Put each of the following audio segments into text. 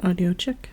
Audio check.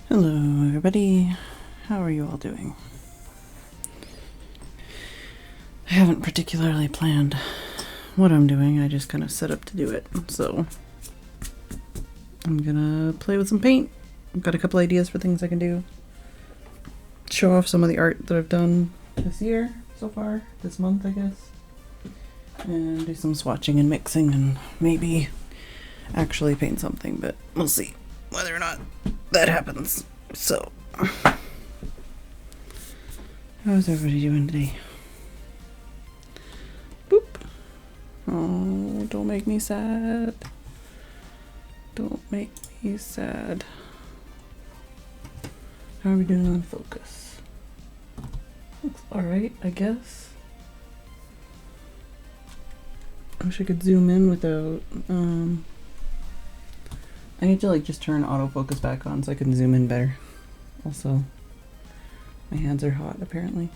Hello everybody, how are you all doing? I haven't particularly planned what I'm doing, I just kind of set up to do it, so I'm gonna play with some paint. I've got a couple ideas for things I can do. Show off some of the art that I've done this year so far, this month I guess, and do some swatching and mixing and maybe actually paint something, but we'll see whether or not that happens. So, how's everybody doing today? Boop. Oh, don't make me sad. Don't make me sad. How are we doing on focus? Looks alright, I guess. I wish I could zoom in without, I need to just turn autofocus back on so I can zoom in better. Also, my hands are hot apparently.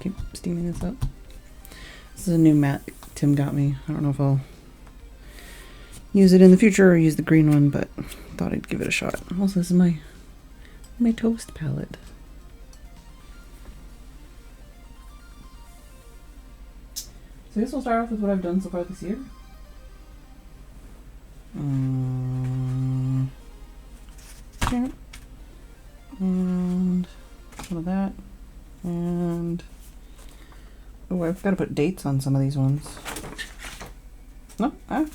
Keep steaming this up. This is a new mat Tim got me. I don't know if I'll use it in the future or use the green one, but thought I'd give it a shot. Also, this is my toast palette. So I guess we'll start off with what I've done so far this year. Yeah. And some of that, and oh, I've got to put dates on some of these ones. No,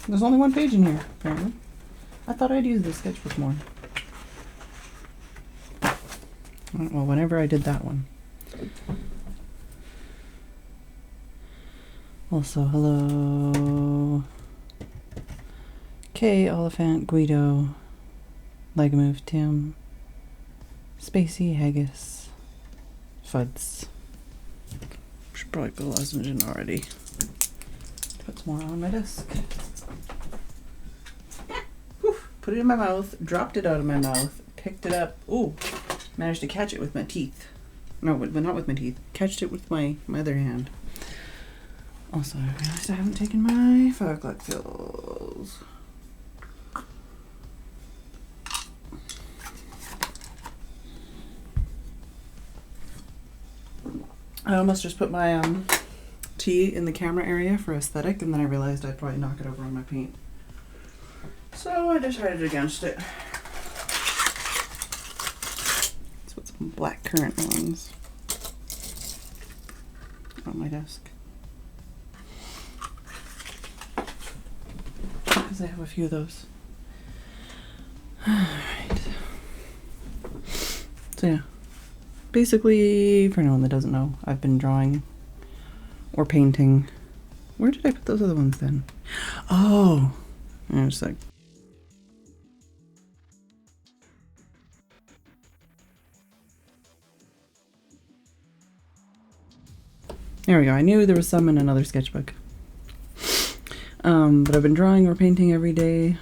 there's only one page in here apparently. I thought I'd use the sketchbook more. Well, whenever I did that one. Also, hello. Kay, Oliphant, Guido, Legamove, Tim, Spacey, Haggis, Fuds. Should probably put a lozenge in already. Put some more on my desk. Put put it in my mouth, dropped it out of my mouth, picked it up. Ooh, managed to catch it with my teeth. No, but not with my teeth. Catched it with my other hand. Also, I realized I haven't taken my 5 o'clock pills. I almost just put my tea in the camera area for aesthetic, and then I realized I'd probably knock it over on my paint. So I decided against it. Let's put some black currant ones on my desk. Because I have a few of those. Alright. So yeah. Basically, for anyone that doesn't know, I've been drawing or painting. Where did I put those other ones then? Oh, just like. There we go. I knew there was some in another sketchbook. But I've been drawing or painting every day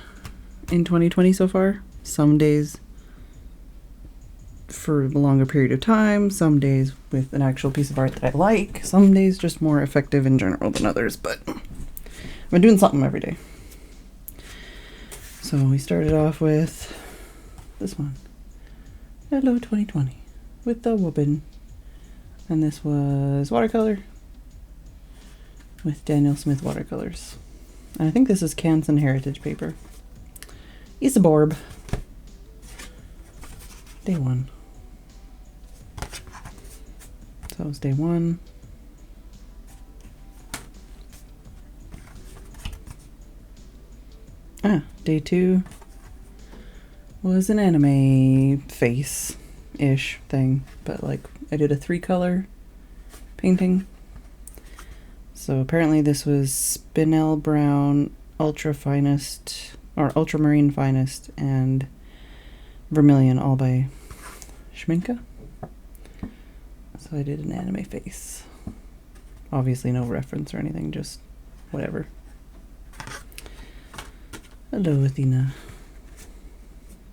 in 2020 so far. Some days for a longer period of time, some days with an actual piece of art that I like, some days just more effective in general than others, but I've been doing something every day. So we started off with this one, Hello 2020, with the woman, and this was watercolor with Daniel Smith watercolors, and I think this is Canson Heritage paper. Isaborb, day 1. So that was day 1. Day 2 was an anime face-ish thing, but like I did a 3-color painting. So apparently this was Spinel Brown Ultra Finest, or Ultramarine Finest, and Vermilion, all by Schminke. So I did an anime face. Obviously no reference or anything, just whatever. Hello, Athena.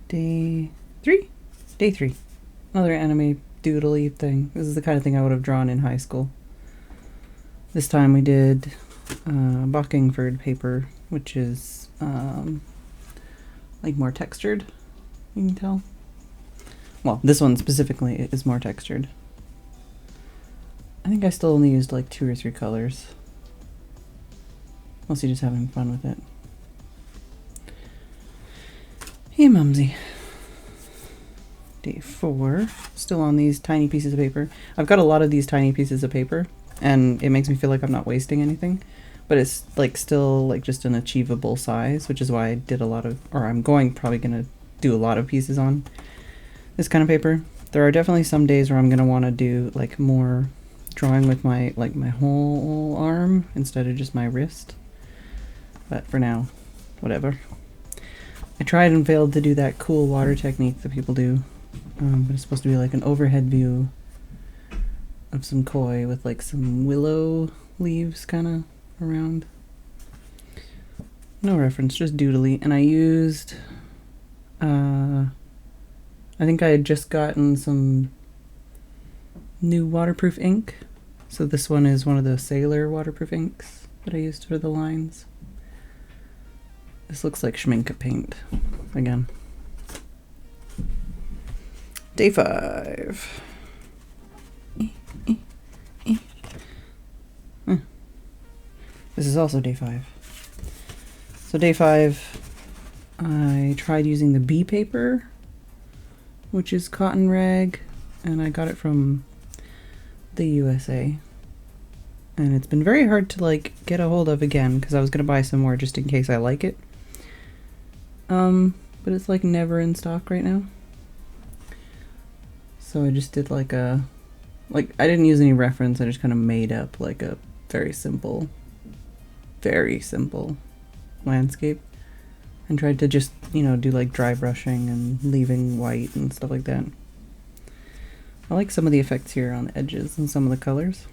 Day 3? Day 3. Another anime doodly thing. This is the kind of thing I would have drawn in high school. This time we did Bockingford paper, which is like more textured, you can tell. Well, this one specifically is more textured. I think I still only used like 2 or 3 colors. Mostly just having fun with it. Hey, Mumsy. Day 4. Still on these tiny pieces of paper. I've got a lot of these tiny pieces of paper, and it makes me feel like I'm not wasting anything. But it's like still like just an achievable size, which is why I did a lot of, or I'm probably gonna do a lot of pieces on this kind of paper. There are definitely some days where I'm gonna want to do like more drawing with my whole arm instead of just my wrist. But for now, whatever. I tried and failed to do that cool water technique that people do. But it's supposed to be like an overhead view of some koi with like some willow leaves kind of around. No reference, just doodly. And I used, I think I had just gotten some new waterproof ink. So this one is one of the Sailor waterproof inks that I used for the lines. This looks like Schminke paint again. Day 5. This is also day 5. So day 5, I tried using the bee paper, which is cotton rag, and I got it from the USA. And it's been very hard to like get a hold of again, because I was gonna buy some more just in case I like it. But it's like never in stock right now. So I just did like I didn't use any reference, I just kind of made up like a very simple landscape and tried to just, do like dry brushing and leaving white and stuff like that. I like some of the effects here on the edges and some of the colors.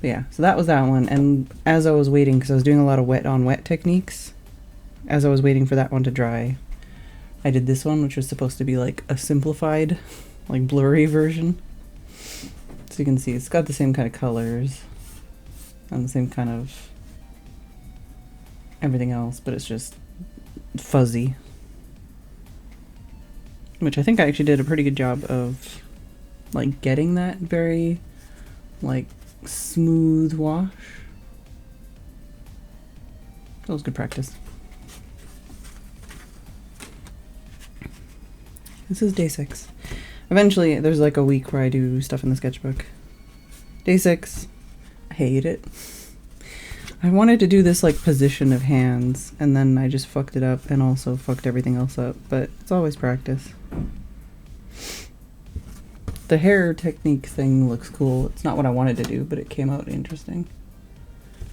But yeah, so that was that one. And as I was waiting, because I was doing a lot of wet on wet techniques, as I was waiting for that one to dry, I did this one, which was supposed to be like a simplified, like blurry version. So you can see it's got the same kind of colors and the same kind of everything else, but it's just fuzzy. Which I think I actually did a pretty good job of like getting that very like smooth wash. That was good practice. This is day 6. Eventually there's like a week where I do stuff in the sketchbook. Day 6. I hate it. I wanted to do this like position of hands and then I just fucked it up and also fucked everything else up, but it's always practice. The hair technique thing looks cool. It's not what I wanted to do, but it came out interesting.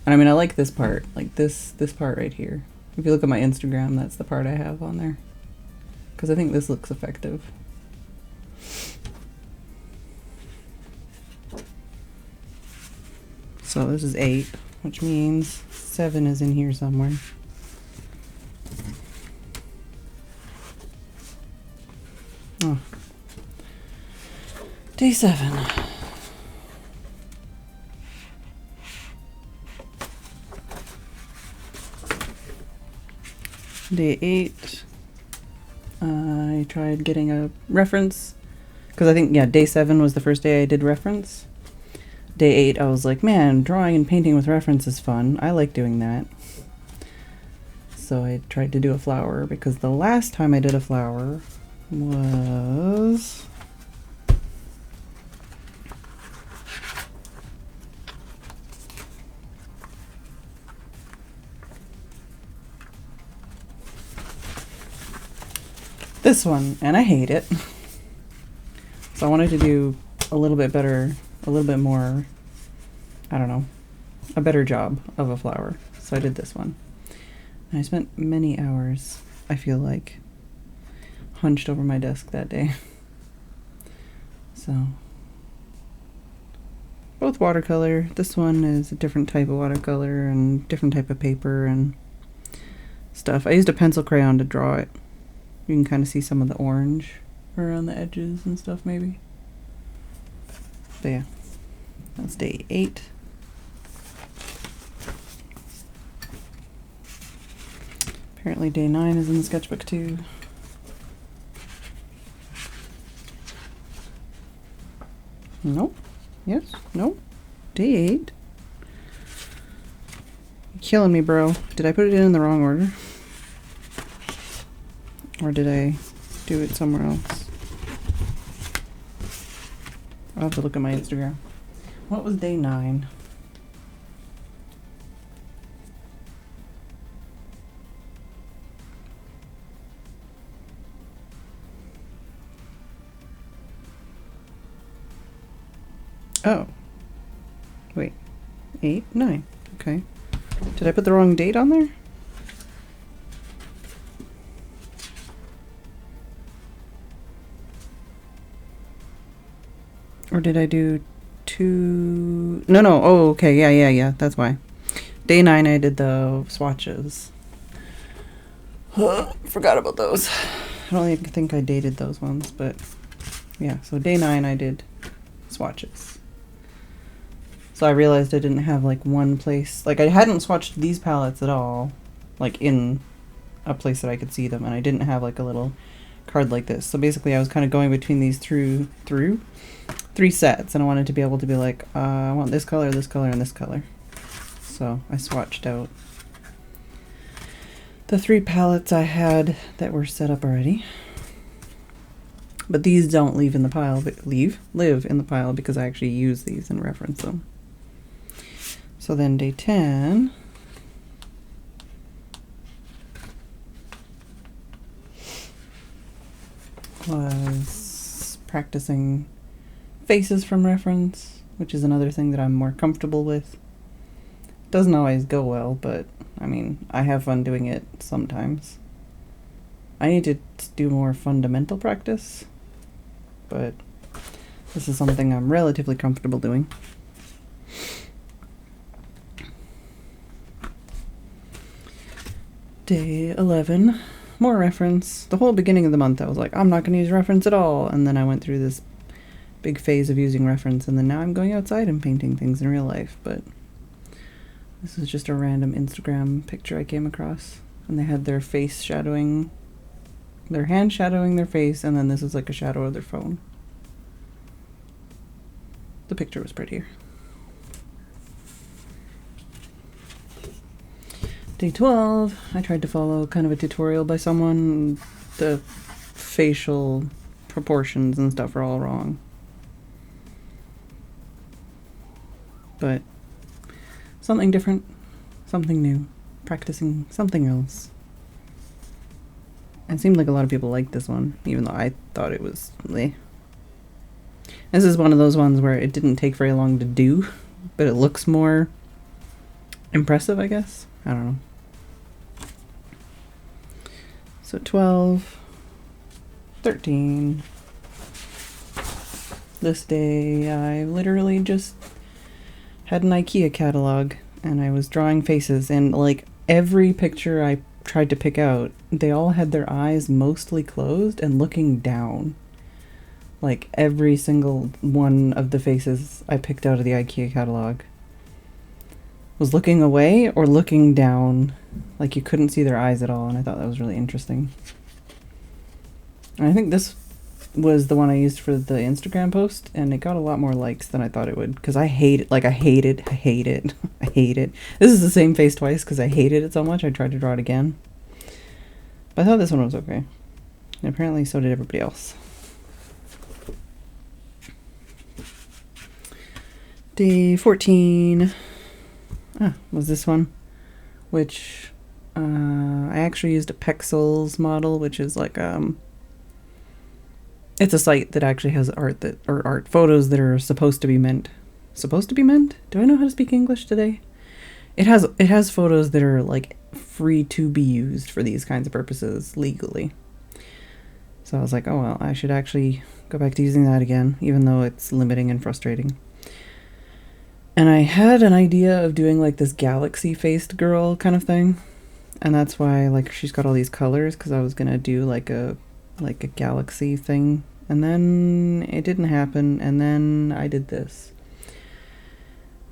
And I mean, I like this part, like this part right here. If you look at my Instagram, that's the part I have on there. Because I think this looks effective. So this is 8, which means 7 is in here somewhere. Oh. Day 7. Day 8. I tried getting a reference because I think, yeah, day 7 was the first day I did reference. Day 8, I was like, man, drawing and painting with reference is fun. I like doing that. So I tried to do a flower because the last time I did a flower was this one, and I hate it. So I wanted to do a little bit better, a little bit more, I don't know, a better job of a flower. So I did this one. And I spent many hours, I feel like, hunched over my desk that day. So, both watercolor. This one is a different type of watercolor and different type of paper and stuff. I used a pencil crayon to draw it. You can kind of see some of the orange around the edges and stuff maybe. But yeah, that's day 8. Apparently day 9 is in the sketchbook too. Nope. Yes. Nope. Day 8. You're killing me, bro. Did I put it in the wrong order? Or did I do it somewhere else? I'll have to look at my Instagram. What was day 9? Oh. Wait. 8? 9. Okay. Did I put the wrong date on there? Or did I do 2? No. Oh, okay. Yeah. That's why. Day 9, I did the swatches. Forgot about those. I don't even think I dated those ones, but yeah. So day 9, I did swatches. So I realized I didn't have like one place. Like I hadn't swatched these palettes at all, like in a place that I could see them, and I didn't have like a little card like this. So basically I was kind of going between these through 3 sets, and I wanted to be able to be like, I want this color, and this color. So I swatched out the 3 palettes I had that were set up already. But these don't live in the pile, but live in the pile because I actually use these and reference them. So then day 10, was practicing faces from reference, which is another thing that I'm more comfortable with. Doesn't always go well, but I mean, I have fun doing it sometimes. I need to do more fundamental practice, but this is something I'm relatively comfortable doing. Day 11, more reference. The whole beginning of the month I was like, I'm not going to use reference at all. And then I went through this big phase of using reference, and then now I'm going outside and painting things in real life. But this is just a random Instagram picture I came across. And they had their face shadowing, their hand shadowing their face, and then this is like a shadow of their phone. The picture was prettier. Day 12, I tried to follow kind of a tutorial by someone. The facial proportions and stuff are all wrong. But something different, something new, practicing something else. It seemed like a lot of people liked this one, even though I thought it was bleh. This is one of those ones where it didn't take very long to do, but it looks more impressive, I guess. I don't know. So 12, 13. This day I literally just had an IKEA catalog and I was drawing faces, and like every picture I tried to pick out, they all had their eyes mostly closed and looking down. Like every single one of the faces I picked out of the IKEA catalog was looking away or looking down, like you couldn't see their eyes at all, and I thought that was really interesting. And I think this was the one I used for the Instagram post, and it got a lot more likes than I thought it would, because I hate it. Like I hate it. This is the same face twice because I hated it so much I tried to draw it again. But I thought this one was okay. And apparently so did everybody else. Day 14 was this one, which I actually used a Pexels model, which is like it's a site that actually has art photos that are supposed to be mint. Supposed to be mint? Do I know how to speak English today? It has photos that are like free to be used for these kinds of purposes legally. So I was like, oh well, I should actually go back to using that again, even though it's limiting and frustrating. And I had an idea of doing like this galaxy-faced girl kind of thing. And that's why like she's got all these colors, because I was going to do like a galaxy thing. And then it didn't happen, and then I did this.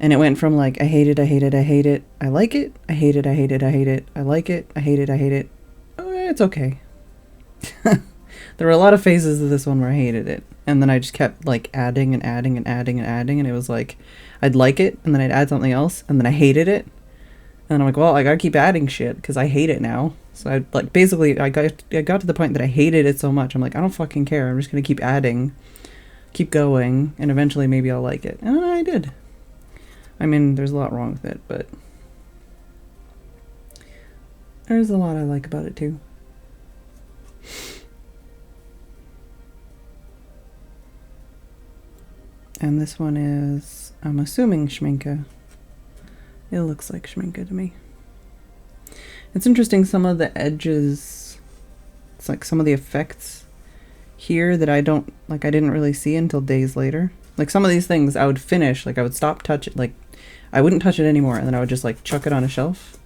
And it went from like I hate it, I hate it, I hate it, I like it, I hate it, I hate it, I hate it, I like it, I hate it, I hate it. Oh, it's okay. There were a lot of phases of this one where I hated it. And then I just kept like adding and adding and adding and adding, and it was like I'd like it, and then I'd add something else, and then I hated it. And I'm like, well, I gotta keep adding shit because I hate it now. So I like basically I got to the point that I hated it so much. I'm like, I don't fucking care. I'm just gonna keep adding, keep going, and eventually maybe I'll like it. And I did. I mean, there's a lot wrong with it, but there's a lot I like about it too. And this one is, I'm assuming Schminke. It looks like Schminke to me. It's interesting, some of the edges, it's like some of the effects here that I didn't really see until days later. Like some of these things I would finish, like I would stop touch it, like I wouldn't touch it anymore, and then I would just like chuck it on a shelf,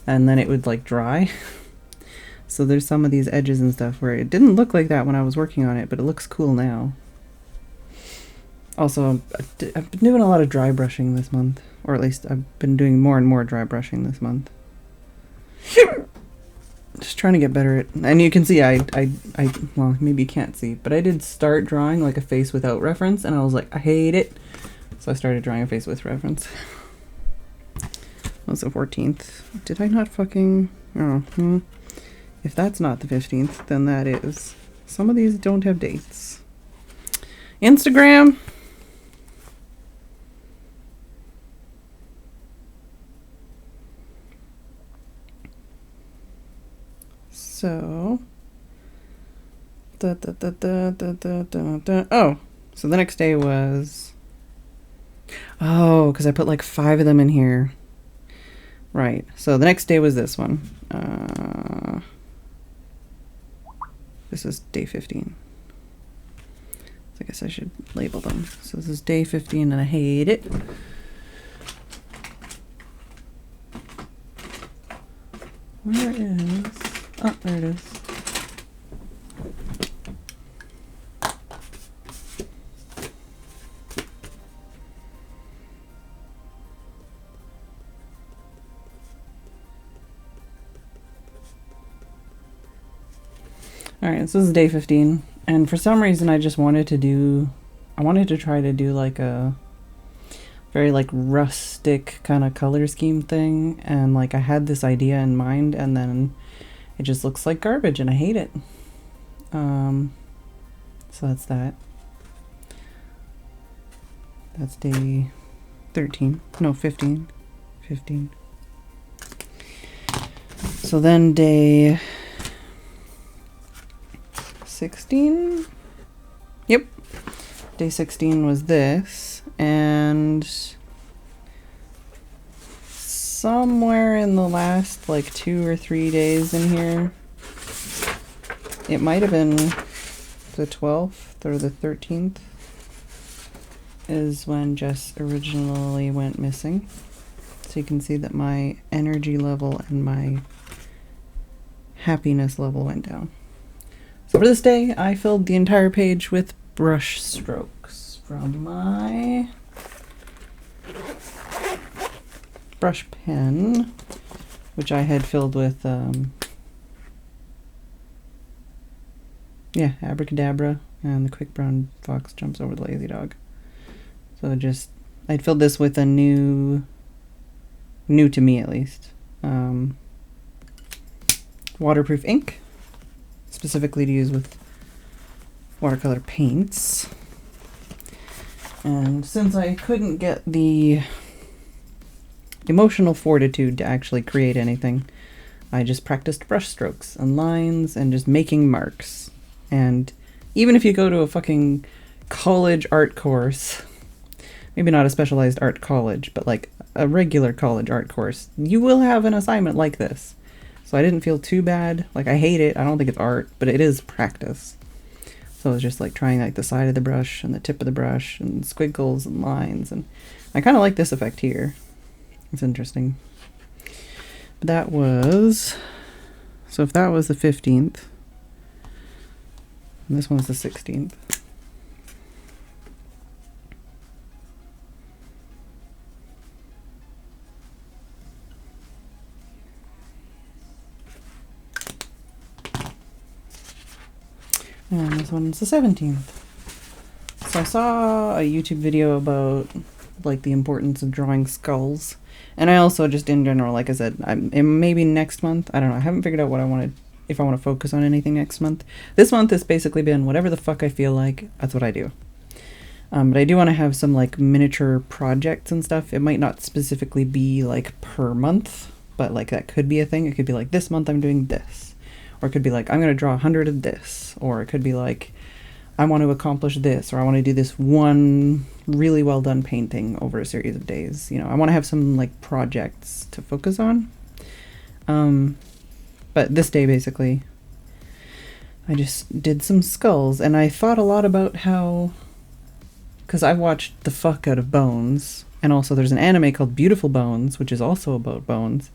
and then it would like dry. So there's some of these edges and stuff where it didn't look like that when I was working on it, but it looks cool now. Also, I've been doing a lot of dry brushing this month, or at least I've been doing more and more dry brushing this month. Just trying to get better at, and you can see well, maybe you can't see, but I did start drawing like a face without reference, and I was like, I hate it. So I started drawing a face with reference. That was the 14th. Did I not fucking, oh, if that's not the 15th, then that is. Some of these don't have dates. Instagram. So, oh, so the next day was, oh, because I put like 5 of them in here. Right, so the next day was this one. This is day 15. So I guess I should label them. So this is day 15 and I hate it. Where is... Oh, there it is. Alright, this is day 15, and for some reason I just wanted to try to do like a very like rustic kind of color scheme thing, and like I had this idea in mind and then it just looks like garbage and I hate it. So that's that. That's day 13, no 15. So then day 16? Yep. Day 16 was this, and somewhere in the last like 2 or 3 days in here, it might have been the 12th or the 13th, is when Jess originally went missing. So you can see that my energy level and my happiness level went down. So for this day, I filled the entire page with brush strokes from my brush pen, which I had filled with, Abracadabra, and the quick brown fox jumps over the lazy dog. So just, I'd filled this with a new to me at least, waterproof ink, specifically to use with watercolor paints. And since I couldn't get the emotional fortitude to actually create anything, I just practiced brush strokes and lines and just making marks. And even if you go to a fucking college art course, maybe not a specialized art college, but like a regular college art course, you will have an assignment like this. So I didn't feel too bad. Like, I hate it. I don't think it's art, but it is practice. So I was just like trying like the side of the brush and the tip of the brush and squiggles and lines. And I kind of like this effect here. It's interesting. But that was, so if that was the 15th, and this one's the 16th. And this one's the 17th. So I saw a YouTube video about like the importance of drawing skulls. And I also just in general, like I said, maybe next month, I don't know, I haven't figured out what I wanted, if I want to focus on anything next month. This month has basically been whatever the fuck I feel like, that's what I do. But I do want to have some like miniature projects and stuff. It might not specifically be like per month, but like that could be a thing. It could be like this month I'm doing this. Or it could be like, I'm going to draw 100 of this. Or it could be like, I want to accomplish this. Or I want to do this one really well done painting over a series of days. You know, I want to have some like projects to focus on. But this day, basically, I just did some skulls. And I thought a lot about how, because I've watched the fuck out of Bones. And also there's an anime called Beautiful Bones, which is also about bones.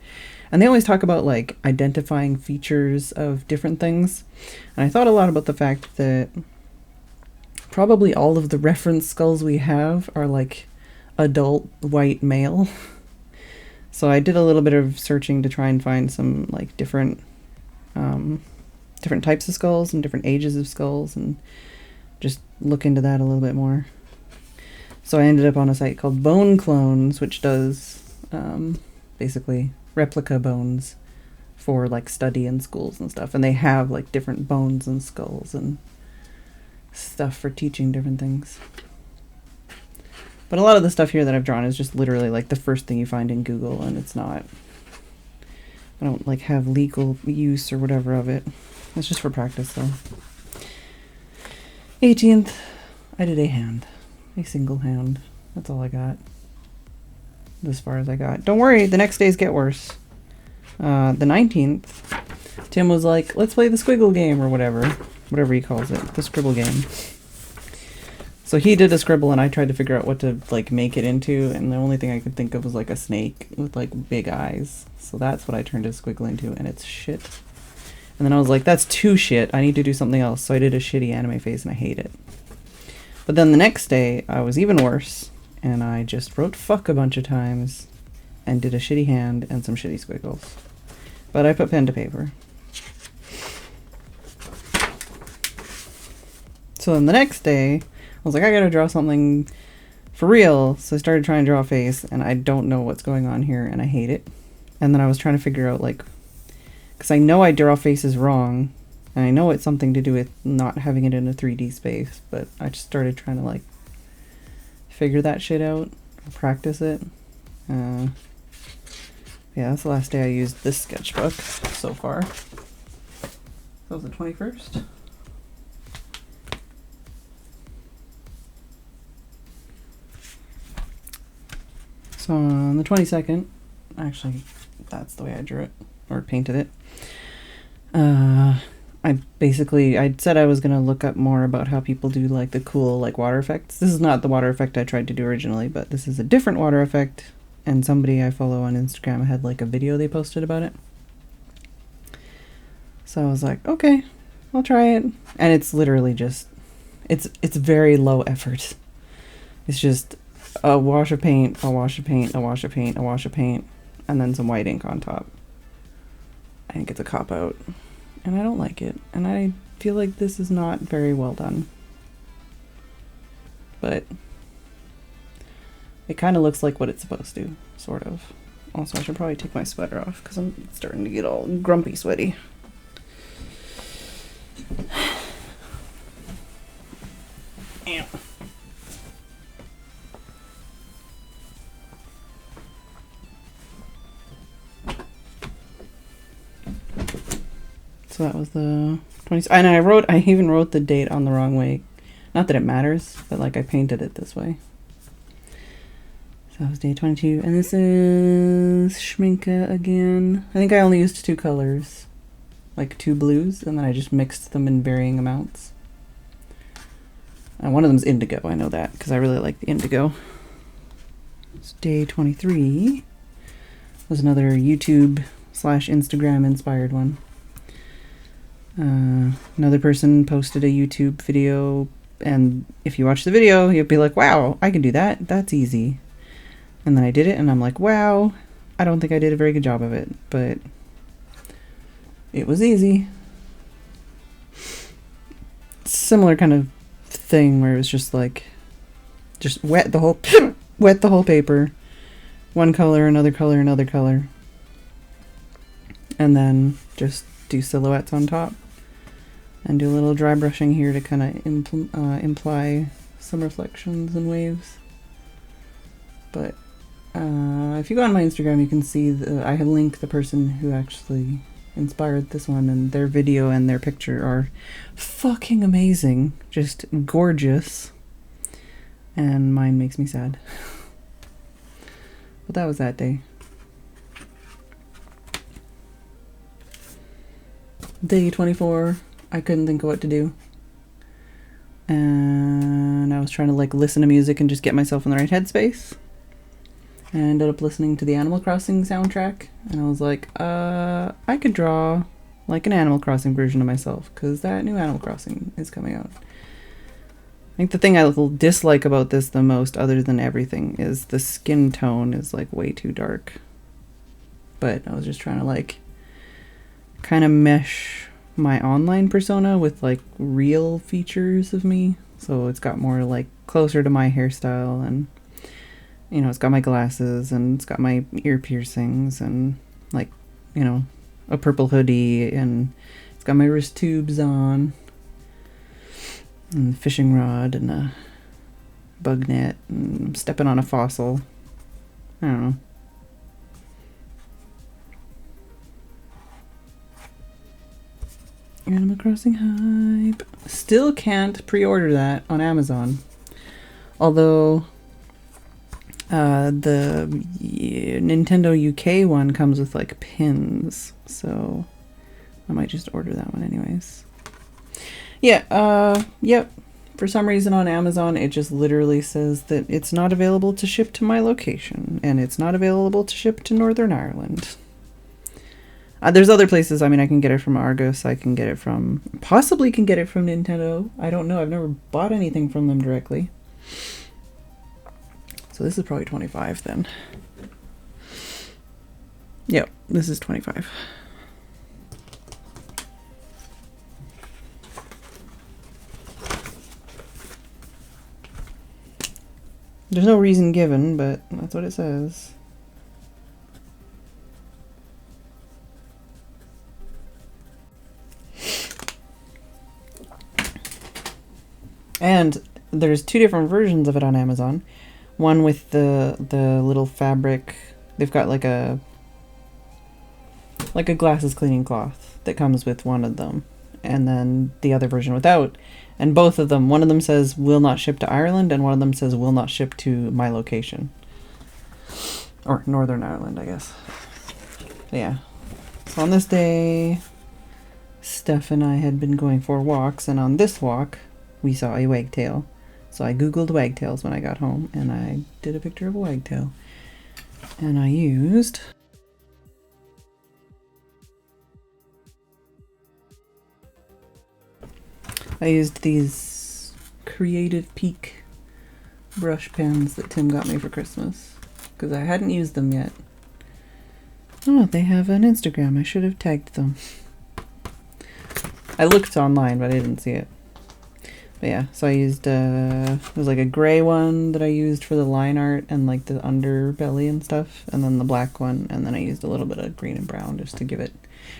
And they always talk about like identifying features of different things. And I thought a lot about the fact that probably all of the reference skulls we have are like adult white male. So I did a little bit of searching to try and find some like different types of skulls and different ages of skulls and just look into that a little bit more. So I ended up on a site called Bone Clones, which does basically replica bones for like study in schools and stuff, and they have like different bones and skulls and stuff for teaching different things. But a lot of the stuff here that I've drawn is just literally like the first thing you find in Google, and it's not, I don't like have legal use or whatever of it. It's just for practice though. 18th, I did a single hand. That's all I got. As far as I got. Don't worry, the next days get worse. The 19th, Tim was like, let's play the squiggle game or whatever he calls it, the scribble game. So he did a scribble and I tried to figure out what to like make it into, and the only thing I could think of was like a snake with like big eyes. So that's what I turned his squiggle into, and it's shit. And then I was like, that's too shit. I need to do something else. So I did a shitty anime face and I hate it. But then the next day I was even worse, and I just wrote fuck a bunch of times and did a shitty hand and some shitty squiggles. But I put pen to paper. So then the next day, I was like, I gotta draw something for real. So I started trying to draw a face, and I don't know what's going on here, and I hate it. And then I was trying to figure out, like, because I know I draw faces wrong, and I know it's something to do with not having it in a 3D space, but I just started trying to, like, figure that shit out, practice it. Yeah, that's the last day I used this sketchbook so far. That was the 21st. So on the 22nd, actually, that's the way I drew it, or painted it. I said I was going to look up more about how people do like the cool like water effects. This is not the water effect I tried to do originally, but this is a different water effect, and somebody I follow on Instagram had like a video they posted about it. So I was like, okay, I'll try it. And it's literally just, it's very low effort. It's just a wash of paint, a wash of paint, a wash of paint, a wash of paint, and then some white ink on top. I think it's a cop-out, and I don't like it, and I feel like this is not very well done. But it kind of looks like what it's supposed to, sort of. Also, I should probably take my sweater off, because I'm starting to get all grumpy sweaty. Ew. So that was the 20th. And I even wrote the date on the wrong way. Not that it matters, but like I painted it this way. So that was day 22. And this is Schminke again. I think I only used 2 colors. Like 2 blues, and then I just mixed them in varying amounts. And one of them's indigo, I know that, because I really like the indigo. It's day 23. Was another YouTube/Instagram inspired one. Another person posted a YouTube video, and if you watch the video, you'll be like, wow, I can do that. That's easy. And then I did it, and I'm like, wow, I don't think I did a very good job of it, but it was easy. Similar kind of thing where it was just like, just wet the whole paper, one color, another color, another color, and then just do silhouettes on top. And do a little dry brushing here to kind of imply some reflections and waves. But if you go on my Instagram, you can see I have linked the person who actually inspired this one, and their video and their picture are fucking amazing. Just gorgeous. And mine makes me sad. But that was that day. Day 24. I couldn't think of what to do. And I was trying to like listen to music and just get myself in the right headspace. And I ended up listening to the Animal Crossing soundtrack. And I was like, I could draw like an Animal Crossing version of myself, because that new Animal Crossing is coming out. I think the thing I dislike about this the most, other than everything, is the skin tone is like way too dark. But I was just trying to like kind of mesh my online persona with like real features of me, so it's got more like closer to my hairstyle, and you know, it's got my glasses, and it's got my ear piercings, and like, you know, a purple hoodie, and it's got my wrist tubes on, and a fishing rod, and a bug net, and I'm stepping on a fossil. I don't know. Animal Crossing hype. Still can't pre-order that on Amazon. Although the Nintendo UK one comes with like pins, so I might just order that one anyways. Yeah, yep. For some reason on Amazon, it just literally says that it's not available to ship to my location, and it's not available to ship to Northern Ireland. There's other places. I mean, I can get it from Argos. I can get it from... Possibly can get it from Nintendo. I don't know. I've never bought anything from them directly. So this is probably 25 then. Yep, this is 25. There's no reason given, but that's what it says. And there's two different versions of it on Amazon. One with the little fabric. They've got like a glasses cleaning cloth that comes with one of them, and then the other version without. And both of them, one of them says will not ship to Ireland, and one of them says will not ship to my location. Or Northern Ireland, I guess. Yeah. So on this day, Steph and I had been going for walks, and on this walk, we saw a wagtail. So I googled wagtails when I got home, and I did a picture of a wagtail. And I used... these Creative Peak brush pens that Tim got me for Christmas, because I hadn't used them yet. Oh, they have an Instagram. I should have tagged them. I looked online, but I didn't see it. But yeah, so I used, it was like a gray one that I used for the line art and like the underbelly and stuff, and then the black one, and then I used a little bit of green and brown just to give it,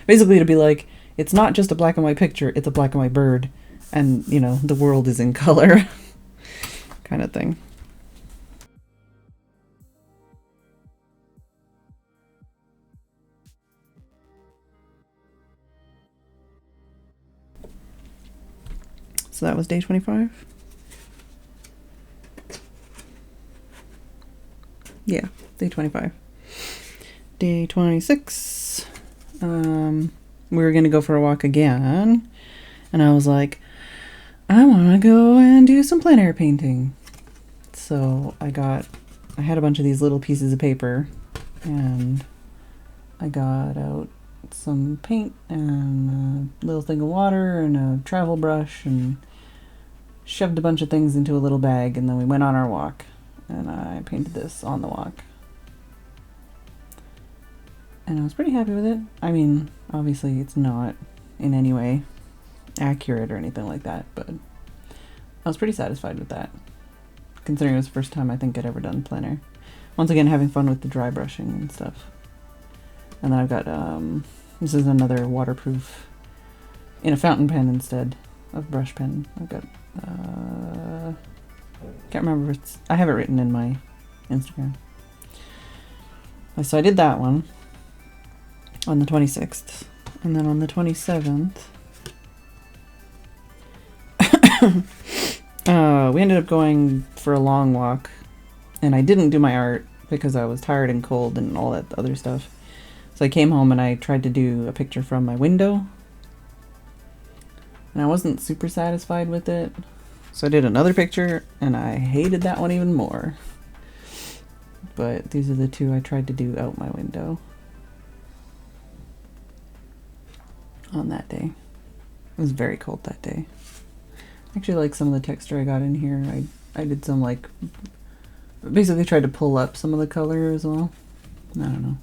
basically to be like, it's not just a black and white picture, it's a black and white bird, and, you know, the world is in color kind of thing. So that was day 25. Yeah, day 25. Day 26. We were gonna go for a walk again, and I was like, I want to go and do some plein air painting. So I had a bunch of these little pieces of paper, and I got out some paint and a little thing of water and a travel brush and shoved a bunch of things into a little bag, and then we went on our walk, and I painted this on the walk. And I was pretty happy with it. I mean, obviously it's not in any way accurate or anything like that, but I was pretty satisfied with that, considering it was the first time I think I'd ever done plein air. Once again, having fun with the dry brushing and stuff. And then I've got, this is another waterproof, in a fountain pen instead of brush pen. I've got, can't remember if it's, I have it written in my Instagram. So I did that one on the 26th, and then on the 27th, we ended up going for a long walk, and I didn't do my art because I was tired and cold and all that other stuff. So I came home and I tried to do a picture from my window, and I wasn't super satisfied with it. So I did another picture, and I hated that one even more. But these are the two I tried to do out my window on that day. It was very cold that day. I actually like some of the texture I got in here. I did some, like, basically tried to pull up some of the color as well. I don't know.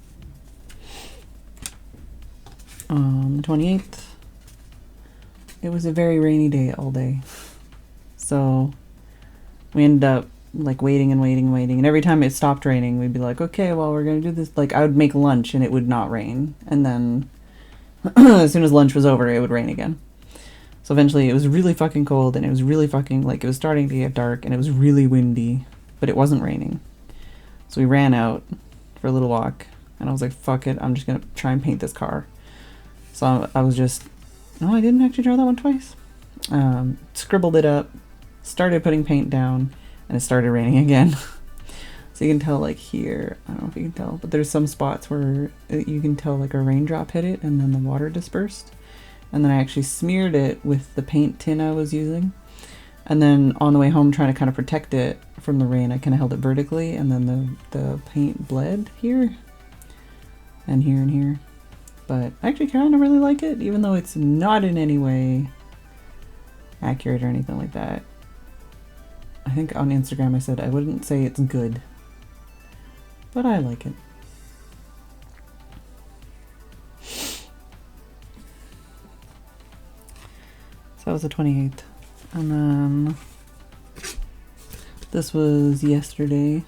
On the 28th, it was a very rainy day all day. So we ended up like waiting and waiting and waiting, and every time it stopped raining, we'd be like, okay, well, we're gonna do this. Like, I would make lunch and it would not rain, and then as soon as lunch was over, it would rain again. So eventually it was really fucking cold, and it was really fucking, like, it was starting to get dark, and it was really windy, but it wasn't raining. So we ran out for a little walk, and I was like, fuck it, I'm just gonna try and paint this car. So I was just, no, I didn't actually draw that one twice. Scribbled it up, started putting paint down, and it started raining again. So you can tell, like, here, I don't know if you can tell, but there's some spots where you can tell, like, a raindrop hit it and then the water dispersed. And then I actually smeared it with the paint tin I was using. And then on the way home, trying to kind of protect it from the rain, I kind of held it vertically, and then the paint bled here and here and here. But I actually kind of really like it, even though it's not in any way accurate or anything like that. I think on Instagram I said I wouldn't say it's good, but I like it. So that was the 28th. And then this was yesterday.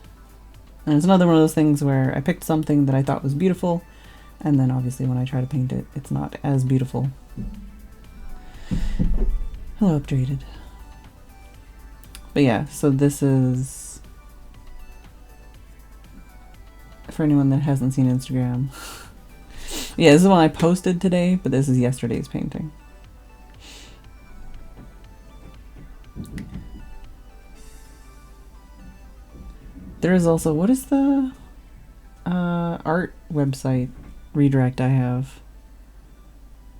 And it's another one of those things where I picked something that I thought was beautiful, and then obviously when I try to paint it, it's not as beautiful. Hello, Upgraded. But yeah, so this is, for anyone that hasn't seen Instagram. Yeah, this is the one I posted today, but this is yesterday's painting. There is also, what is the art website redirect I have?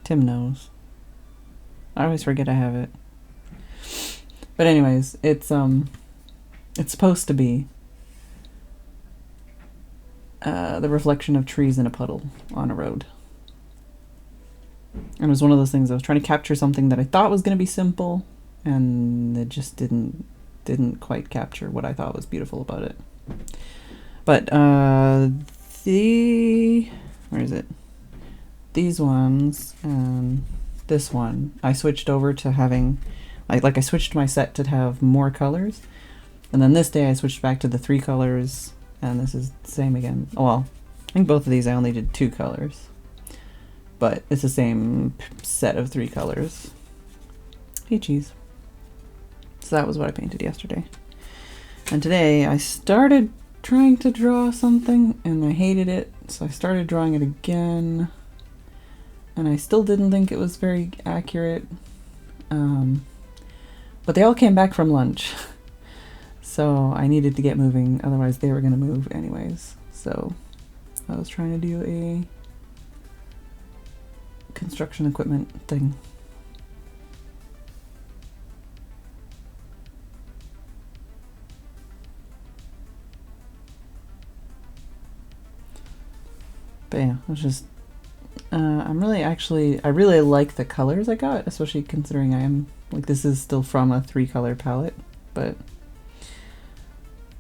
Tim knows. I always forget I have it. But anyways, it's supposed to be the reflection of trees in a puddle on a road. And it was one of those things I was trying to capture something that I thought was going to be simple, and it just didn't quite capture what I thought was beautiful about it. But where is it? These ones and this one, I switched over to having, like I switched my set to have more colors, and then this day I switched back to the 3 colors, and this is the same again. Well, I think both of these I only did 2 colors, but it's the same set of 3 colors. Peaches. So that was what I painted yesterday. And today I started trying to draw something and I hated it, so I started drawing it again, and I still didn't think it was very accurate. But they all came back from lunch, so I needed to get moving, otherwise they were going to move anyways. So I was trying to do a construction equipment thing. But yeah, it was just, I really like the colors I got, especially considering I am, like, this is still from a 3-color palette, but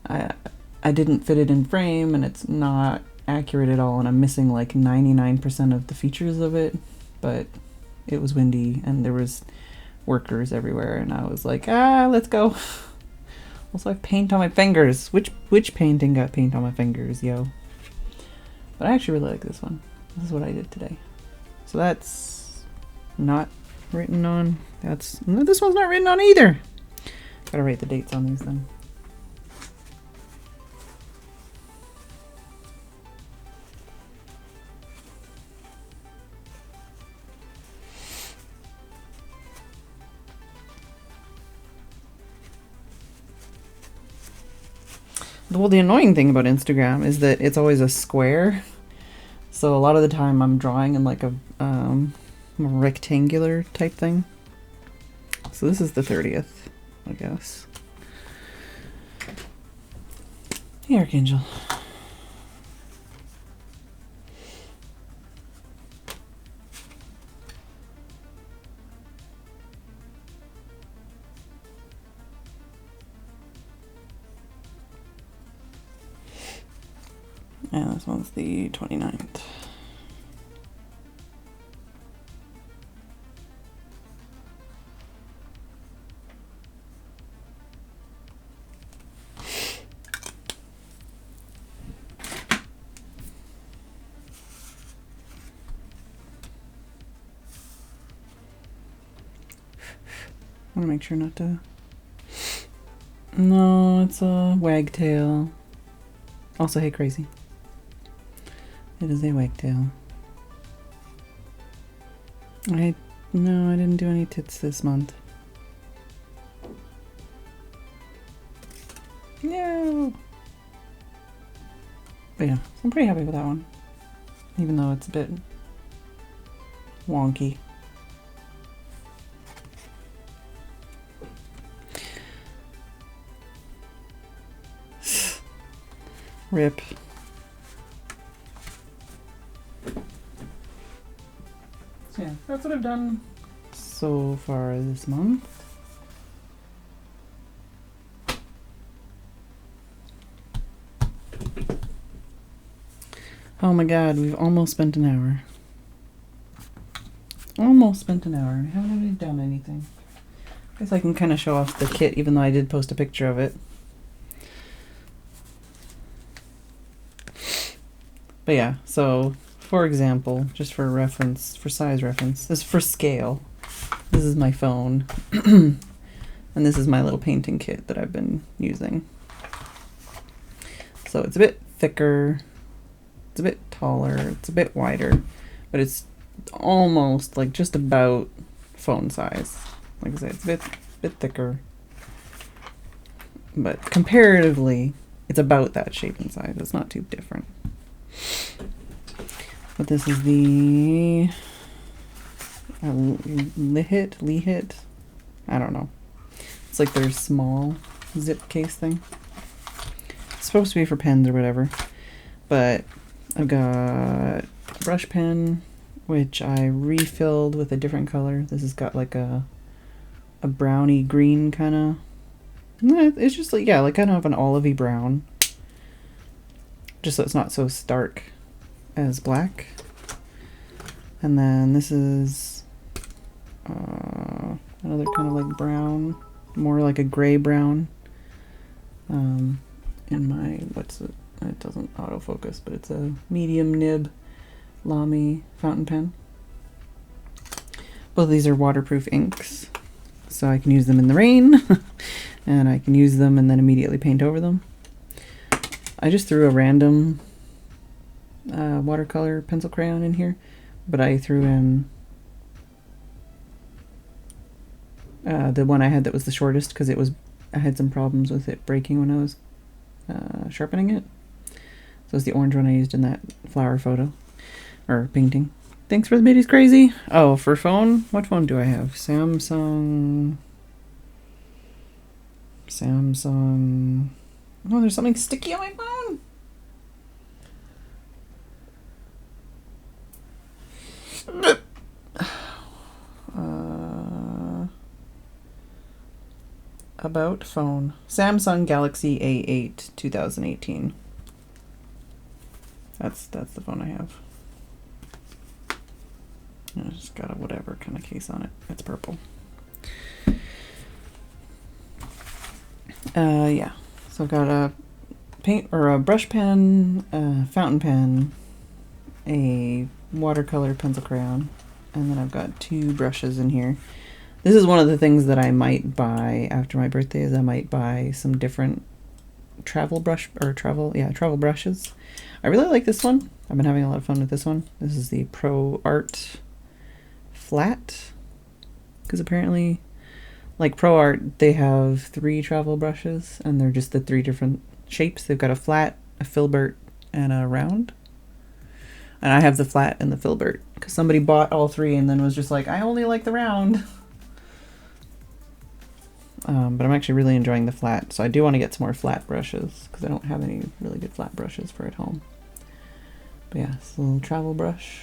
I didn't fit it in frame, and it's not accurate at all, and I'm missing like 99% of the features of it, but it was windy, and there was workers everywhere, and I was like, let's go. Also, I have paint on my fingers. Which painting got paint on my fingers, yo? But I actually really like this one. This is what I did today. So that's not written on. No, this one's not written on either. Gotta write the dates on these then. Well, the annoying thing about Instagram is that it's always a square. So a lot of the time I'm drawing in like a rectangular type thing. So this is the 30th, I guess. Hey, Archangel. And this one's the 29th. I want to make sure not to... No, it's a wagtail. Also, hey, crazy. It is a wagtail. No, I didn't do any tits this month. No. But yeah, I'm pretty happy with that one. Even though it's a bit wonky. Rip. So yeah, that's what I've done so far this month. Oh my god, we've almost spent an hour. Almost spent an hour. I haven't really done anything. I guess I can kind of show off the kit, even though I did post a picture of it. But yeah, so for example, just for reference, for size reference, this is for scale. This is my phone. And this is my little painting kit that I've been using. So it's a bit thicker, it's a bit taller, it's a bit wider, but it's almost like just about phone size. Like I said, it's a bit thicker, but comparatively, it's about that shape and size. It's not too different. But this is the Lehit. I don't know. It's like their small zip case thing. It's supposed to be for pens or whatever, but I've got a brush pen, which I refilled with a different color. This has got like a browny green kind of. It's just like, yeah, like kind of an olivey brown, just so it's not so stark as black. And then this is another kind of like brown, more like a gray brown. In my, what's it? It doesn't autofocus, but it's a medium nib Lamy fountain pen. Both of these are waterproof inks, so I can use them in the rain, and I can use them and then immediately paint over them. I just threw a random watercolor pencil crayon in here, but I threw in the one I had that was the shortest because I had some problems with it breaking when I was sharpening it. So it's the orange one I used in that flower photo or painting. Thanks for the biddies, crazy. Oh, for phone, what phone do I have? Samsung. Oh, there's something sticky on my phone. About phone. Samsung Galaxy A8 2018. That's the phone I have. I just got a whatever kind of case on it. It's purple. Yeah. So I've got a paint or a brush pen, a fountain pen, a watercolor pencil crayon, and then I've got 2 brushes in here. This is one of the things that I might buy after my birthday. Is I might buy some different travel brushes. I really like this one. I've been having a lot of fun with this one. This is the Pro Art Flat, because apparently, like Pro Art, they have 3 travel brushes, and they're just the 3 different shapes. They've got a flat, a filbert, and a round. And I have the flat and the filbert because somebody bought all 3 and then was just like, I only like the round. But I'm actually really enjoying the flat, so I do want to get some more flat brushes because I don't have any really good flat brushes for at home. But yeah, it's a little travel brush.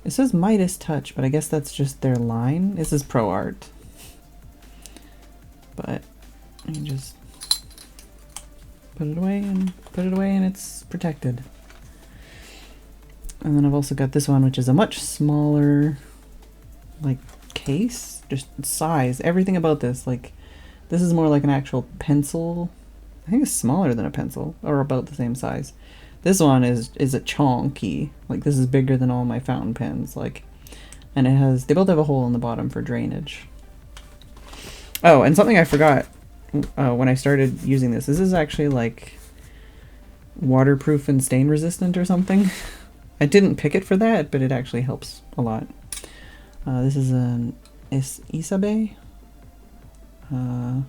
It says Midas Touch, but I guess that's just their line. This is Pro Art. But you can just put it away and it's protected. And then I've also got this one, which is a much smaller, like, case, just size, everything about this. Like, this is more like an actual pencil. I think it's smaller than a pencil, or about the same size. This one is a chonky. Like, this is bigger than all my fountain pens. Like, and they both have a hole in the bottom for drainage. Oh, and something I forgot when I started using this. This is actually like waterproof and stain resistant or something. I didn't pick it for that, but it actually helps a lot. This is an Isabe. And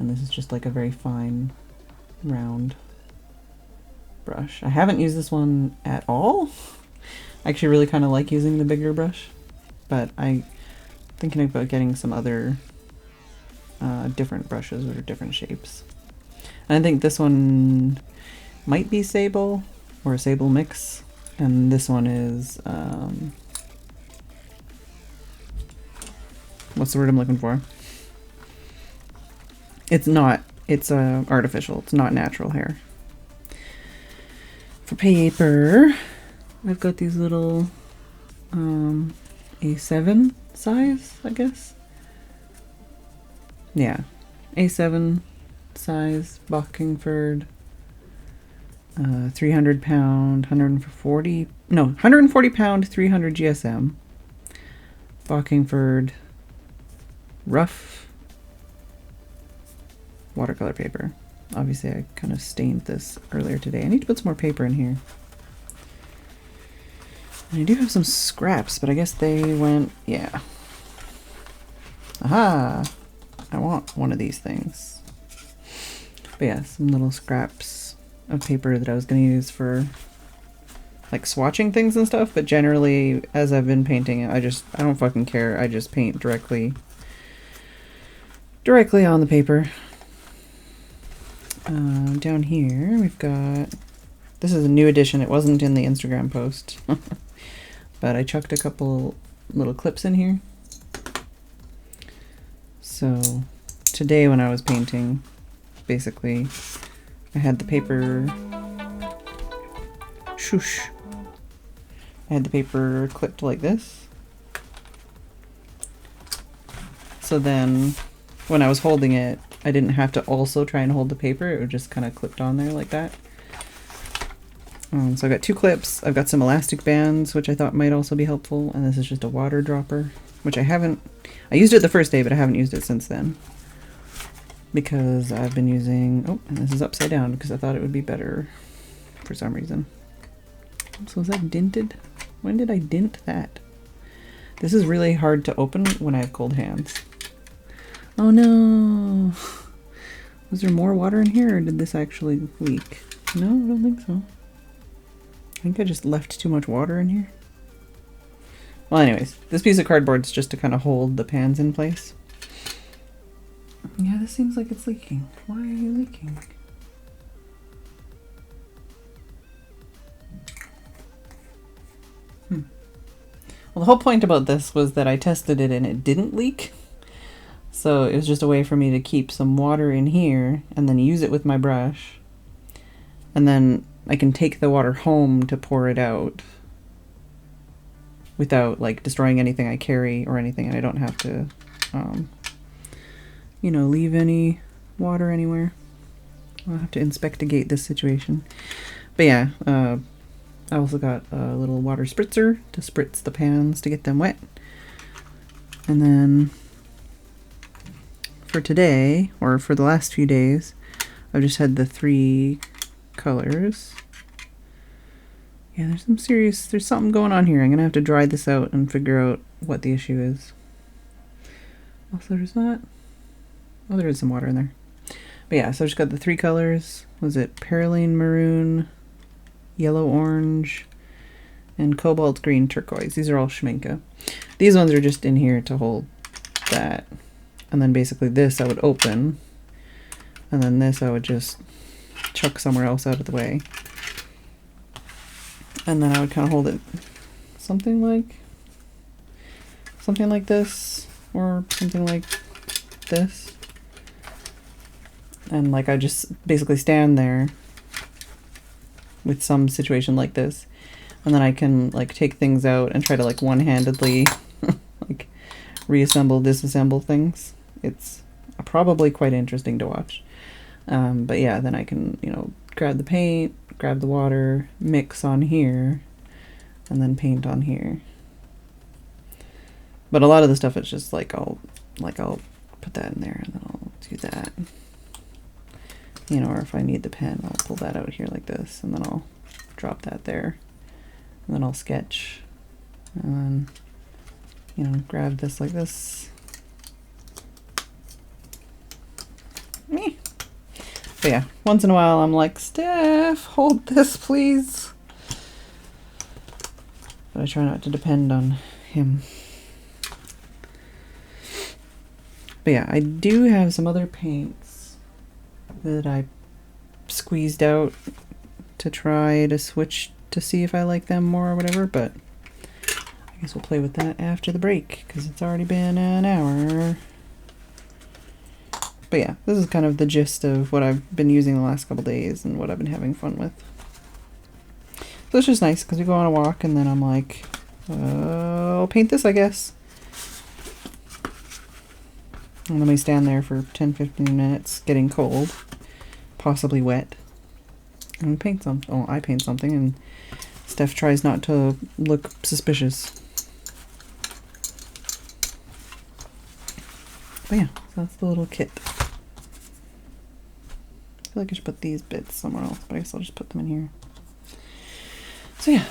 this is just like a very fine, round brush. I haven't used this one at all. I actually really kind of like using the bigger brush, but I'm thinking about getting some other different brushes or different shapes. I think this one might be sable or a sable mix, and this one is what's the word I'm looking for? It's not. It's artificial. It's not natural hair. For paper, I've got these little A7 size, I guess. Yeah, A7 size Bockingford, 300 pound, 140 pound, 300 GSM. Bockingford rough watercolor paper. Obviously I kind of stained this earlier today. I need to put some more paper in here. And I do have some scraps, but I guess they went, yeah. Aha! I want one of these things. But yeah, some little scraps of paper that I was going to use for like swatching things and stuff, but generally as I've been painting it, I don't fucking care. I just paint directly on the paper. Down here we've got, this is a new edition. It wasn't in the Instagram post, but I chucked a couple little clips in here. So today when I was painting, basically I had the paper, shush, I had the paper clipped like this. So then when I was holding it, I didn't have to also try and hold the paper. It would just kind of clipped on there like that. So I've got 2 clips. I've got some elastic bands, which I thought might also be helpful. And this is just a water dropper, which I used it the first day, but I haven't used it since then. Because I've been using, oh, and this is upside down because I thought it would be better for some reason. So is that dinted? When did I dint that? This is really hard to open when I have cold hands. Oh no! Was there more water in here, or did this actually leak? No, I don't think so. I think I just left too much water in here. Well, anyways, this piece of cardboard is just to kind of hold the pans in place. Yeah, this seems like it's leaking. Why are you leaking? Well, the whole point about this was that I tested it and it didn't leak. So it was just a way for me to keep some water in here and then use it with my brush. And then I can take the water home to pour it out without like destroying anything I carry or anything. And I don't have to, you know, leave any water anywhere. I'll have to inspectigate this situation. But yeah, I also got a little water spritzer to spritz the pans to get them wet. And then for today, or for the last few days, I've just had the 3 colors. Yeah, there's something going on here. I'm gonna have to dry this out and figure out what the issue is. Also, there's not, oh, there is some water in there. But yeah, so I just got the 3 colors. Was it Perylene Maroon, Yellow Orange, and Cobalt Green Turquoise. These are all Schminke. These ones are just in here to hold that. And then basically this I would open, and then this I would just chuck somewhere else out of the way. And then I would kind of hold it something like this, or something like this. And like I just basically stand there with some situation like this. And then I can like take things out and try to like one-handedly like reassemble, disassemble things. It's probably quite interesting to watch. But yeah, then I can, you know, grab the paint, grab the water, mix on here, and then paint on here. But a lot of the stuff is just like I'll put that in there and then I'll do that. You know, or if I need the pen, I'll pull that out here like this, and then I'll drop that there. And then I'll sketch. And then, you know, grab this like this. Me. But yeah, once in a while I'm like, Steph, hold this please. But I try not to depend on him. But yeah, I do have some other paints that I squeezed out to try to switch to see if I like them more or whatever, but I guess we'll play with that after the break because it's already been an hour. But yeah, this is kind of the gist of what I've been using the last couple days and what I've been having fun with. So it's just nice because we go on a walk and then I'm like, I'll paint this, I guess. And then we stand there for 10-15 minutes getting cold, possibly wet, and we paint something. Oh, I paint something and Steph tries not to look suspicious. But yeah, so that's the little kit. I feel like I should put these bits somewhere else, but I guess I'll just put them in here. So yeah,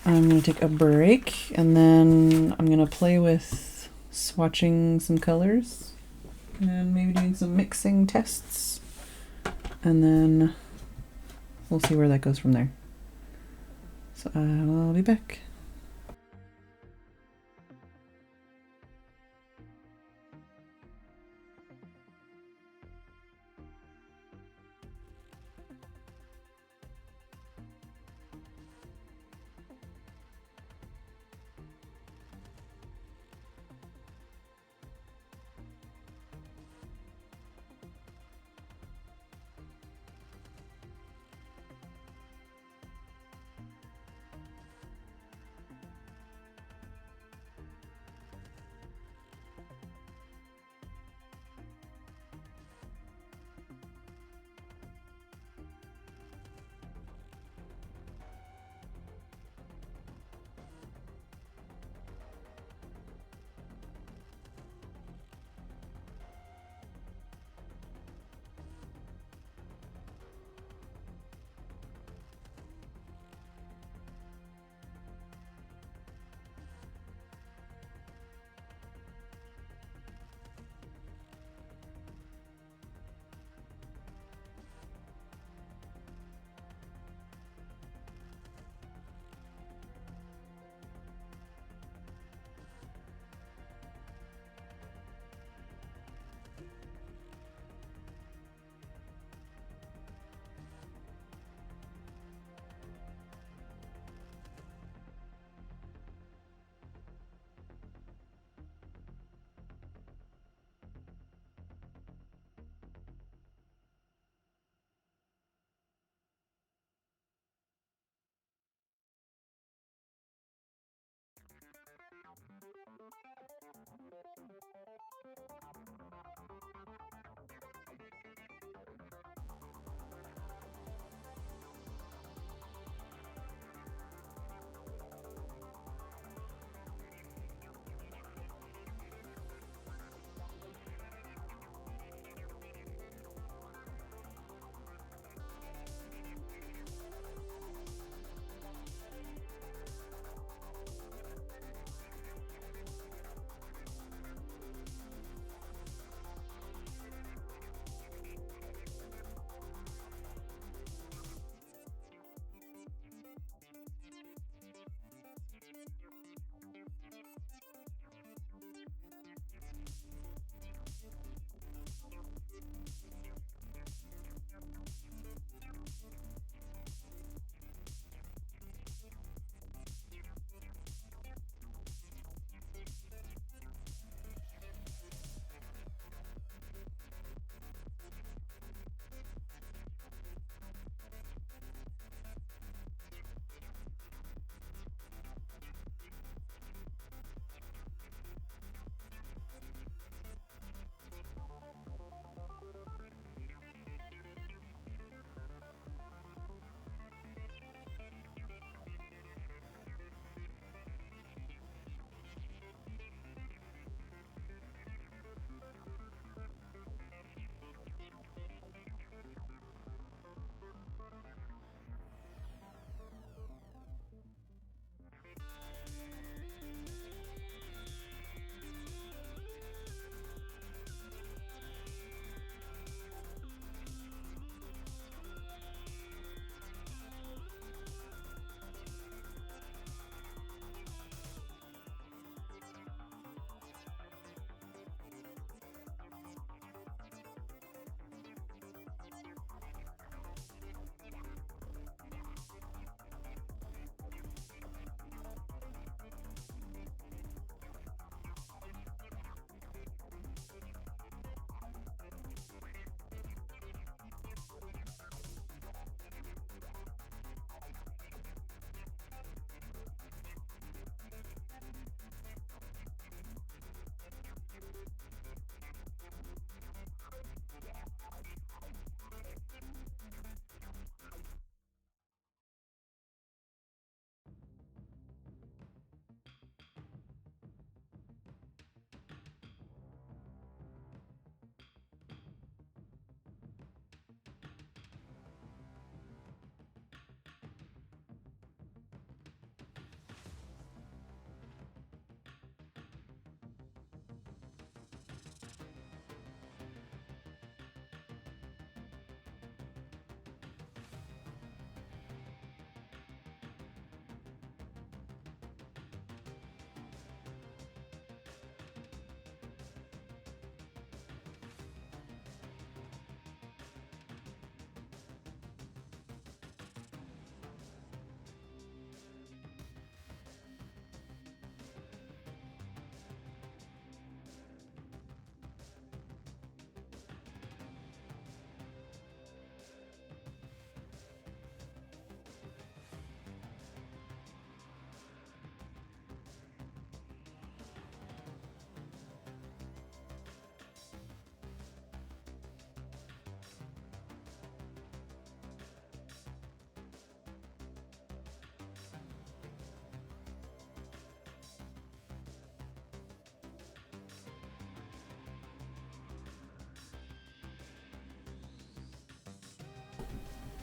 I'm going to take a break, and then I'm going to play with swatching some colors, and maybe doing some mixing tests, and then we'll see where that goes from there. So I'll be back.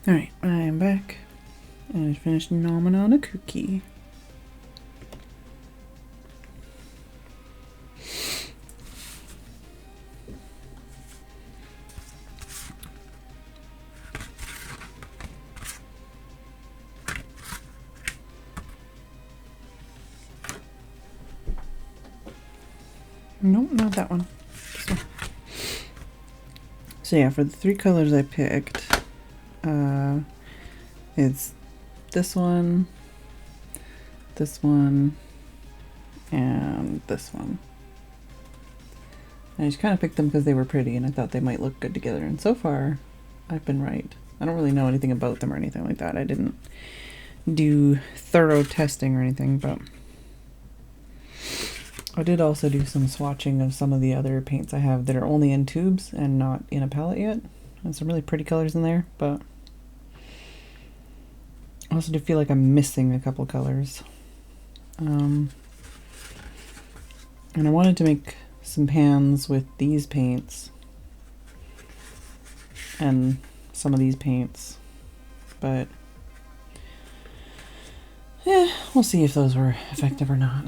Alright, I am back. And I finished nomming on a cookie. Nope, not that one. This one. So yeah, for the 3 colors I picked, it's this one, and this one. I just kind of picked them because they were pretty and I thought they might look good together, and so far I've been right. I don't really know anything about them or anything like that. I didn't do thorough testing or anything, but I did also do some swatching of some of the other paints I have that are only in tubes and not in a palette yet. There's some really pretty colors in there, but I also do feel like I'm missing a couple colors. And I wanted to make some pans with these paints and some of these paints, but yeah, we'll see if those were effective or not.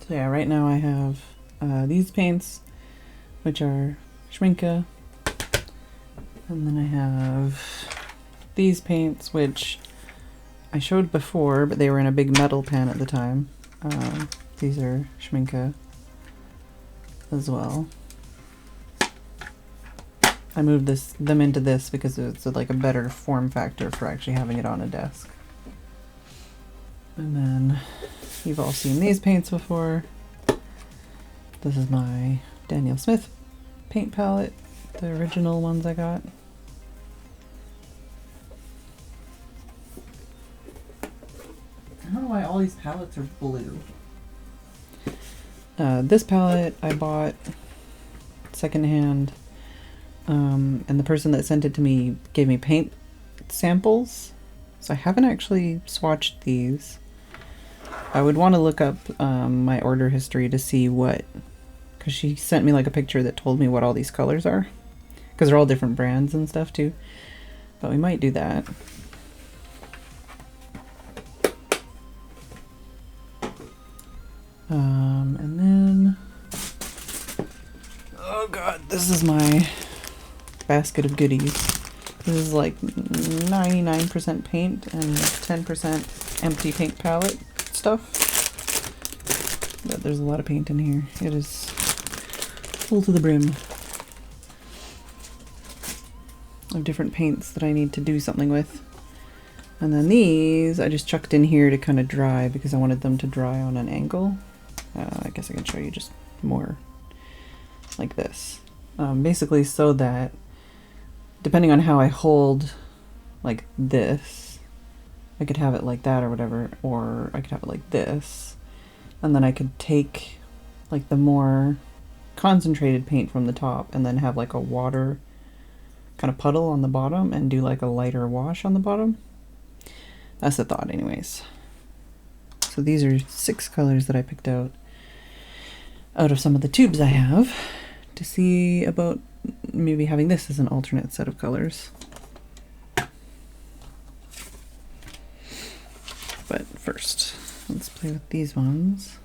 So yeah, right now I have these paints, which are Schminke, and then I have these paints, which I showed before, but they were in a big metal pan at the time. These are Schminke as well. I moved them into this because it's like a better form factor for actually having it on a desk. And then you've all seen these paints before. This is my Daniel Smith paint palette, the original ones I got. I don't know why all these palettes are blue. This palette I bought secondhand, and the person that sent it to me gave me paint samples, so I haven't actually swatched these. I would want to look up my order history to see what, because she sent me like a picture that told me what all these colors are, because they're all different brands and stuff too, but we might do that. And then, oh god, this is my basket of goodies. This is like 99% paint and 10% empty paint palette stuff. But there's a lot of paint in here. It is full to the brim of different paints that I need to do something with. And then these I just chucked in here to kind of dry because I wanted them to dry on an angle. I guess I can show you just more like this. Basically so that depending on how I hold like this, I could have it like that or whatever, or I could have it like this, and then I could take like the more concentrated paint from the top and then have like a water kind of puddle on the bottom and do like a lighter wash on the bottom. That's the thought anyways. So these are 6 colors that I picked out of some of the tubes I have to see about maybe having this as an alternate set of colors. But first, let's play with these ones.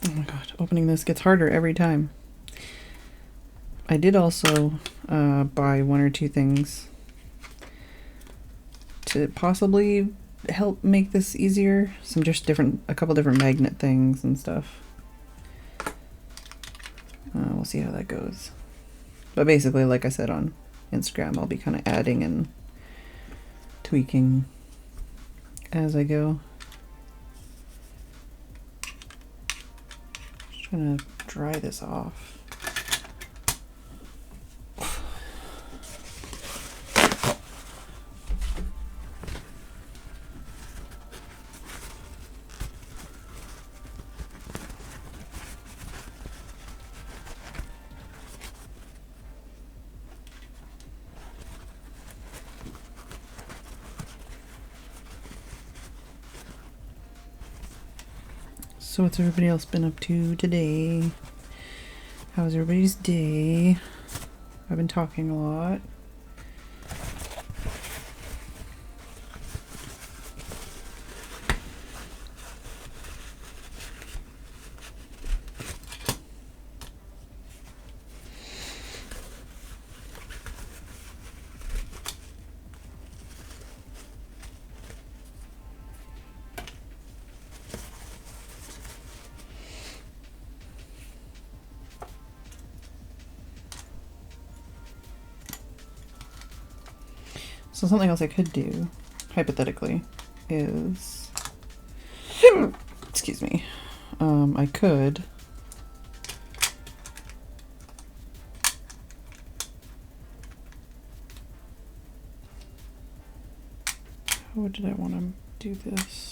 Oh my god, opening this gets harder every time. I did also buy 1 or 2 things to possibly help make this easier. Some just a couple different magnet things and stuff. We'll see how that goes. But basically, like I said on Instagram, I'll be kind of adding and tweaking as I go. Just trying to dry this off. So what's everybody else been up to today? How's everybody's day? I've been talking a lot. So something else I could do, hypothetically, is, excuse me, I could how did I want to do this?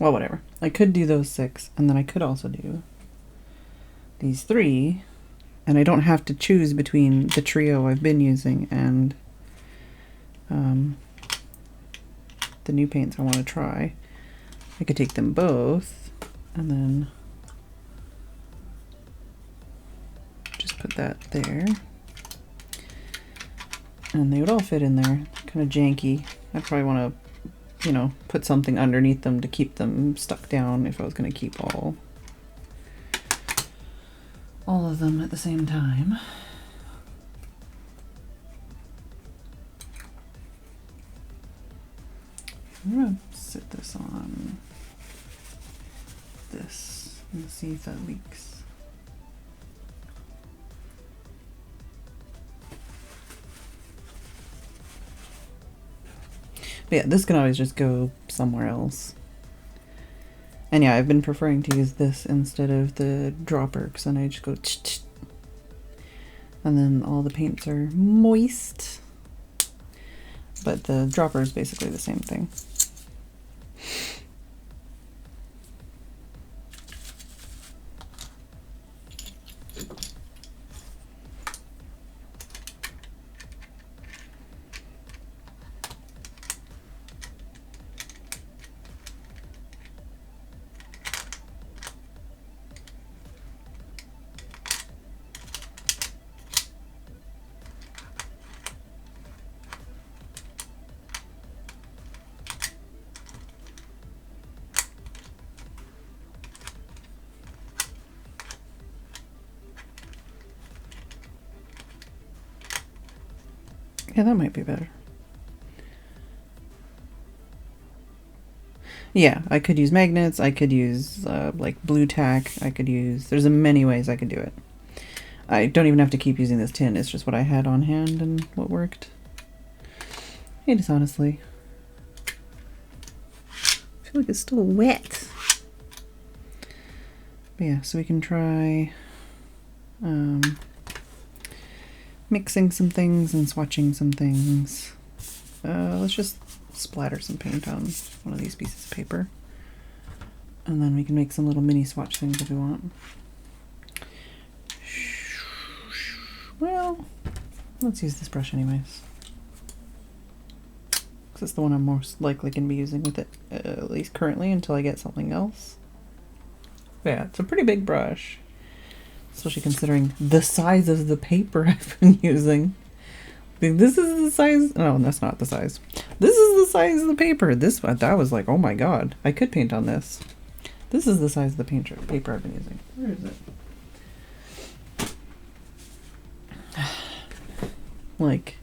Well, whatever. I could do those 6, and then I could also do these 3, and I don't have to choose between the trio I've been using and the new paints I want to try. I could take them both, and then just put that there. And they would all fit in there. Kind of janky. I'd probably want to, you know, put something underneath them to keep them stuck down if I was going to keep all of them at the same time. I'm going to sit this on this and see if that leaks. But yeah, this can always just go somewhere else. And yeah, I've been preferring to use this instead of the dropper, because then I just go ch-ch, and then all the paints are moist. But the dropper is basically the same thing. Yeah, that might be better. Yeah, I could use magnets, I could use like blue tack, I could use, there's many ways I could do it. I don't even have to keep using this tin, it's just what I had on hand and what worked. It is honestly, I feel like it's still wet. But yeah, so we can try mixing some things and swatching some things. Let's just splatter some paint on one of these pieces of paper. And then we can make some little mini swatch things if we want. Well, let's use this brush anyways. Because it's the one I'm most likely going to be using with it, at least currently, until I get something else. But yeah, it's a pretty big brush. Especially considering the size of the paper I've been using. This is the size. No, that's not the size. This is the size of the paper. That was like, oh my god, I could paint on this. This is the size of the paper I've been using. Where is it? Like,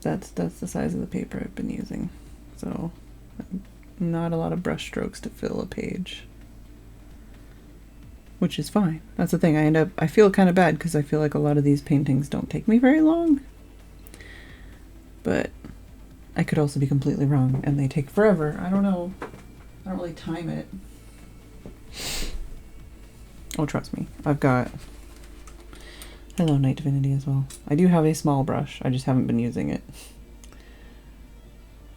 that's the size of the paper I've been using. So, not a lot of brush strokes to fill a page. Which is fine. That's the thing. I feel kind of bad because I feel like a lot of these paintings don't take me very long. But I could also be completely wrong and they take forever. I don't know. I don't really time it. Oh, trust me. I've got Hello, Night Divinity as well. I do have a small brush. I just haven't been using it.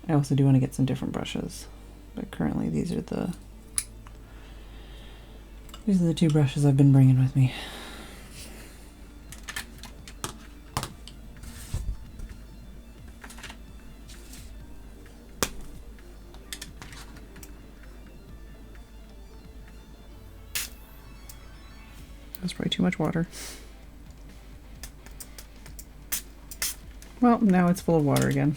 I also do want to get some different brushes, but currently these are the two brushes I've been bringing with me. That's probably too much water. Well, now it's full of water again.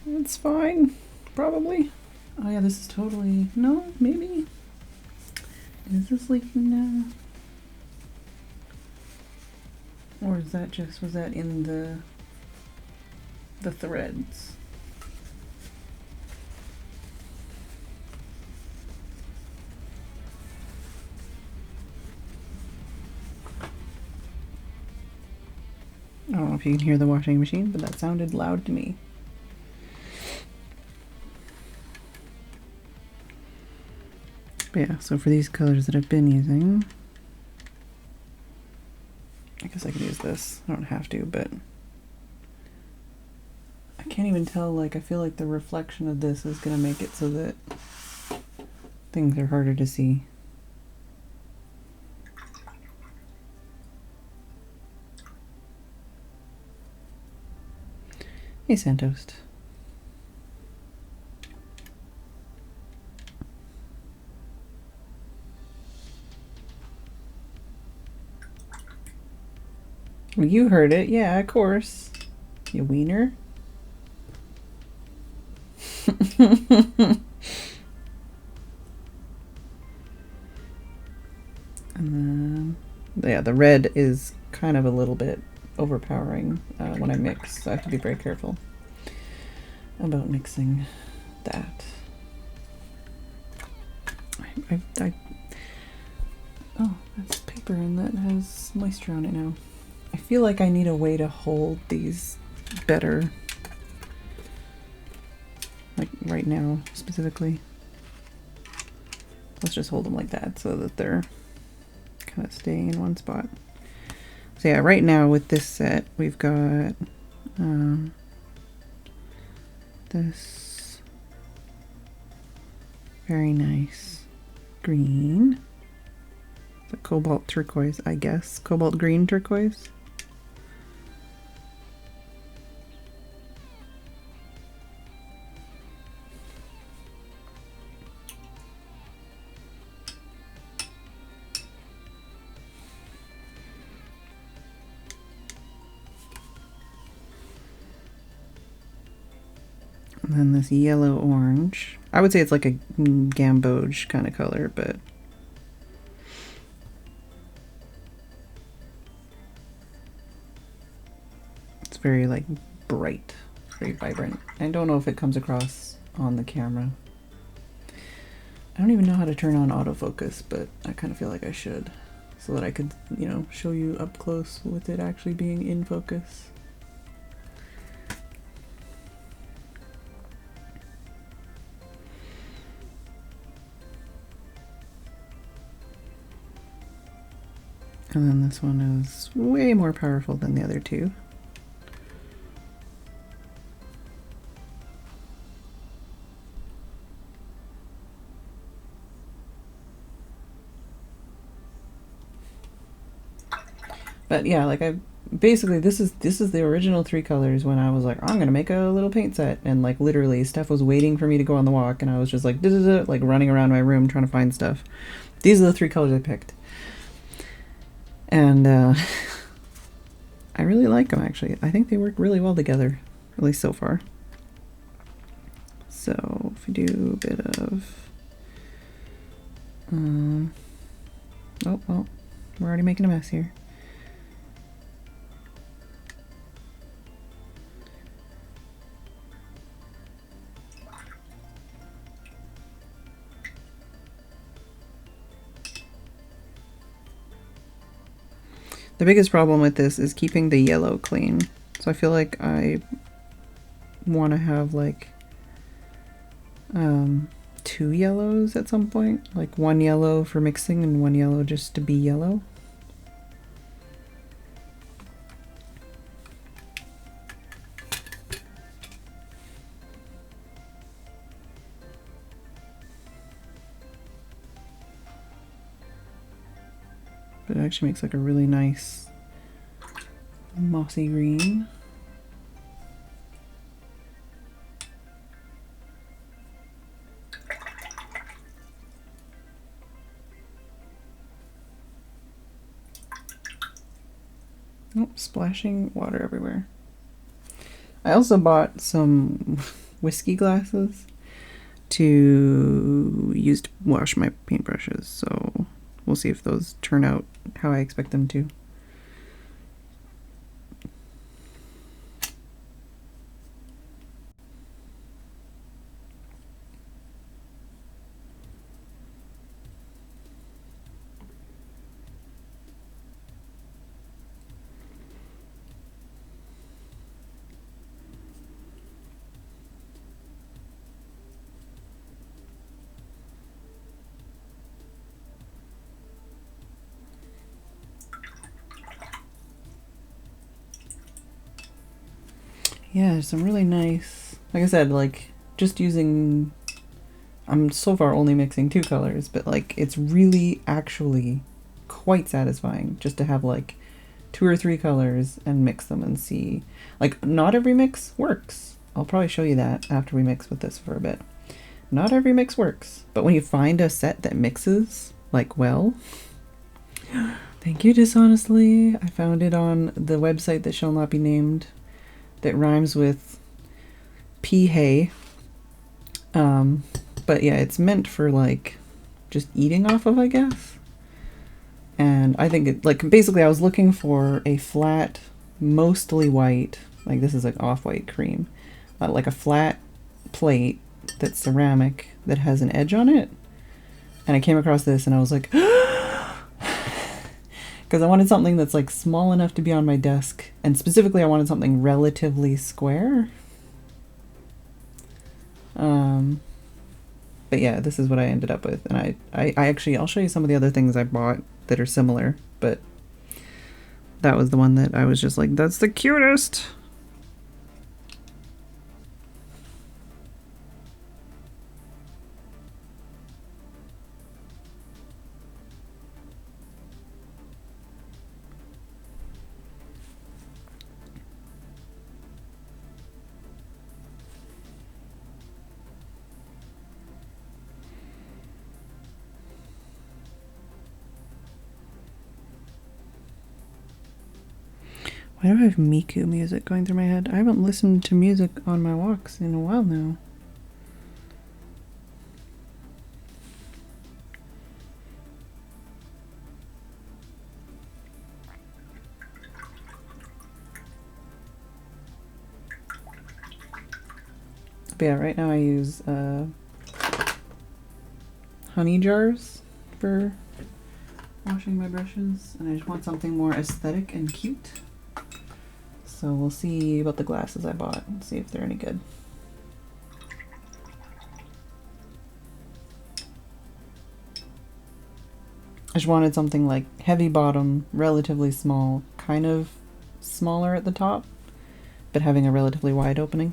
It's fine, probably. Oh yeah, this is totally, no, maybe. Is this leaking now? Or is that just, was that in the threads? I don't know if you can hear the washing machine, but that sounded loud to me. But yeah, so for these colors that I've been using, I guess I could use this. I don't have to, but I can't even tell, like, I feel like the reflection of this is going to make it so that things are harder to see. Hey, Santoast. Well, you heard it. Yeah, of course. You wiener. And then, yeah, the red is kind of a little bit overpowering when I mix, so I have to be very careful about mixing that. Oh, that's paper and that has moisture on it now. I feel like I need a way to hold these better, like right now specifically. Let's just hold them like that so that they're kind of staying in one spot. So yeah, right now with this set, we've got this very nice green, the cobalt turquoise, I guess, cobalt green turquoise. And then this yellow orange. I would say it's like a gamboge kind of color, but it's very like bright, very vibrant. I don't know if it comes across on the camera. I don't even know how to turn on autofocus, but I kind of feel like I should, so that I could, you know, show you up close with it actually being in focus. And then this one is way more powerful than the other two. But yeah, like basically this is the original three colors when I was like, I'm gonna make a little paint set, and like literally Steph was waiting for me to go on the walk and I was just like like running around my room trying to find stuff. These are the three colors I picked. And I really like them, actually. I think they work really well together, at least so far. So if we do a bit of oh well, we're already making a mess here. The biggest problem with this is keeping the yellow clean. So I feel like I want to have like 2 yellows at some point. Like one yellow for mixing and one yellow just to be yellow. but it actually makes like a really nice mossy green. Oh, splashing water everywhere. I also bought some whiskey glasses to use to wash my paintbrushes, so we'll see if those turn out how I expect them to. Yeah, some really nice, like I said, like just using, I'm so far only mixing 2 colors, but like it's really actually quite satisfying just to have like 2 or 3 colors and mix them and see. Like, not every mix works. I'll probably show you that after we mix with this for a bit. Not every mix works, but when you find a set that mixes like well, thank you dishonestly, I found it on the website that shall not be named, that rhymes with pea. But yeah, it's meant for like just eating off of, I guess. And I think it, like, basically I was looking for a flat, mostly white, like this is like off-white cream, like a flat plate that's ceramic that has an edge on it. And I came across this and I was like, because I wanted something that's like small enough to be on my desk, and specifically I wanted something relatively square. But yeah, this is what I ended up with, and I actually, I'll show you some of the other things I bought that are similar, but that was the one that I was just like, that's the cutest. Why do I have Miku music going through my head? I haven't listened to music on my walks in a while now. But yeah, right now I use honey jars for washing my brushes, and I just want something more aesthetic and cute. So we'll see about the glasses I bought and see if they're any good. I just wanted something like heavy bottom, relatively small, kind of smaller at the top, but having a relatively wide opening.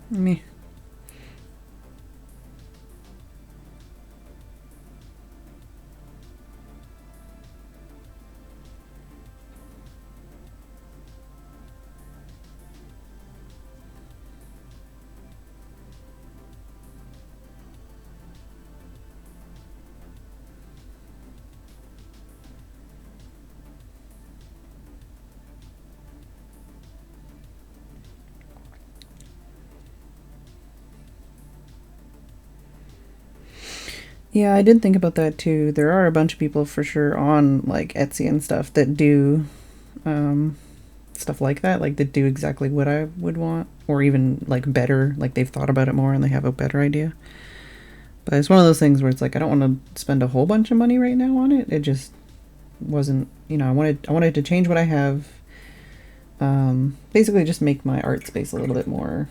Me. Yeah, I did think about that too. There are a bunch of people for sure on like Etsy and stuff that do stuff like that, like that do exactly what I would want, or even like better, like they've thought about it more and they have a better idea. But it's one of those things where it's like I don't want to spend a whole bunch of money right now on it. It just wasn't, you know, I wanted to change what I have. Basically just make my art space a little bit more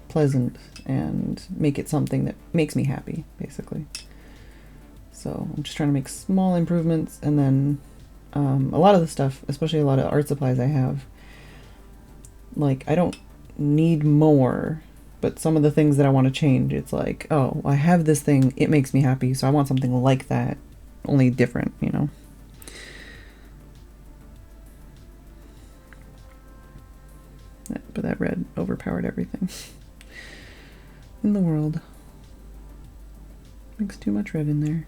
pleasant and make it something that makes me happy, basically. So I'm just trying to make small improvements and then A lot of the stuff, especially a lot of art supplies I have, like, I don't need more, but some of the things that I want to change, it's like, oh, I have this thing, it makes me happy, so I want something like that, only different, you know? But that red overpowered everything in the world. Mix too much red in there.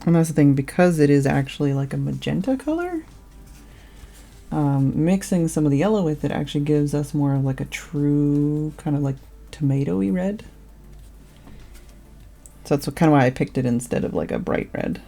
And that's the thing, because it is actually like a magenta color, mixing some of the yellow with it actually gives us more of like a true kind of like tomatoey red. So that's kind of why I picked it instead of like a bright red.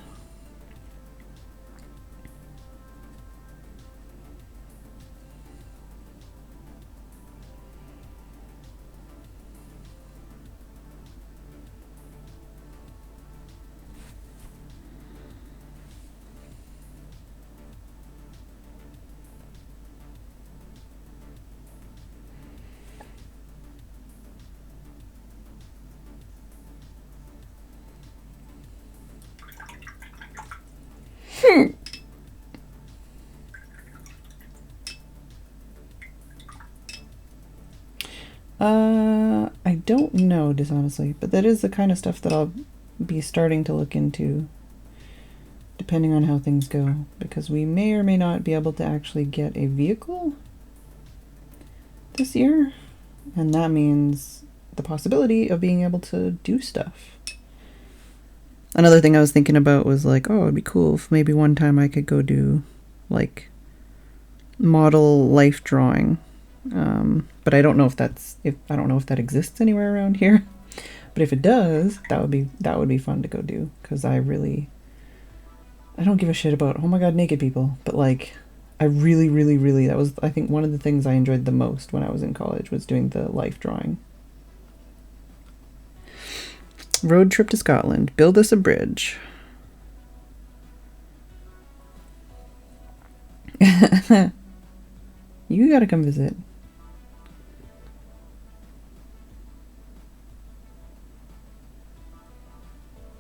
I don't know, dishonestly, but that is the kind of stuff that I'll be starting to look into, depending on how things go, because we may or may not be able to actually get a vehicle this year, and that means the possibility of being able to do stuff. Another thing I was thinking about was like, oh, it'd be cool if maybe one time I could go do like model life drawing. But I don't know if I don't know if that exists anywhere around here. But if it does, that would be fun to go do, because I don't give a shit about, oh my god, naked people, but like I really, that was, I think, one of the things I enjoyed the most when I was in college was doing the life drawing. Road trip to Scotland. Build us a bridge. You gotta come visit.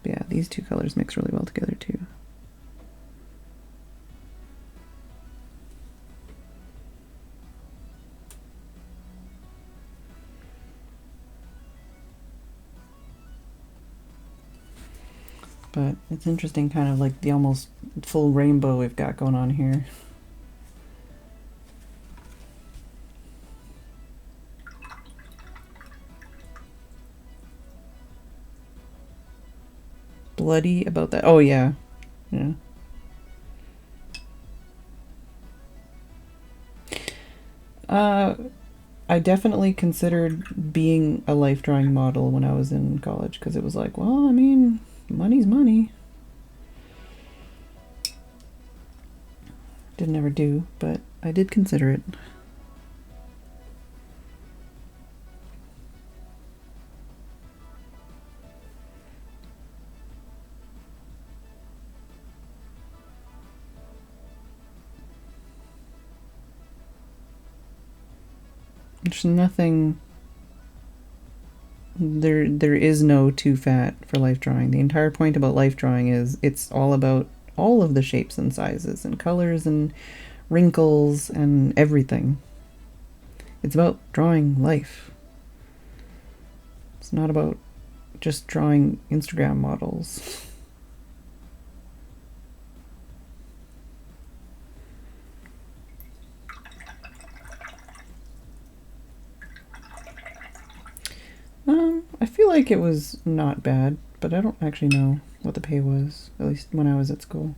But yeah, these two colors mix really well together too. But it's interesting, kind of like the almost full rainbow we've got going on here. Bloody about that. Oh yeah. Yeah. I definitely considered being a life drawing model when I was in college, because it was like, well, I mean, money's money. Didn't ever do, but I did consider it. There's nothing, there is no too fat for life drawing. The entire point about life drawing is it's all about all of the shapes and sizes and colors and wrinkles and everything. It's about drawing life. It's not about just drawing Instagram models. I feel like it was not bad, but I don't actually know what the pay was, at least when I was at school.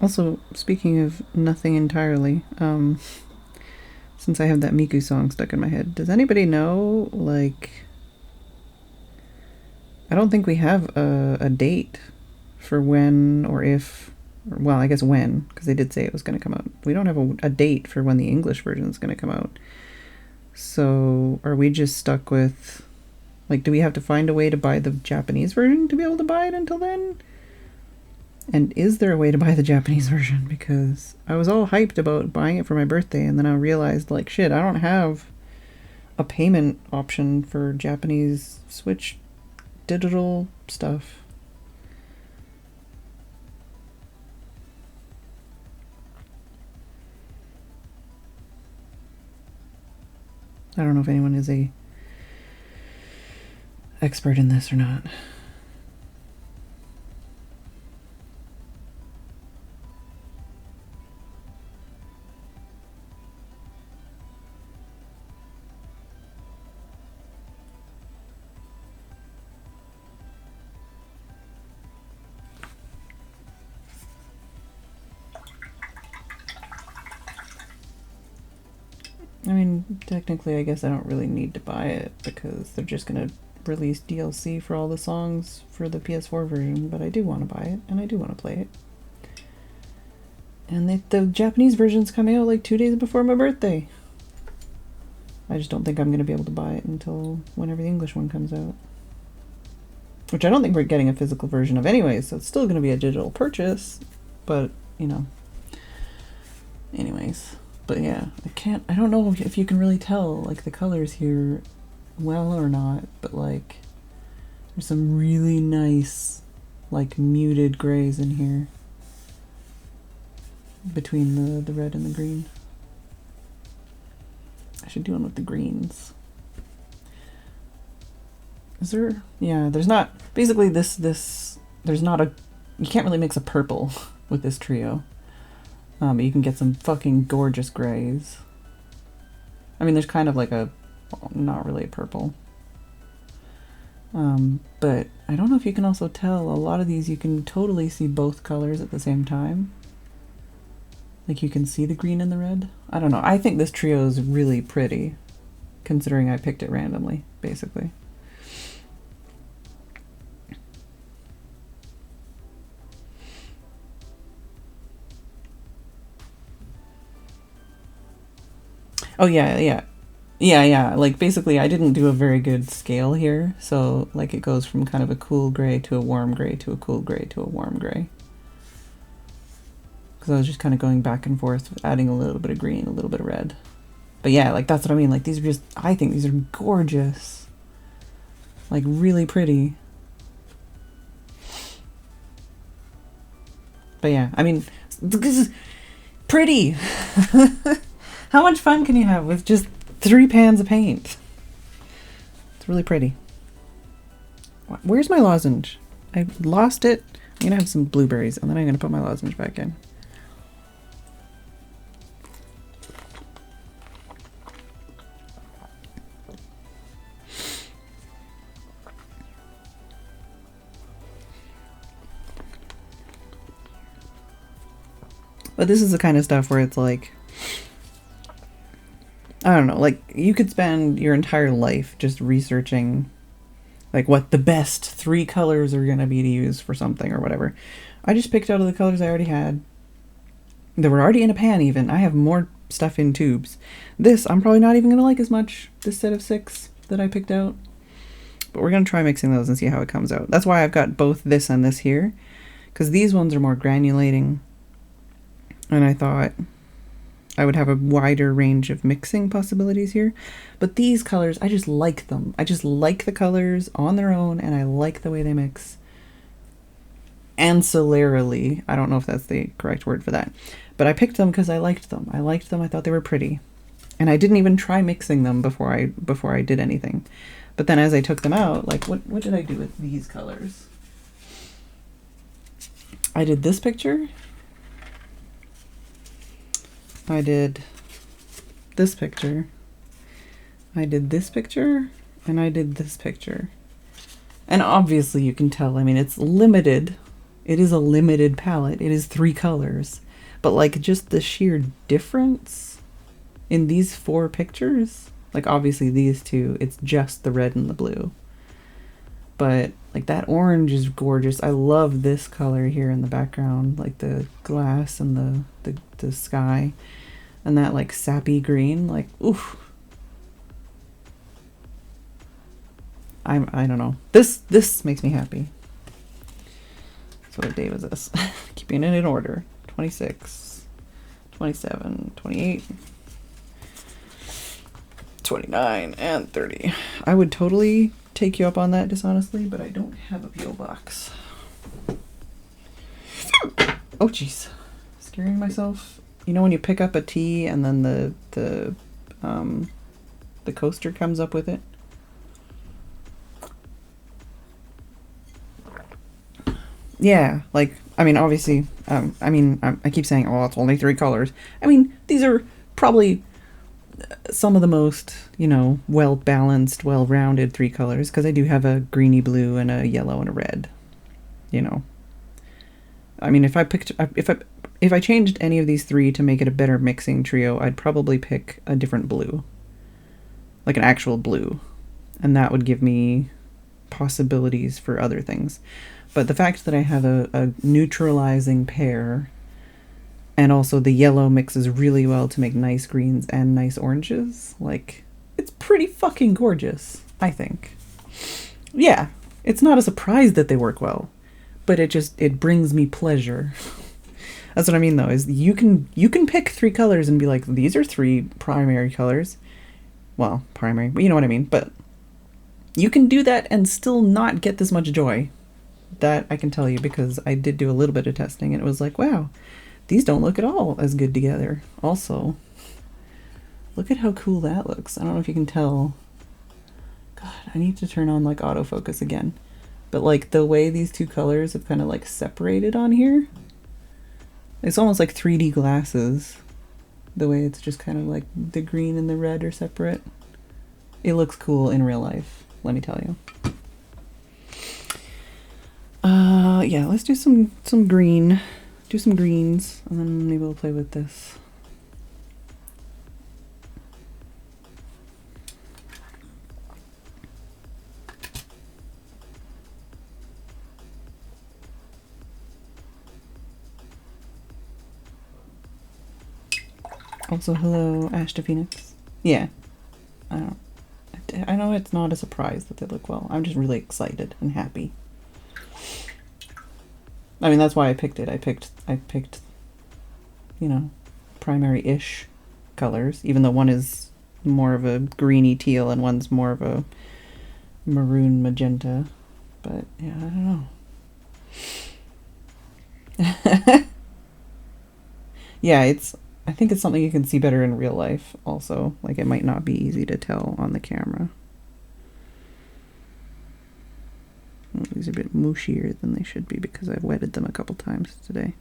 Also, speaking of nothing entirely, since I have that Miku song stuck in my head, does anybody know, like, I don't think we have a date for when or if, or, well, I guess when, because they did say it was going to come out. We don't have a date for when the English version is going to come out. So are we just stuck with, like, do we have to find a way to buy the Japanese version to be able to buy it until then? And is there a way to buy the Japanese version? Because I was all hyped about buying it for my birthday, and then I realized, like, shit, I don't have a payment option for Japanese Switch digital stuff. I don't know if anyone is a expert in this or not. I mean, technically, I guess I don't really need to buy it because they're just going to release DLC for all the songs for the PS4 version, but I do want to buy it, and I do want to play it. And the Japanese version's coming out like 2 days before my birthday. I just don't think I'm going to be able to buy it until whenever the English one comes out. Which I don't think we're getting a physical version of anyway, so it's still going to be a digital purchase, but, you know. Anyways. But yeah, I don't know if you can really tell, like, the colors here well or not, but, like, there's some really nice, like, muted grays in here between the red and the green. I should do one with the greens. Is there? Yeah, there's not, basically there's not a, you can't really mix a purple with this trio. But you can get some fucking gorgeous grays. I mean, there's kind of like a, not really a purple. But I don't know if you can also tell, a lot of these you can totally see both colors at the same time. Like you can see the green and the red. I don't know. I think this trio is really pretty, considering I picked it randomly, basically. Oh, yeah. Like, basically, I didn't do a very good scale here. So, like, it goes from kind of a cool gray to a warm gray to a cool gray to a warm gray. Because I was just kind of going back and forth, adding a little bit of green, a little bit of red. But yeah, like, that's what I mean. Like, these are just, I think these are gorgeous. Like, really pretty. But yeah, I mean, this is pretty. How much fun can you have with just 3 pans of paint? It's really pretty. Where's my lozenge? I lost it. I'm gonna have some blueberries and then I'm gonna put my lozenge back in. But this is the kind of stuff where it's like, I don't know, like, you could spend your entire life just researching, like, what the best 3 colors are going to be to use for something or whatever. I just picked out of the colors I already had. They were already in a pan even. I have more stuff in tubes. This, I'm probably not even going to like as much, this set of 6 that I picked out. But we're going to try mixing those and see how it comes out. That's why I've got both this and this here. Because these ones are more granulating. And I thought I would have a wider range of mixing possibilities here. But these colors, I just like them. I just like the colors on their own, and I like the way they mix. Ancillarily, I don't know if that's the correct word for that. But I picked them because I liked them. I thought they were pretty. And I didn't even try mixing them before I did anything. But then as I took them out, like, what did I do with these colors? I did this picture. I did this picture, I did this picture, and I did this picture. And obviously you can tell, I mean, it's limited, It is a limited palette. It is 3 colors. But like just the sheer difference in these 4 pictures, like obviously these 2, it's just the red and the blue. But like that orange is gorgeous. I love this color here in the background, like the glass and the sky, and that like sappy green, like oof. I don't know. This makes me happy. So what day was this? Keeping it in order. 26, 27, 28, 29, and 30. I would totally take you up on that, dishonestly, but I don't have a P.O. box. Oh jeez, scaring myself. You know when you pick up a tea and then the coaster comes up with it? Yeah, like, I mean, obviously, I keep saying, oh, it's only 3 colors. I mean, these are probably some of the most, you know, well-balanced, well-rounded 3 colors, because I do have a greeny blue and a yellow and a red, you know. I mean, if I changed any of these 3 to make it a better mixing trio, I'd probably pick a different blue, like an actual blue, and that would give me possibilities for other things. But the fact that I have a neutralizing pair, and also the yellow mixes really well to make nice greens and nice oranges, like, it's pretty fucking gorgeous, I think. Yeah, it's not a surprise that they work well, but it brings me pleasure. That's what I mean though, is you can pick 3 colors and be like, these are 3 primary colors. Well, primary, but you know what I mean. But you can do that and still not get this much joy. That I can tell you, because I did do a little bit of testing and it was like, wow, these don't look at all as good together. Also, look at how cool that looks. I don't know if you can tell. God, I need to turn on like autofocus again. But like the way these 2 colors have kind of like separated on here, it's almost like 3D glasses. The way it's just kind of like the green and the red are separate. It looks cool in real life, let me tell you. Yeah, let's do some green. Do some greens, and then maybe we'll play with this. Also, hello, Ash to Phoenix. Yeah, I know it's not a surprise that they look well. I'm just really excited and happy. I mean, that's why I picked it. I picked, you know, primary-ish colors, even though one is more of a greeny teal and one's more of a maroon magenta. But yeah, I don't know. Yeah, I think it's something you can see better in real life also. Like, it might not be easy to tell on the camera. These are a bit mushier than they should be because I've wetted them a couple times today.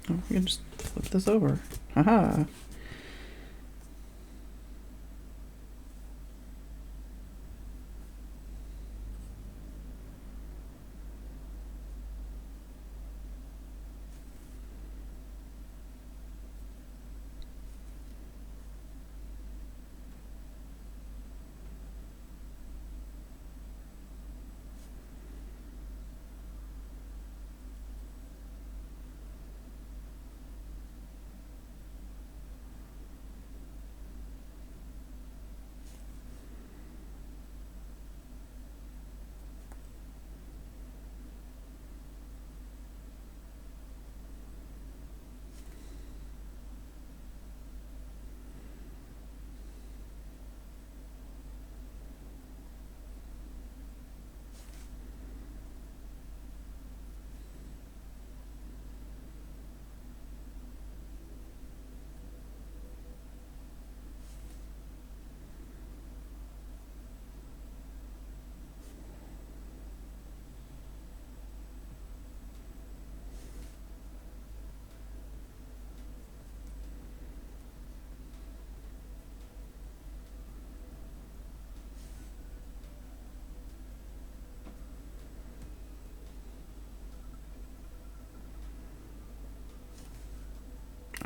Oh, we can just flip this over. Haha.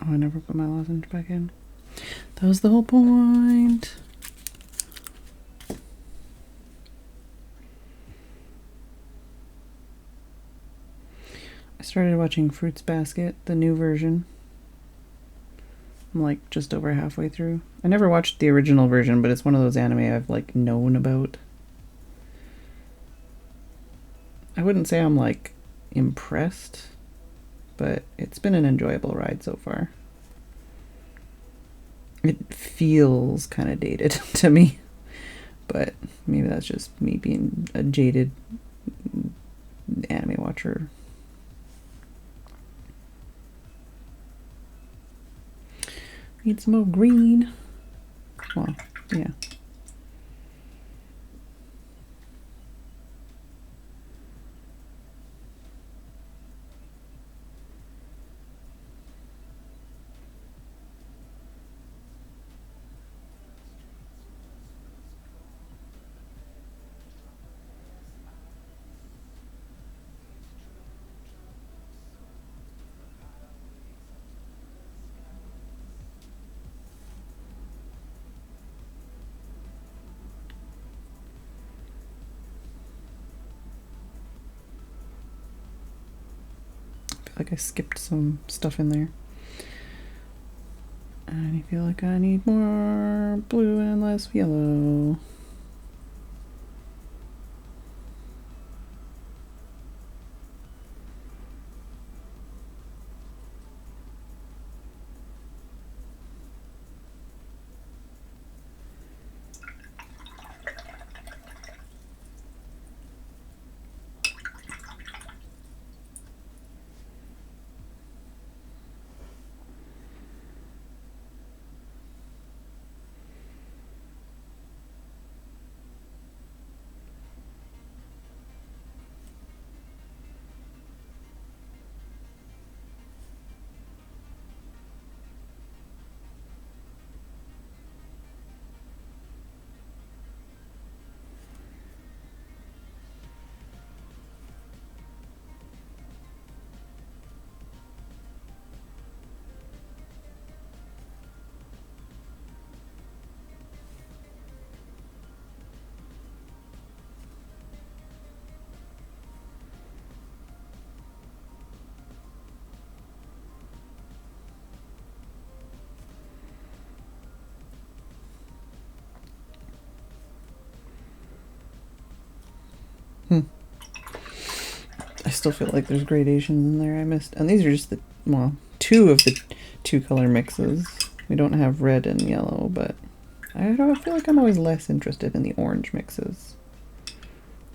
Oh, I never put my lozenge back in. That was the whole point. I started watching Fruits Basket, the new version. I'm like just over halfway through. I never watched the original version, but it's one of those anime I've like known about. I wouldn't say I'm like impressed, but it's been an enjoyable ride so far. It feels kind of dated to me, but maybe that's just me being a jaded anime watcher. Need some more green. Well, yeah. Like I skipped some stuff in there. And I feel like I need more blue and less yellow. I still feel like there's gradations in there I missed. And these are just the, well, two of the two color mixes. We don't have red and yellow, but I feel like I'm always less interested in the orange mixes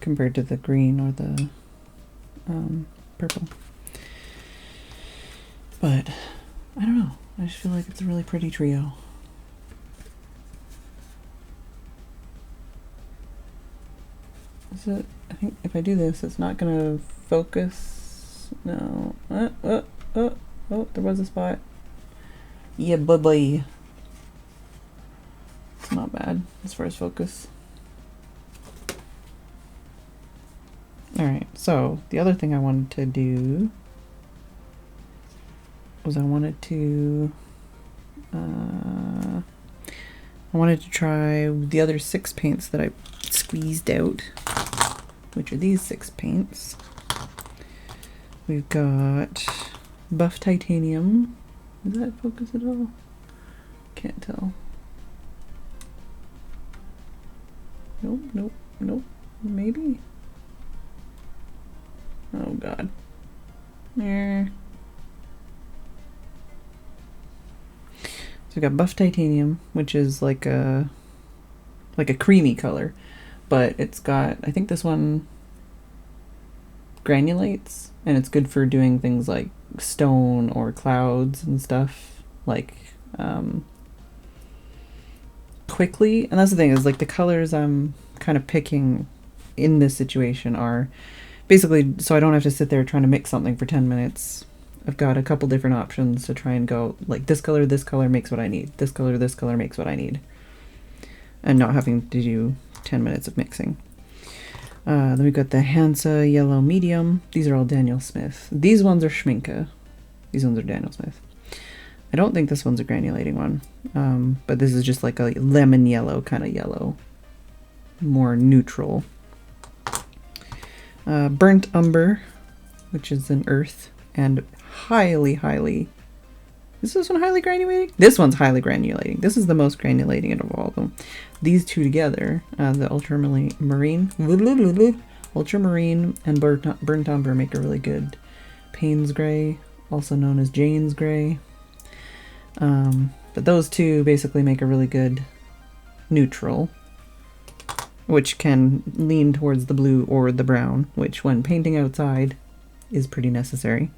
compared to the green or the purple. But I don't know. I just feel like it's a really pretty trio. So I think if I do this, it's not gonna focus. No. Oh, there was a spot. Yeah, bye-bye. It's not bad as far as focus. Alright, so the other thing I wanted to do was I wanted to try the other 6 paints that I squeezed out, which are these 6 paints. We've got Buff Titanium. Does that focus at all? Can't tell. Nope. Maybe. Oh god. So we got Buff Titanium, which is like a creamy color, but it's got, I think this one granulates, and it's good for doing things like stone or clouds and stuff, like quickly. And that's the thing, is like the colors I'm kind of picking in this situation are basically so I don't have to sit there trying to mix something for 10 minutes. I've got a couple different options to try and go like this color makes what I need, this color makes what I need, and not having to do 10 minutes of mixing. Then we've got the Hansa Yellow Medium. These are all Daniel Smith. These ones are Schminke. These ones are Daniel Smith. I don't think this one's a granulating one, but this is just like a lemon yellow kind of yellow, more neutral. Burnt umber, which is an earth, and highly, is this one highly granulating? This one's highly granulating. This is the most granulating of all of them. These two together, the ultramarine and burnt umber make a really good Payne's gray, also known as Jane's gray. But those two basically make a really good neutral, which can lean towards the blue or the brown, which when painting outside is pretty necessary.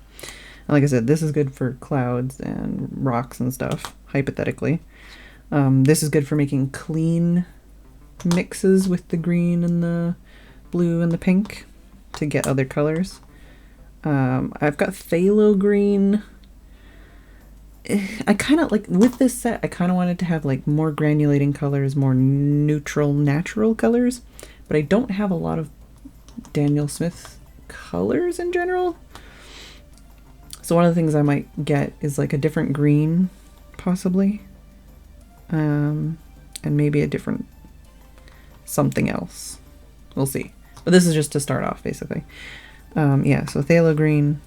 And like I said, this is good for clouds and rocks and stuff, hypothetically. This is good for making clean mixes with the green and the blue and the pink to get other colors. I've got phthalo green. I kind of like, with this set, I kind of wanted to have like more granulating colors, more neutral, natural colors, but I don't have a lot of Daniel Smith colors in general. So one of the things I might get is like a different green, possibly, and maybe a different something else. We'll see. But this is just to start off, basically. Yeah, so phthalo green,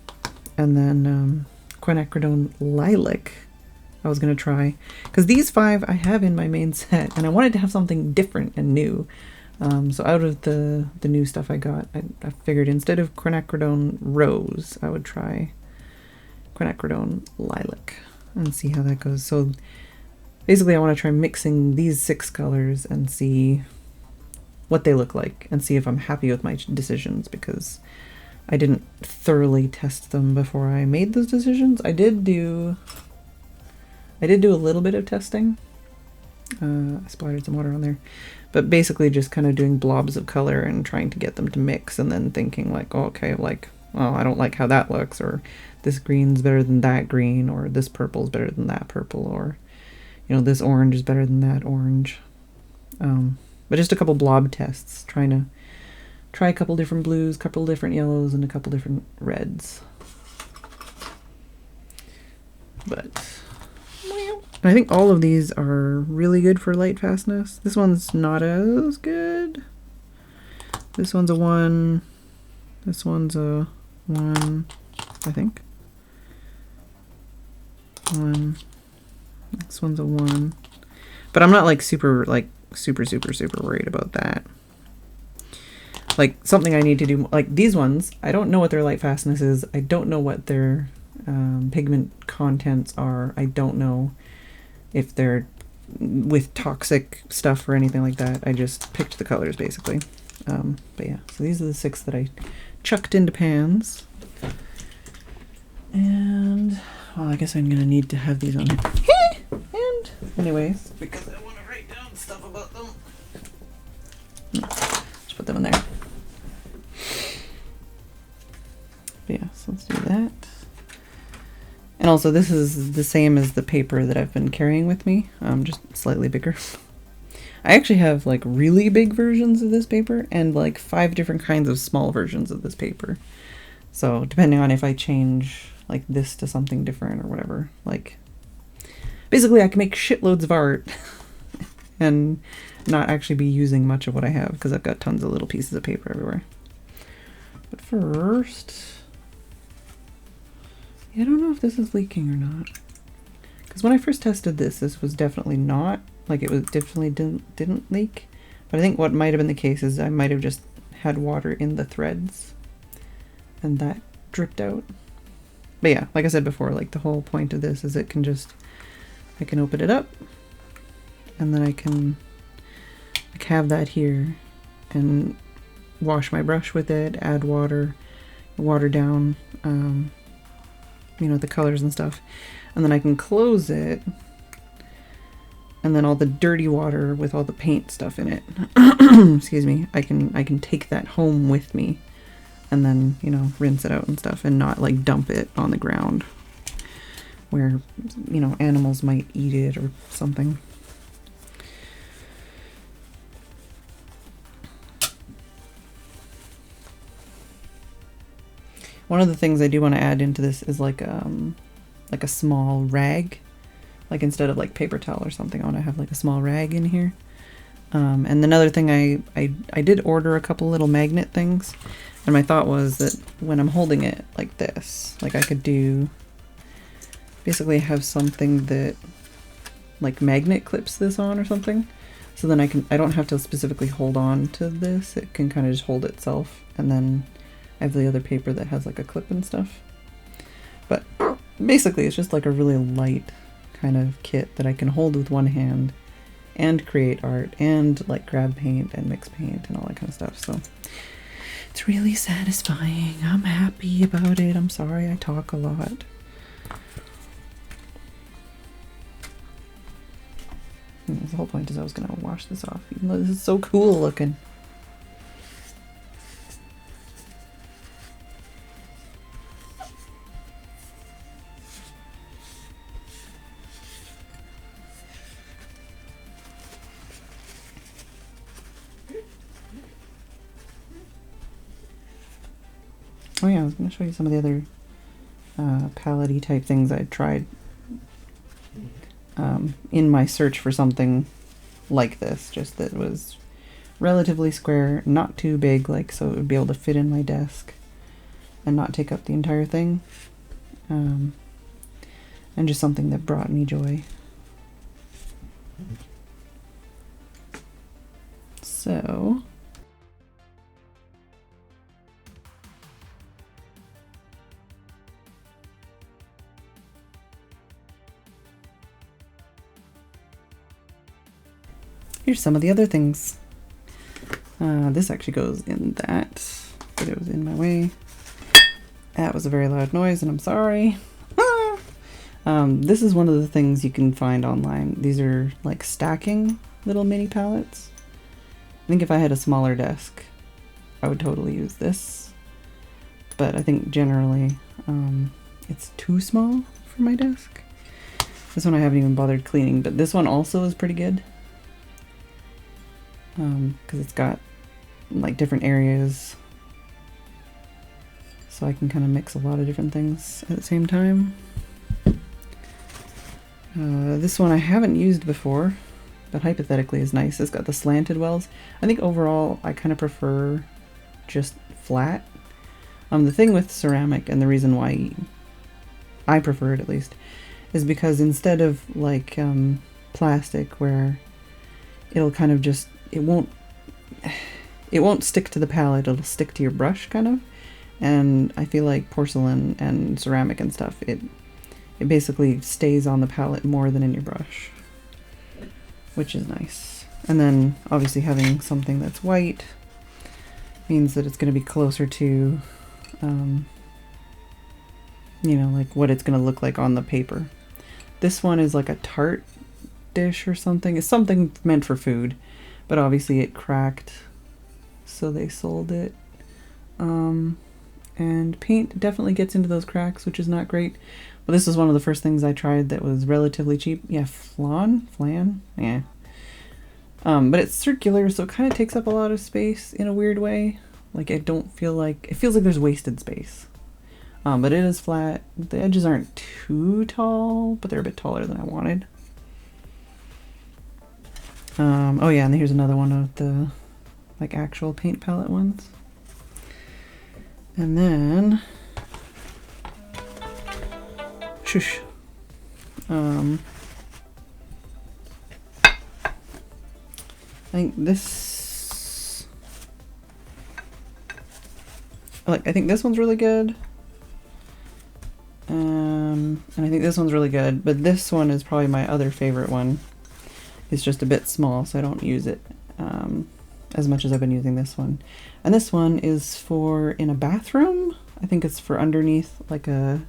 and then quinacridone lilac I was going to try, because these 5 I have in my main set, and I wanted to have something different and new. So out of the new stuff I got, I figured instead of quinacridone rose, I would try quinacridone lilac and see how that goes. So basically I want to try mixing these 6 colors and see what they look like and see if I'm happy with my decisions, because I didn't thoroughly test them before I made those decisions. I did do a little bit of testing. I splattered some water on there, but basically just kind of doing blobs of color and trying to get them to mix, and then thinking like, oh, okay, like, well, I don't like how that looks, or this green's better than that green, or this purple's better than that purple, or, you know, this orange is better than that orange. But just a couple blob tests, trying to try a couple different blues, couple different yellows, and a couple different reds. But I think all of these are really good for light fastness. This one's not as good. This one's a 1. This one's a 1, I think. 1. This one's a 1. But I'm not like super worried about that. Like, something I need to do, like these ones, I don't know what their light fastness is. I don't know what their pigment contents are. I don't know if they're with toxic stuff or anything like that. I just picked the colors, basically. But yeah, so these are the 6 that I chucked into pans. And, well, I guess I'm gonna need to have these on hand anyways, because I want to write down stuff about them. Just put them in there. But yeah, so let's do that. And also, this is the same as the paper that I've been carrying with me, just slightly bigger. I actually have like really big versions of this paper and like 5 different kinds of small versions of this paper. So depending on if I change like this to something different or whatever, like basically I can make shitloads of art and not actually be using much of what I have, because I've got tons of little pieces of paper everywhere. But first, yeah, I don't know if this is leaking or not, because when I first tested this, this was definitely not, like it was definitely didn't leak. But I think what might have been the case is I might have just had water in the threads and that dripped out. But yeah, like I said before, like the whole point of this is it can just, I can open it up and then I can like have that here and wash my brush with it, add water down, you know, the colors and stuff, and then I can close it, and then all the dirty water with all the paint stuff in it excuse me, I can take that home with me and then, you know, rinse it out and stuff, and not like dump it on the ground where, you know, animals might eat it or something. One of the things I do want to add into this is like a small rag, Like instead of like paper towel or something, I want to have like a small rag in here. And another thing, I did order a couple little magnet things, and my thought was that when I'm holding it like this, like I could do, basically have something that like magnet clips this on or something. So then I don't have to specifically hold on to this, it can kind of just hold itself, and then I have the other paper that has like a clip and stuff. But basically it's just like a really light kind of kit that I can hold with one hand and create art and like grab paint and mix paint and all that kind of stuff. So it's really satisfying. I'm happy about it. I'm sorry I talk a lot. The whole point is I was gonna wash this off, even though this is so cool looking. Oh yeah, I was going to show you some of the other palette-y type things I tried in my search for something like this, just that was relatively square, not too big, like so it would be able to fit in my desk and not take up the entire thing, and just something that brought me joy. So here's some of the other things. This actually goes in that, but it was in my way. That was a very loud noise, and I'm sorry. This is one of the things you can find online. These are like stacking little mini palettes. I think if I had a smaller desk, I would totally use this. But I think generally it's too small for my desk. This one I haven't even bothered cleaning, but this one also is pretty good. Because it's got like different areas, so I can kind of mix a lot of different things at the same time. This one I haven't used before, but hypothetically is nice. It's got the slanted wells. I think overall I kind of prefer just flat. The thing with ceramic, and the reason why I prefer it at least, is because instead of like plastic where it'll kind of just, it won't stick to the palette, it'll stick to your brush kind of. And I feel like porcelain and ceramic and stuff, it basically stays on the palette more than in your brush, which is nice. And then obviously having something that's white means that it's going to be closer to, you know, like what it's going to look like on the paper. This one is like a tart dish or something. It's something meant for food, but obviously it cracked, so they sold it. And paint definitely gets into those cracks, which is not great. But this was one of the first things I tried that was relatively cheap. Yeah, flan? Yeah. But it's circular, so it kind of takes up a lot of space in a weird way. Like, I don't feel like, it feels like there's wasted space. But it is flat. The edges aren't too tall, but they're a bit taller than I wanted. Oh yeah, and here's another one of the like actual paint palette ones. And then shush. I think this, I think this one's really good. And I think this one's really good, but this one is probably my other favorite one. It's just a bit small, so I don't use it as much as I've been using this one. And this one is for in a bathroom. I think it's for underneath like a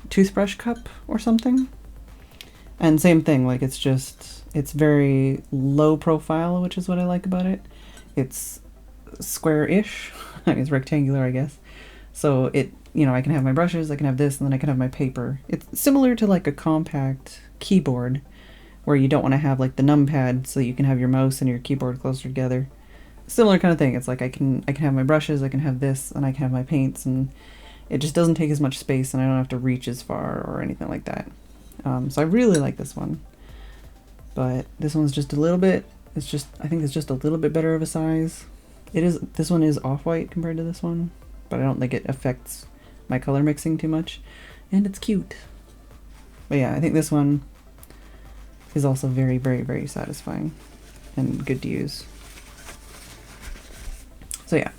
toothbrush cup or something. And same thing, like it's very low profile, which is what I like about it. It's square-ish. I mean, it's rectangular, I guess. So it, you know, I can have my brushes, I can have this, and then I can have my paper. It's similar to like a compact keyboard, where you don't want to have like the numpad, so you can have your mouse and your keyboard closer together. Similar kind of thing. It's like I can have my brushes, I can have this, and I can have my paints, and it just doesn't take as much space, and I don't have to reach as far or anything like that. So I really like this one, but this one's just a little bit, I think it's just a little bit better of a size. This one is off-white compared to this one, but I don't think it affects my color mixing too much, and it's cute. But yeah, I think this one is also very, very, very satisfying and good to use. So yeah,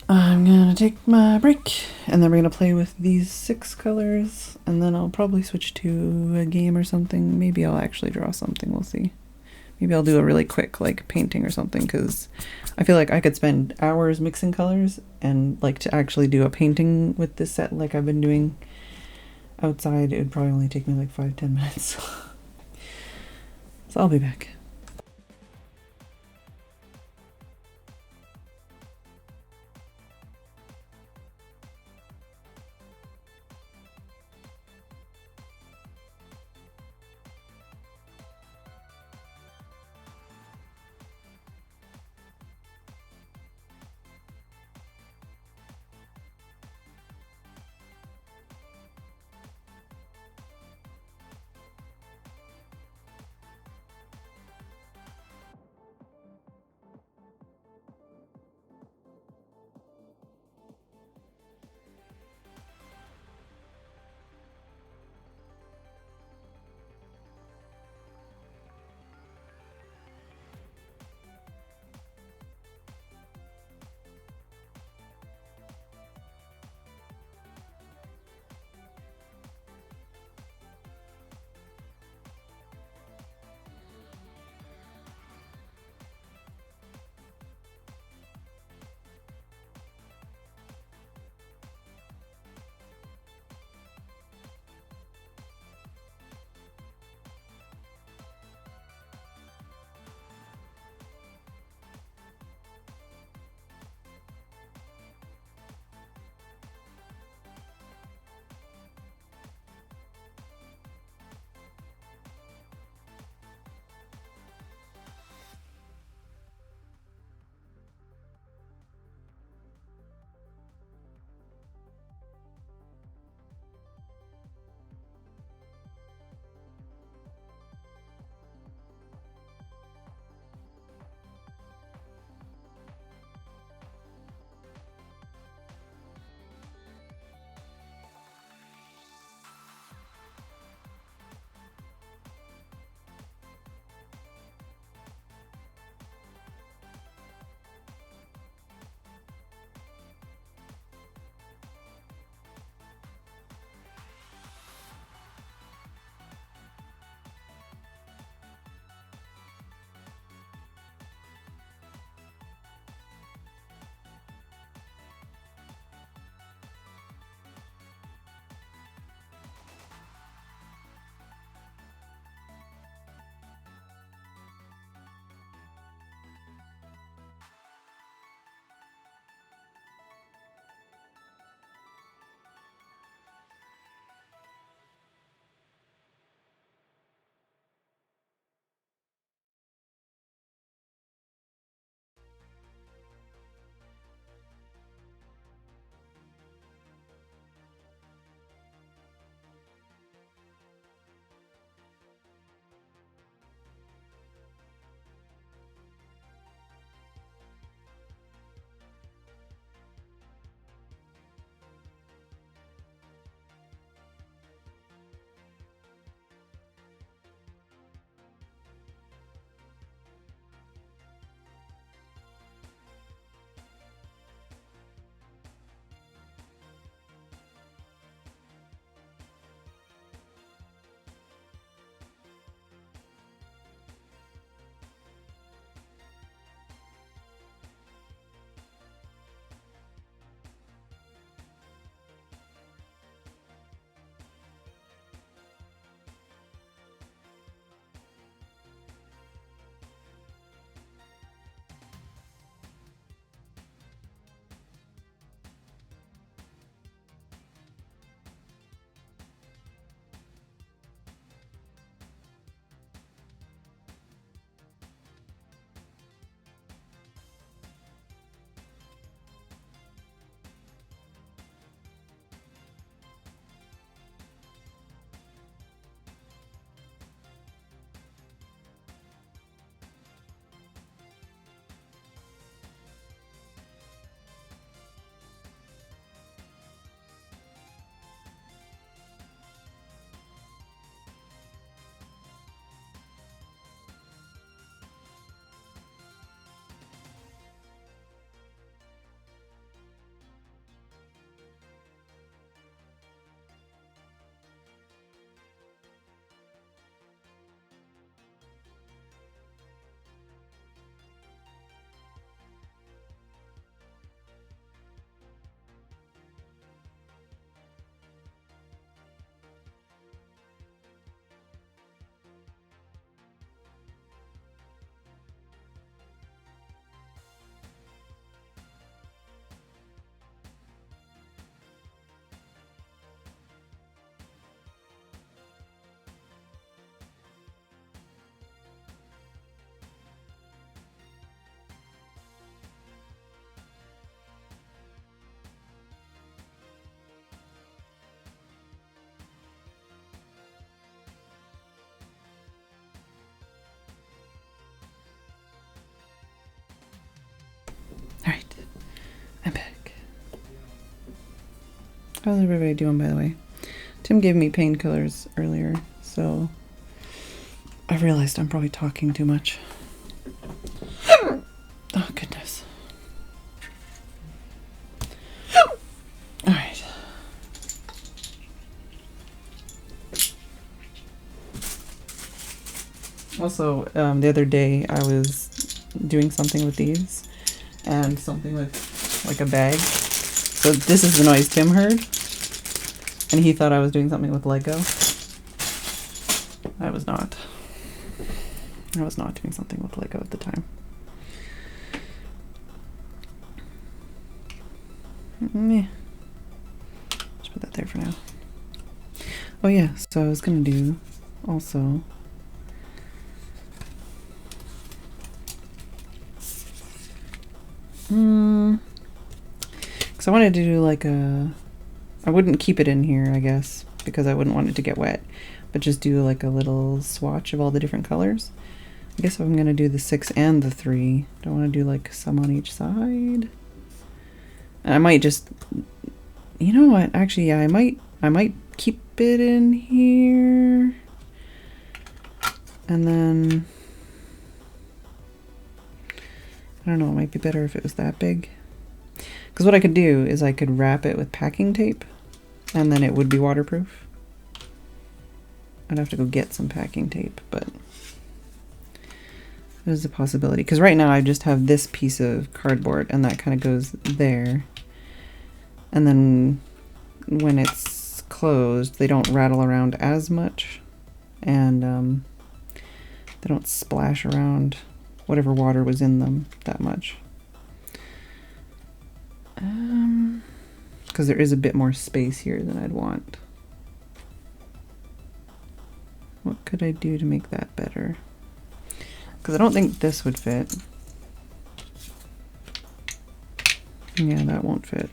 I'm gonna take my break, and then we're gonna play with these 6 colors, and then I'll probably switch to a game or something. Maybe I'll actually draw something, we'll see. Maybe I'll do a really quick like painting or something, because I feel like I could spend hours mixing colors, and like to actually do a painting with this set like I've been doing outside, it would probably only take me like 5-10 minutes. So I'll be back. How's everybody doing, by the way? Tim gave me painkillers earlier, so I realized I'm probably talking too much. Oh, goodness. All right. Also, the other day I was doing something with these and something with like a bag. So this is the noise Tim heard. And he thought I was doing something with Lego. I was not. I was not doing something with Lego at the time. Just put that there for now. Oh yeah, so I was gonna do also because I wanted to do like a, I wouldn't keep it in here, I guess, because I wouldn't want it to get wet, but just do like a little swatch of all the different colors. I guess I'm gonna do the 6 and the 3. Don't want to do like some on each side. And I might just, you know what? Actually, yeah, I might keep it in here, and then I don't know. It might be better if it was that big. Because what I could do is I could wrap it with packing tape, and then it would be waterproof. I'd have to go get some packing tape, but there's a possibility. Because right now I just have this piece of cardboard, and that kind of goes there. And then when it's closed, they don't rattle around as much, and they don't splash around whatever water was in them that much. Because there is a bit more space here than I'd want. What could I do to make that better? Because I don't think this would fit. Yeah, that won't fit.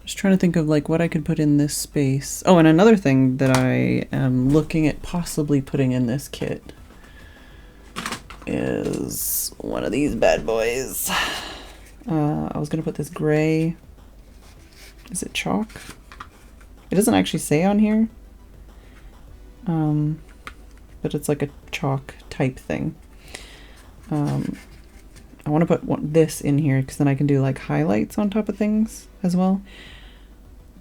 Just trying to think of like what I could put in this space. Oh, and another thing that I am looking at possibly putting in this kit is one of these bad boys. I was gonna put this gray, is it chalk? It doesn't actually say on here, but it's like a chalk type thing. I want to put this in here because then I can do like highlights on top of things as well.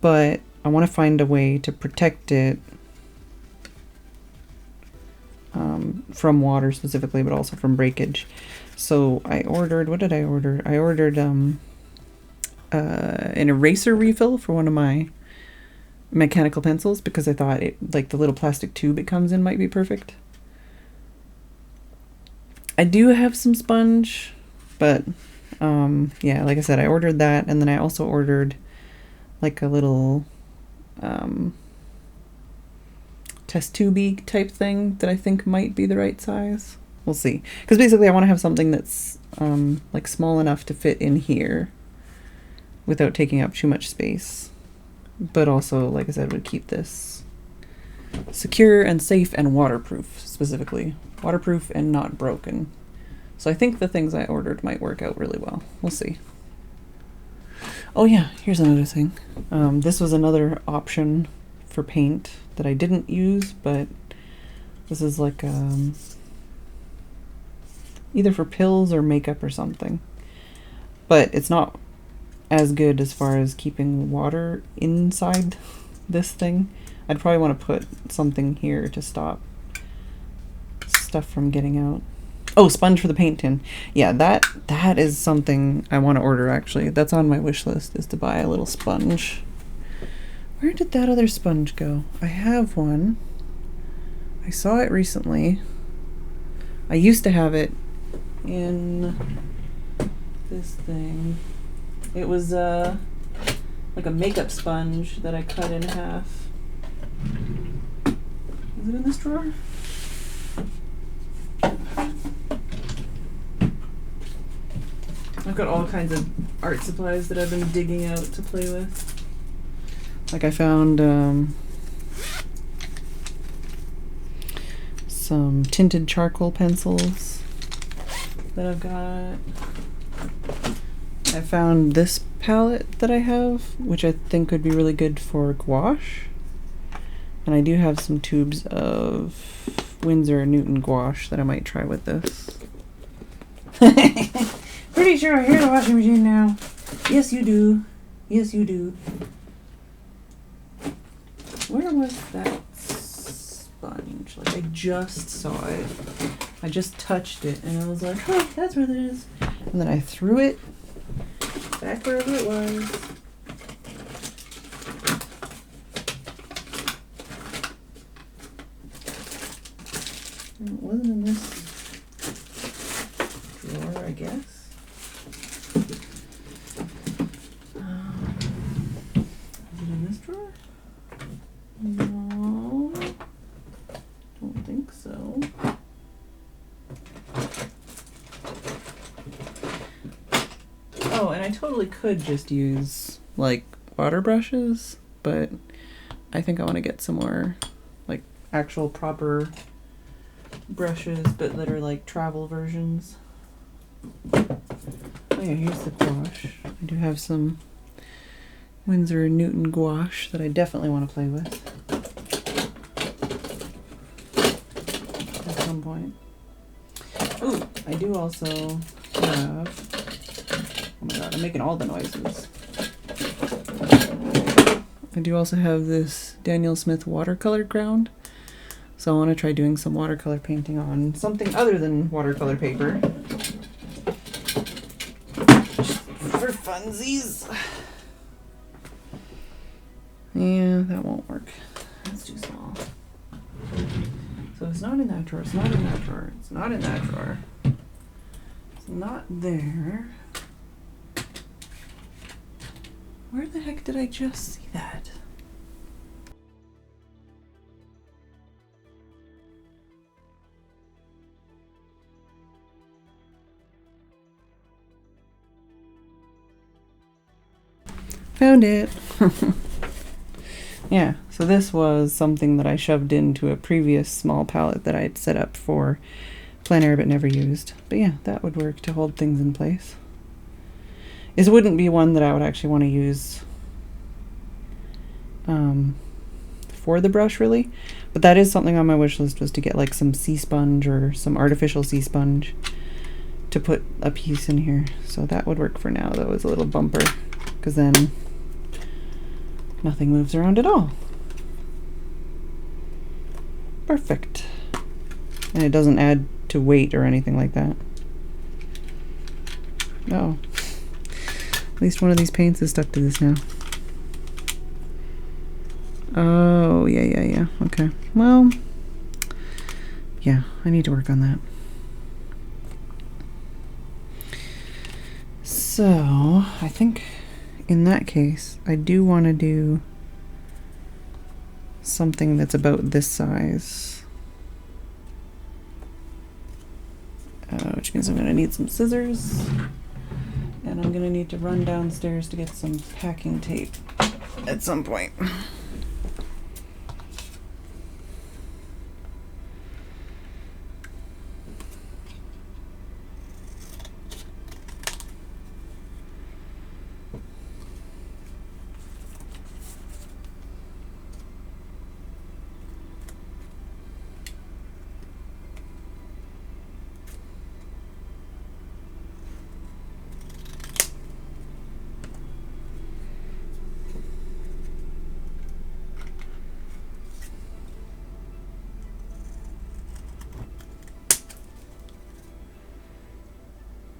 But I want to find a way to protect it from water specifically, but also from breakage. So I ordered, what did I order? I ordered an eraser refill for one of my mechanical pencils because I thought it, like the little plastic tube it comes in might be perfect. I do have some sponge, but yeah, like I said, I ordered that, and then I also ordered like a little test tubey type thing that I think might be the right size. We'll see. Because basically I want to have something that's like small enough to fit in here without taking up too much space. But also, like I said, would keep this secure and safe and waterproof, specifically. Waterproof and not broken. So I think the things I ordered might work out really well. We'll see. Oh yeah, here's another thing. This was another option for paint that I didn't use, but this is like either for pills or makeup or something. But it's not as good as far as keeping water inside this thing. I'd probably want to put something here to stop stuff from getting out. Oh, sponge for the paint tin. Yeah, that is something I want to order, actually. That's on my wish list, is to buy a little sponge. Where did that other sponge go? I have one. I saw it recently. I used to have it in this thing. It was like a makeup sponge that I cut in half. Is it in this drawer? I've got all kinds of art supplies that I've been digging out to play with. Like I found some tinted charcoal pencils that I've got. I found this palette that I have, which I think would be really good for gouache. And I do have some tubes of Winsor & Newton gouache that I might try with this. Pretty sure I hear the washing machine now. Yes, you do. Yes, you do. Where was that sponge? Like, I just saw it. I just touched it, and I was like, oh, that's where it is. And then I threw it back wherever it was. And it wasn't in this drawer, I guess. Is it in this drawer? No, don't think so. Oh, and I totally could just use like water brushes, but I think I want to get some more like actual proper brushes, but that are like travel versions. Oh yeah, here's the gouache. I do have some Winsor & Newton gouache that I definitely want to play with at some point. Oh, I do also have, oh my god, I'm making all the noises. I do also have this Daniel Smith watercolor ground. So I want to try doing some watercolor painting on something other than watercolor paper. Just for funsies. Yeah, that won't work. That's too small. So it's not in that drawer, it's not in that drawer, it's not in that drawer. It's not there. Where the heck did I just see that? Found it. Yeah, so this was something that I shoved into a previous small palette that I'd set up for plein air but never used. But yeah, that would work to hold things in place. This wouldn't be one that I would actually want to use for the brush really, but that is something on my wish list, was to get like some sea sponge or some artificial sea sponge to put a piece in here. So that would work for now, though, as a little bumper, because then nothing moves around at all. Perfect. And it doesn't add to weight or anything like that. Oh. At least one of these paints is stuck to this now. Oh, yeah. Okay. Well, yeah, I need to work on that. So, I think in that case, I do want to do something that's about this size. Which means I'm going to need some scissors. And I'm going to need to run downstairs to get some packing tape at some point.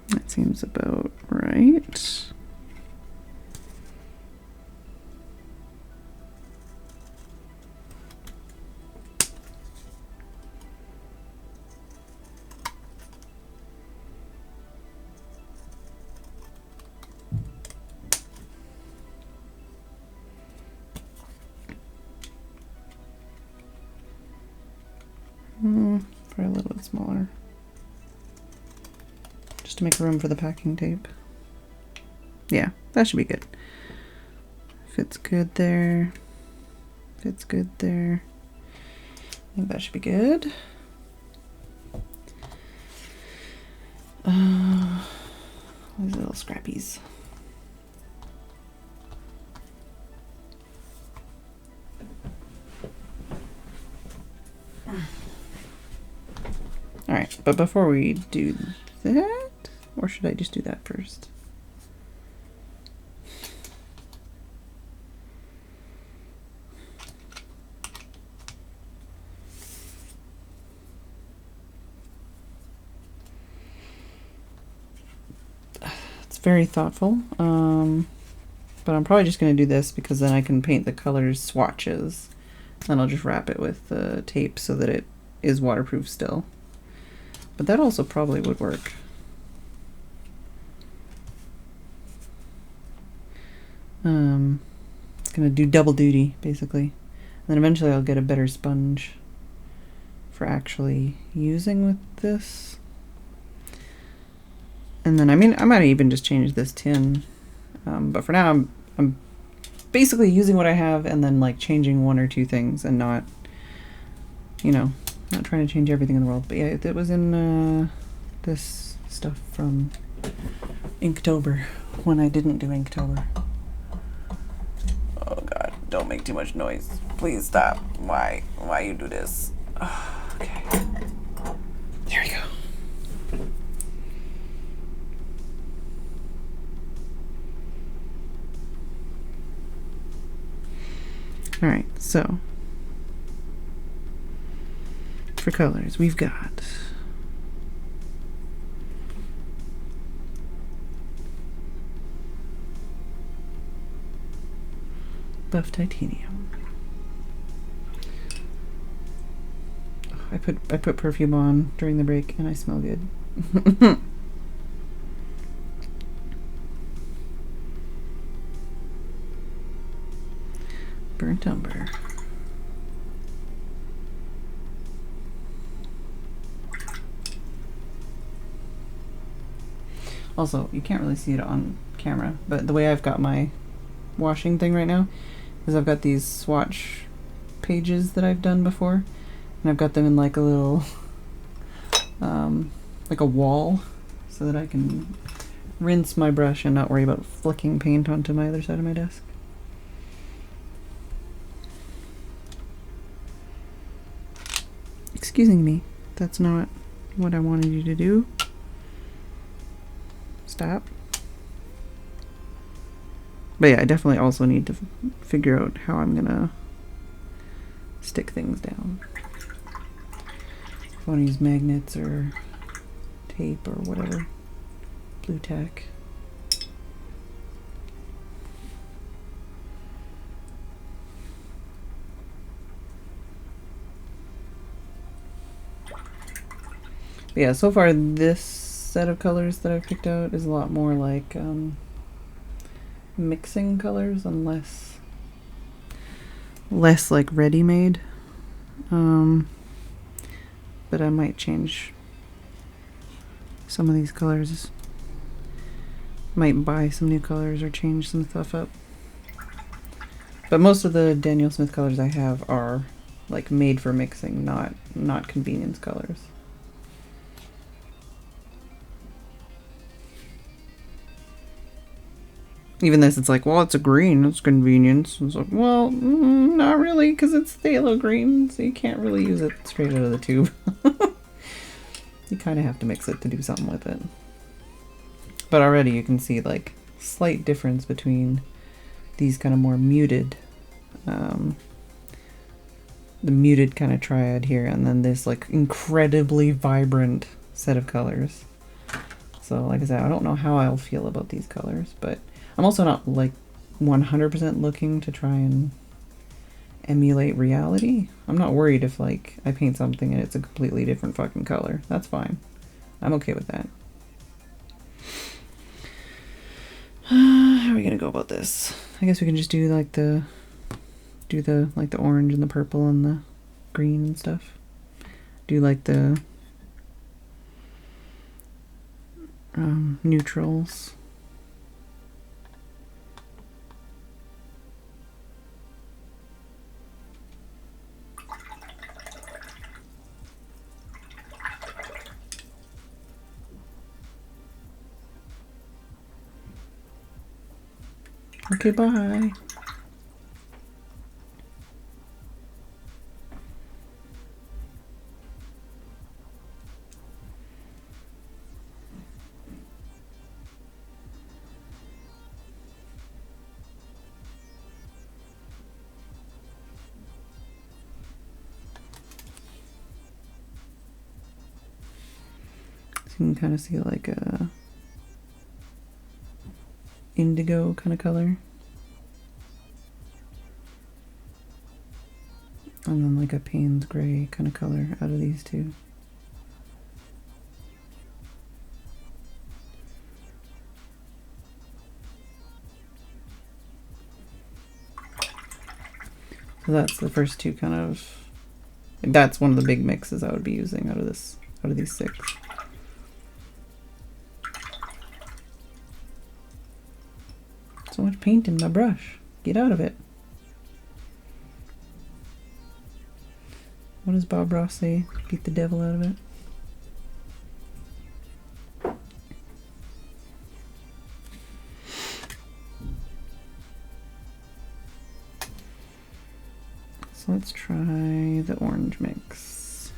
That seems about right. Probably a little bit smaller. To make room for the packing tape. Yeah, that should be good. Fits good there. Fits good there. I think that should be good. These little scrappies. Alright, but before we do that, or should I just do that first? It's very thoughtful, but I'm probably just going to do this because then I can paint the colors swatches, and I'll just wrap it with tape so that it is waterproof still. But that also probably would work. It's gonna do double duty basically. And then eventually I'll get a better sponge for actually using with this. And then I might even just change this tin. But for now I'm basically using what I have and then like changing one or two things and not, you know, not trying to change everything in the world. But yeah, it was in this stuff from Inktober when I didn't do Inktober. Oh god, don't make too much noise. Please stop. Why you do this? Oh, okay. There we go. Alright, so for colors, we've got buff titanium. Oh, I put perfume on during the break and I smell good. Burnt umber. Also, you can't really see it on camera, but the way I've got my washing thing right now is I've got these swatch pages that I've done before, and I've got them in like a little, like a wall, so that I can rinse my brush and not worry about flicking paint onto my other side of my desk. Excusing me, that's not what I wanted you to do. Stop. But yeah, I definitely also need to figure out how I'm gonna stick things down. If I want to use magnets or tape or whatever. Blue tack. But yeah, so far this set of colors that I've picked out is a lot more like mixing colors and less like ready-made. But I might change some of these colors. Might buy some new colors or change some stuff up. But most of the Daniel Smith colors I have are like made for mixing, not convenience colors. Even this, it's like, well, it's a green, it's convenience. It's like, well, not really, because it's phthalo green, so you can't really use it straight out of the tube. You kind of have to mix it to do something with it. But already you can see, like, slight difference between these kind of more muted, the muted kind of triad here, and then this, like, incredibly vibrant set of colors. So, like I said, I don't know how I'll feel about these colors, but I'm also not like 100% looking to try and emulate reality. I'm not worried if like I paint something and it's a completely different fucking color. That's fine. I'm okay with that. How are we gonna go about this? I guess we can just do like the orange and the purple and the green and stuff. Do like the neutrals. Okay, bye. You can kind of see like a indigo kind of color. And then like a Payne's gray kind of color out of these two. So that's the first two kind of, that's one of the big mixes I would be using out of these 6. So much paint in my brush. Get out of it. What does Bob Ross say? Beat the devil out of it. So let's try the orange mix.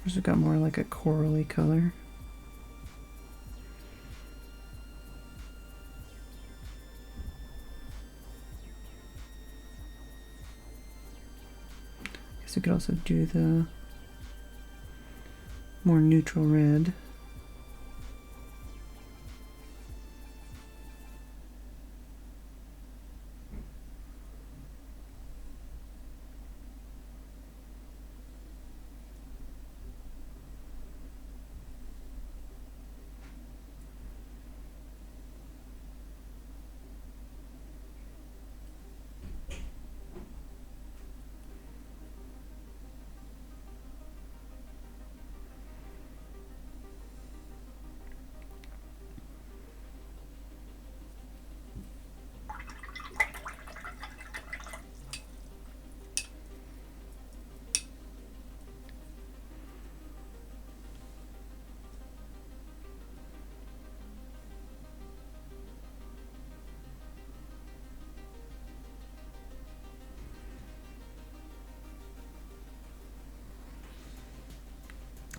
This has got more like a corally color. I guess we could also do the more neutral red.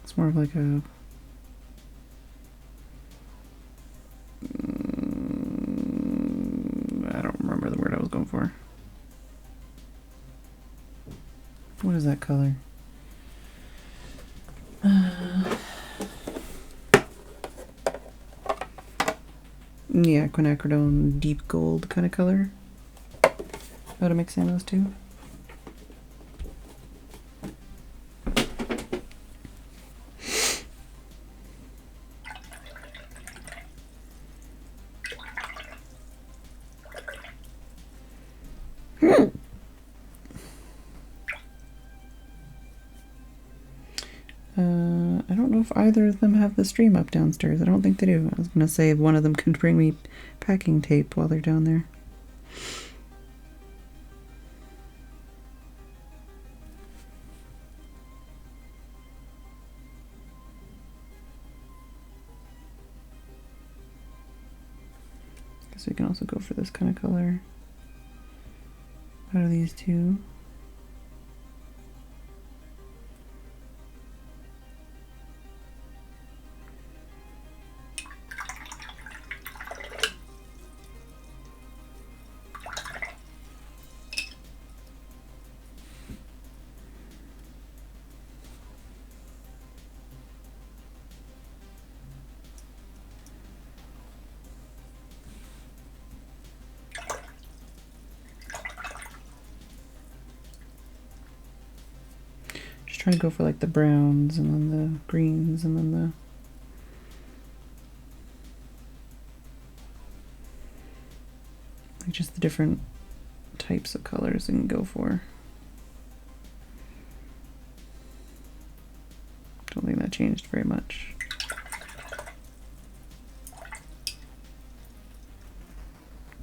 It's more of like a I don't remember the word I was going for. What is that color? Yeah, quinacridone deep gold kind of color. How to mix in those two? I don't know if either of them have the stream up downstairs. I don't think they do. I was going to say one of them can bring me packing tape while they're down there. Guess we can also go for this kind of color out of these two. Trying to go for like the browns and then the greens and then the like just the different types of colors I can go for. Don't think that changed very much.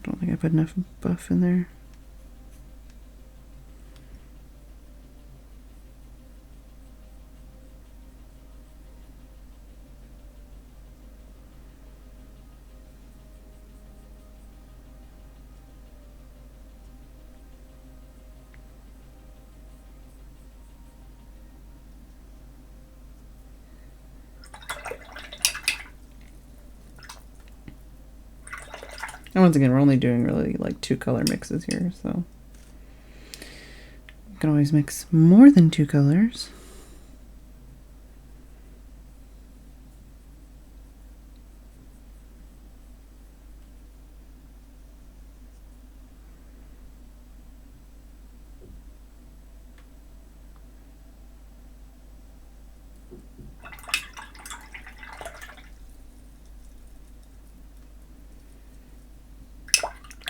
Don't think I put enough buff in there. once again, we're only doing really like 2 color mixes here, so you can always mix more than 2 colors.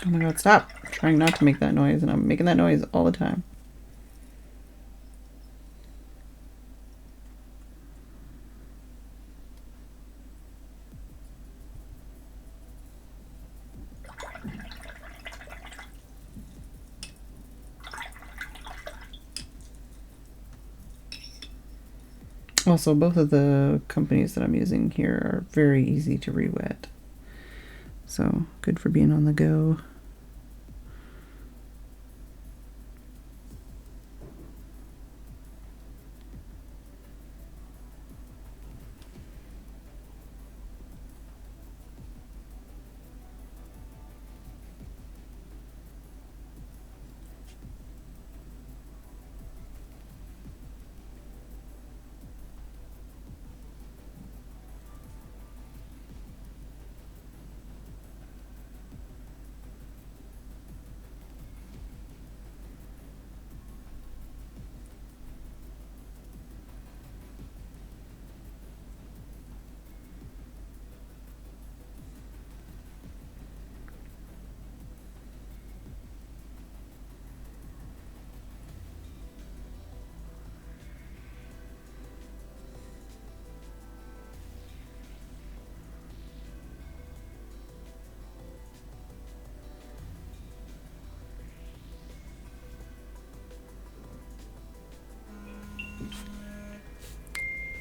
Oh my god, stop. I'm trying not to make that noise, and I'm making that noise all the time. Also, both of the companies that I'm using here are very easy to re-wet. So, good for being on the go.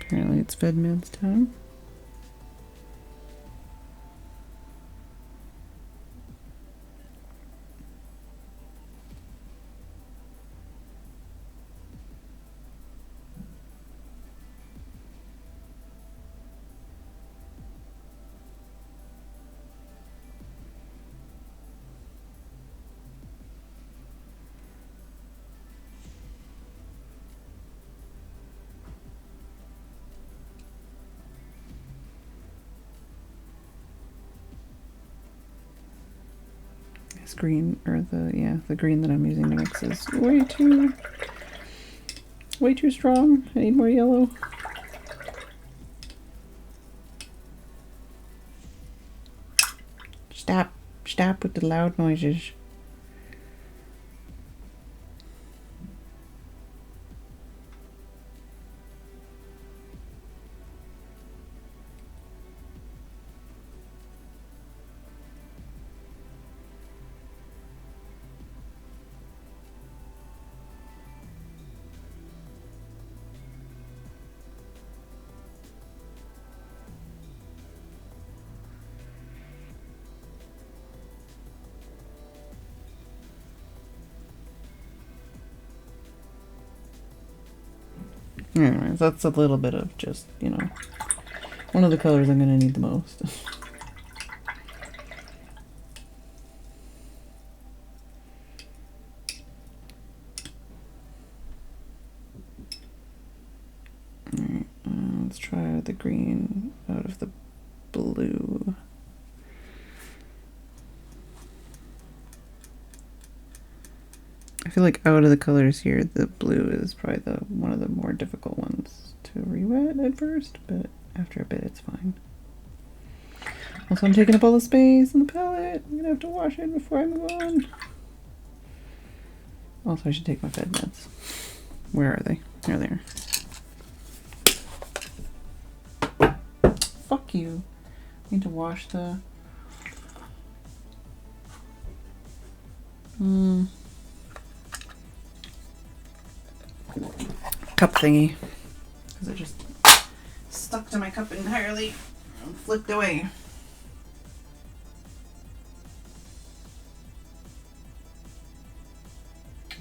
Apparently it's Phedran's time. This green, or the green that I'm using to mix is way too strong. I need more yellow. Stop with the loud noises. Anyways, that's a little bit of just, you know, one of the colors I'm going to need the most. Alright, let's try the green out of the blue. I feel like out of the colors here, the blue is probably one of the more difficult ones to re-wet at first, but after a bit it's fine. Also, I'm taking up all the space in the palette. I'm gonna have to wash it before I move on. Also, I should take my Fed meds. Where are they? There they are. Fuck you. I need to wash the... cup thingy, because it just stuck to my cup entirely and flipped away.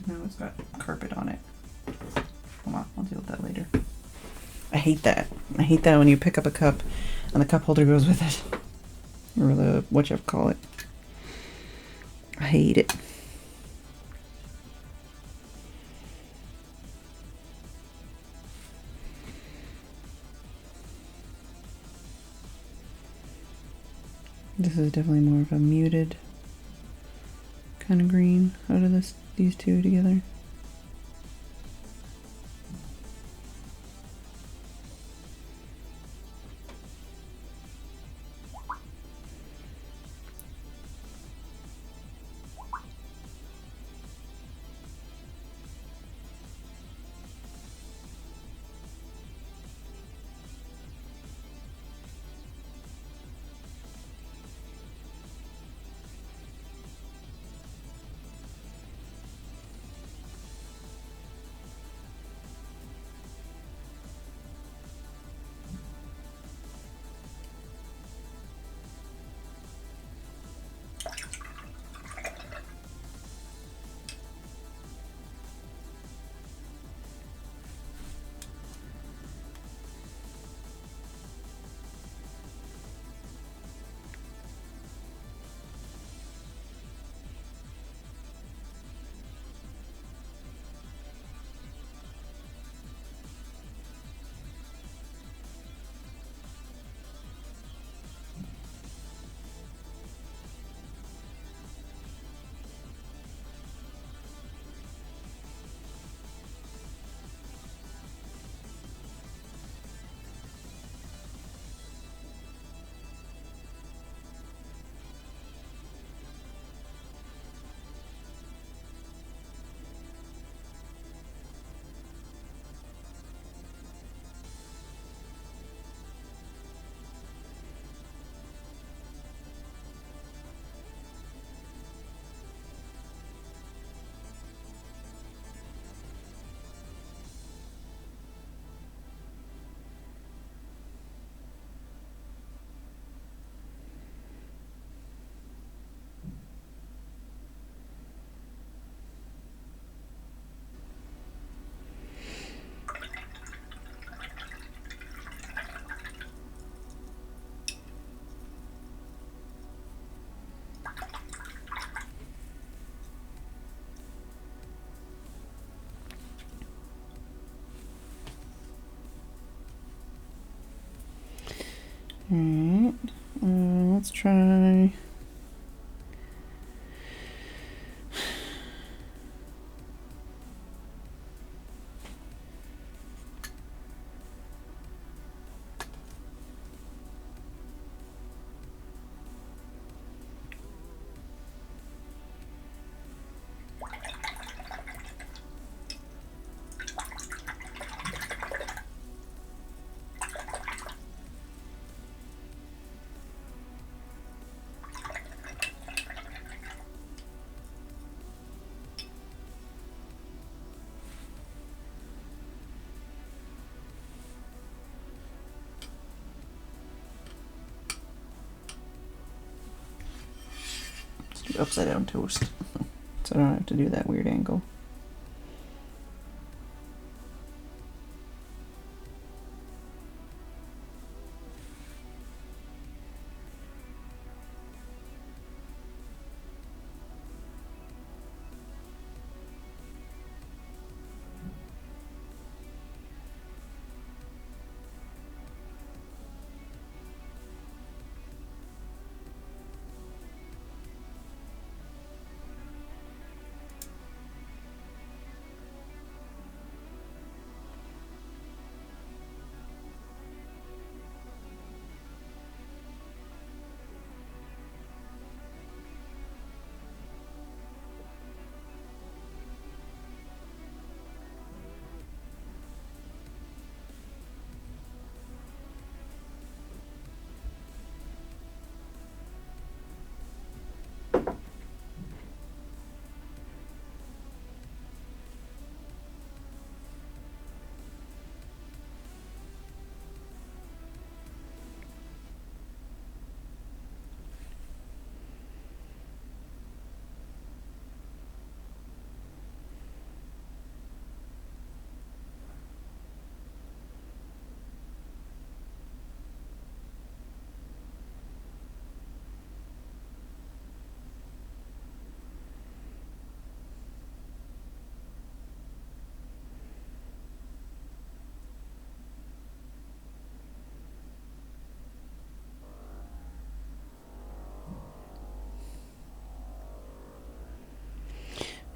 Now it's got carpet on it. Hold on, I'll deal with that later. I hate that. I hate that when you pick up a cup and the cup holder goes with it. Or the, what you call it. hate it. This is definitely more of a muted kind of green out of these two together. Alright, let's try. Upside down toast, so I don't have to do that weird angle.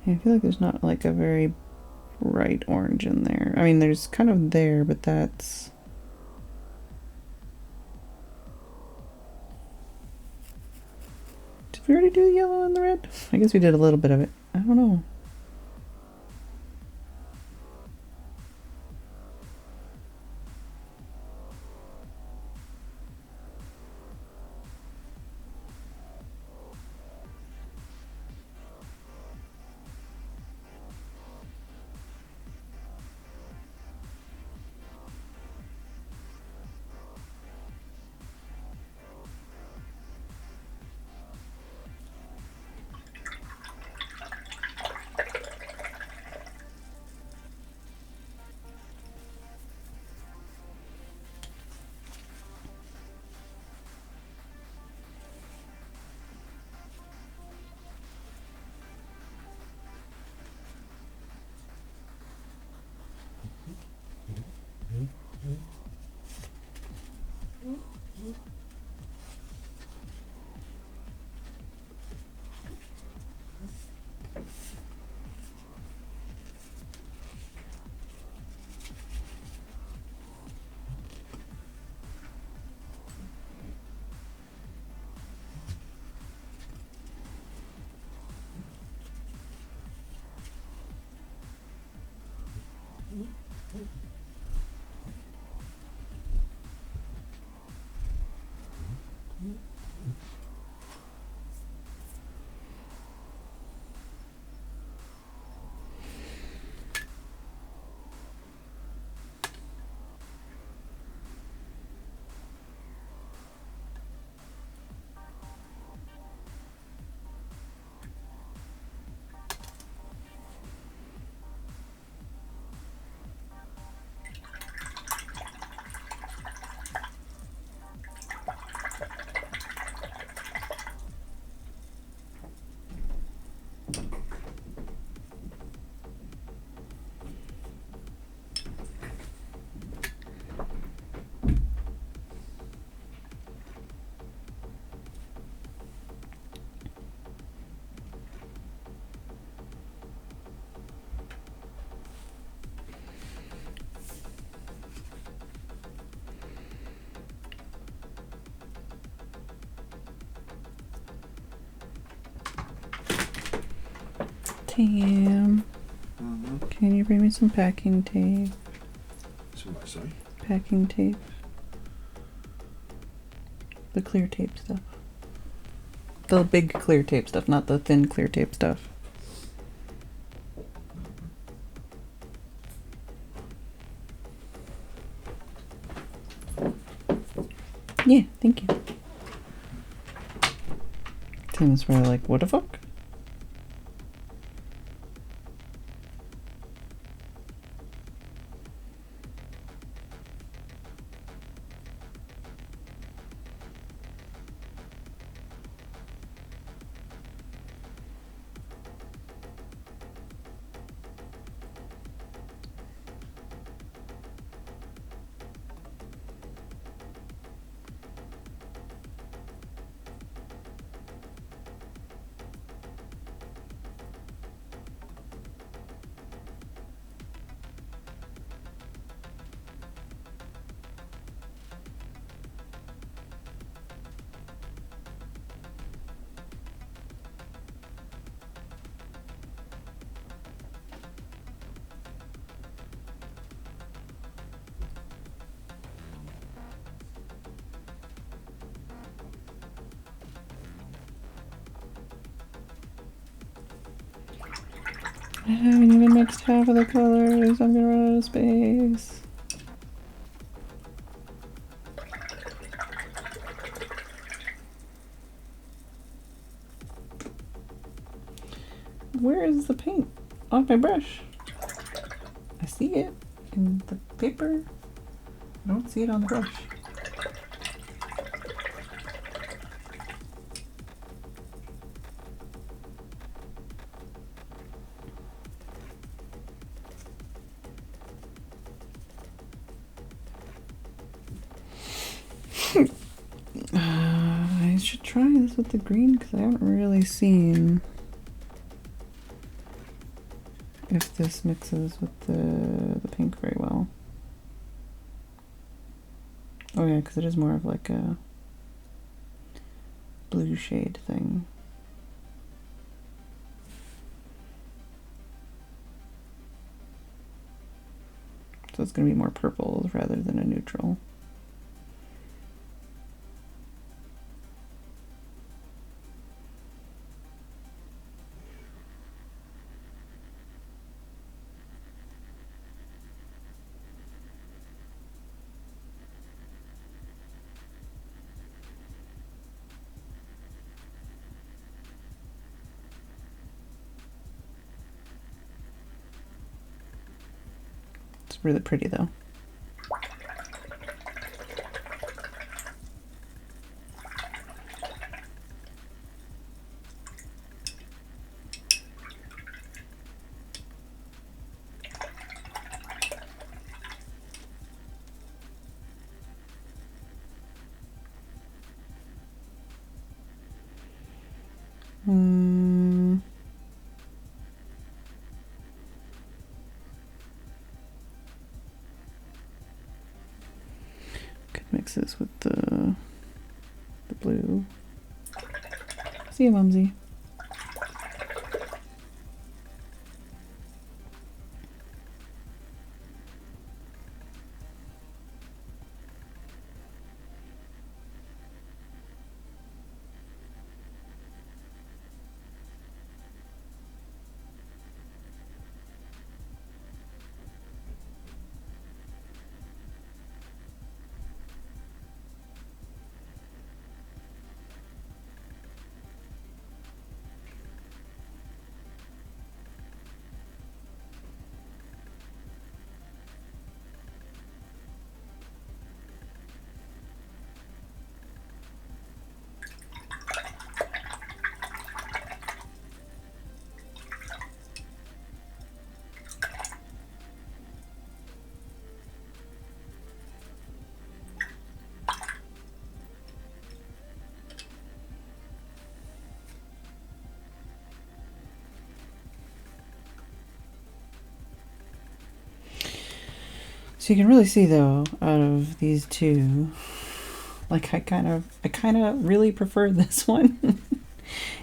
Yeah, I feel like there's not like a very bright orange in there. I mean, there's kind of there, but that's... Did we already do the yellow and the red? I guess we did a little bit of it. I don't know. Damn. Can you bring me some packing tape? Some what, sorry? Packing tape. The clear tape stuff. The big clear tape stuff, not the thin clear tape stuff. Yeah, thank you. Tim was probably like, what the fuck? I haven't even mixed half of the colors. I'm gonna run out of space. Where is the paint off my brush? I see it in the paper. I don't see it on the brush. I should try this with the green because I haven't really seen if this mixes with the pink very well. Oh yeah, because it is more of like a blue shade thing. So it's going to be more purple rather than a neutral. It's really pretty though. Could mix this with the blue. See you, Mumsy. So you can really see though, out of these two, like I kind of really prefer this one.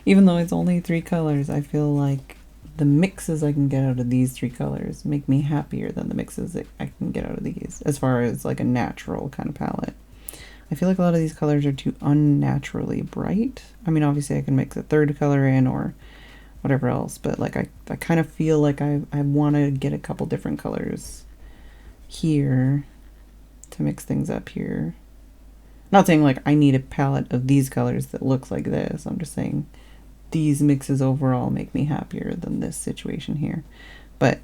Even though it's only 3 colors, I feel like the mixes I can get out of these 3 colors make me happier than the mixes that I can get out of these, as far as like a natural kind of palette. I feel like a lot of these colors are too unnaturally bright. I mean, obviously I can mix a 3rd color in or whatever else, but like I kind of feel like I want to get a couple different colors here to mix things up here. Not saying like I need a palette of these colors that looks like this. I'm just saying these mixes overall make me happier than this situation here. But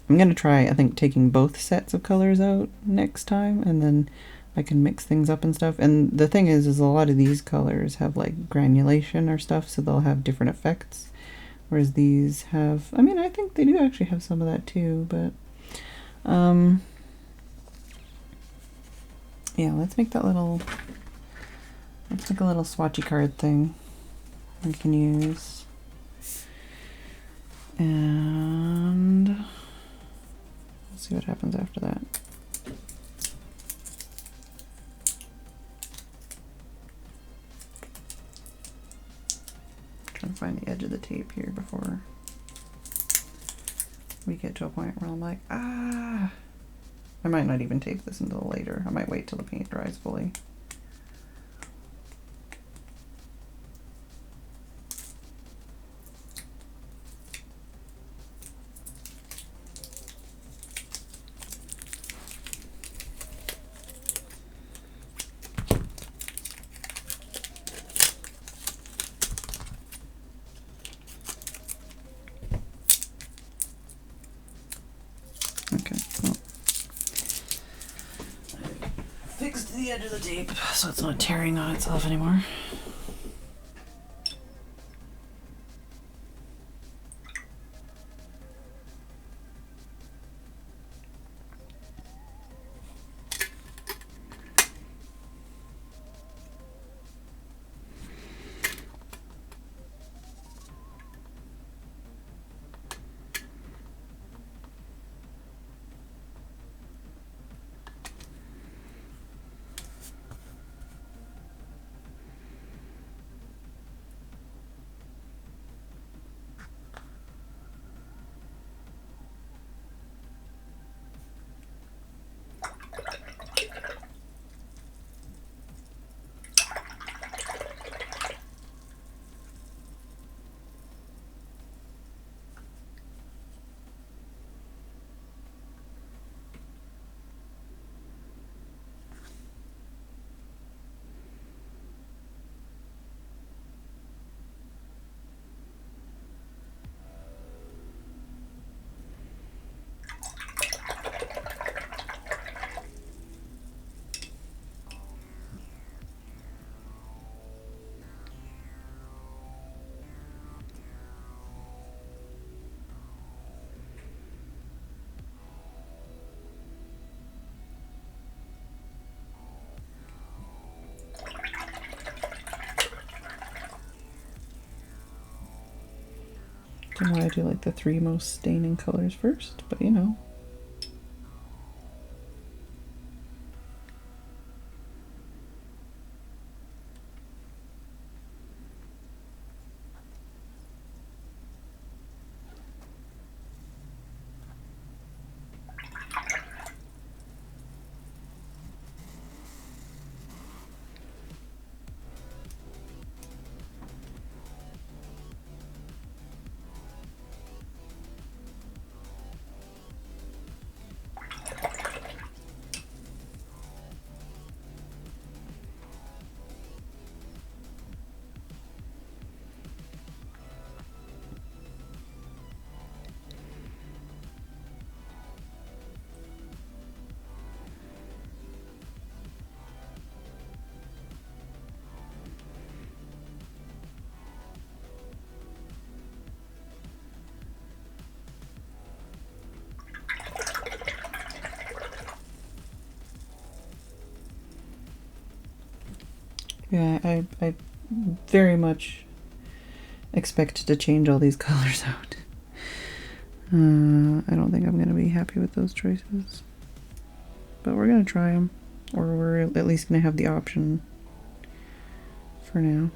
I'm going to try, I think, taking both sets of colors out next time, and then I can mix things up and stuff. And the thing is a lot of these colors have like granulation or stuff, so they'll have different effects. Whereas these have, I mean, I think they do actually have some of that too, but yeah, let's make a little swatchy card thing we can use. And let's see what happens after that. Trying to find the edge of the tape here before we get to a point where I'm like, ah. I might not even tape this until later. I might wait till the paint dries fully. Okay, well, fixed the edge of the tape so it's not tearing on itself anymore. understand why I do like the 3 most staining colors first, but you know. Yeah, I very much expect to change all these colors out. I don't think I'm going to be happy with those choices. But we're going to try them. Or we're at least going to have the option for now.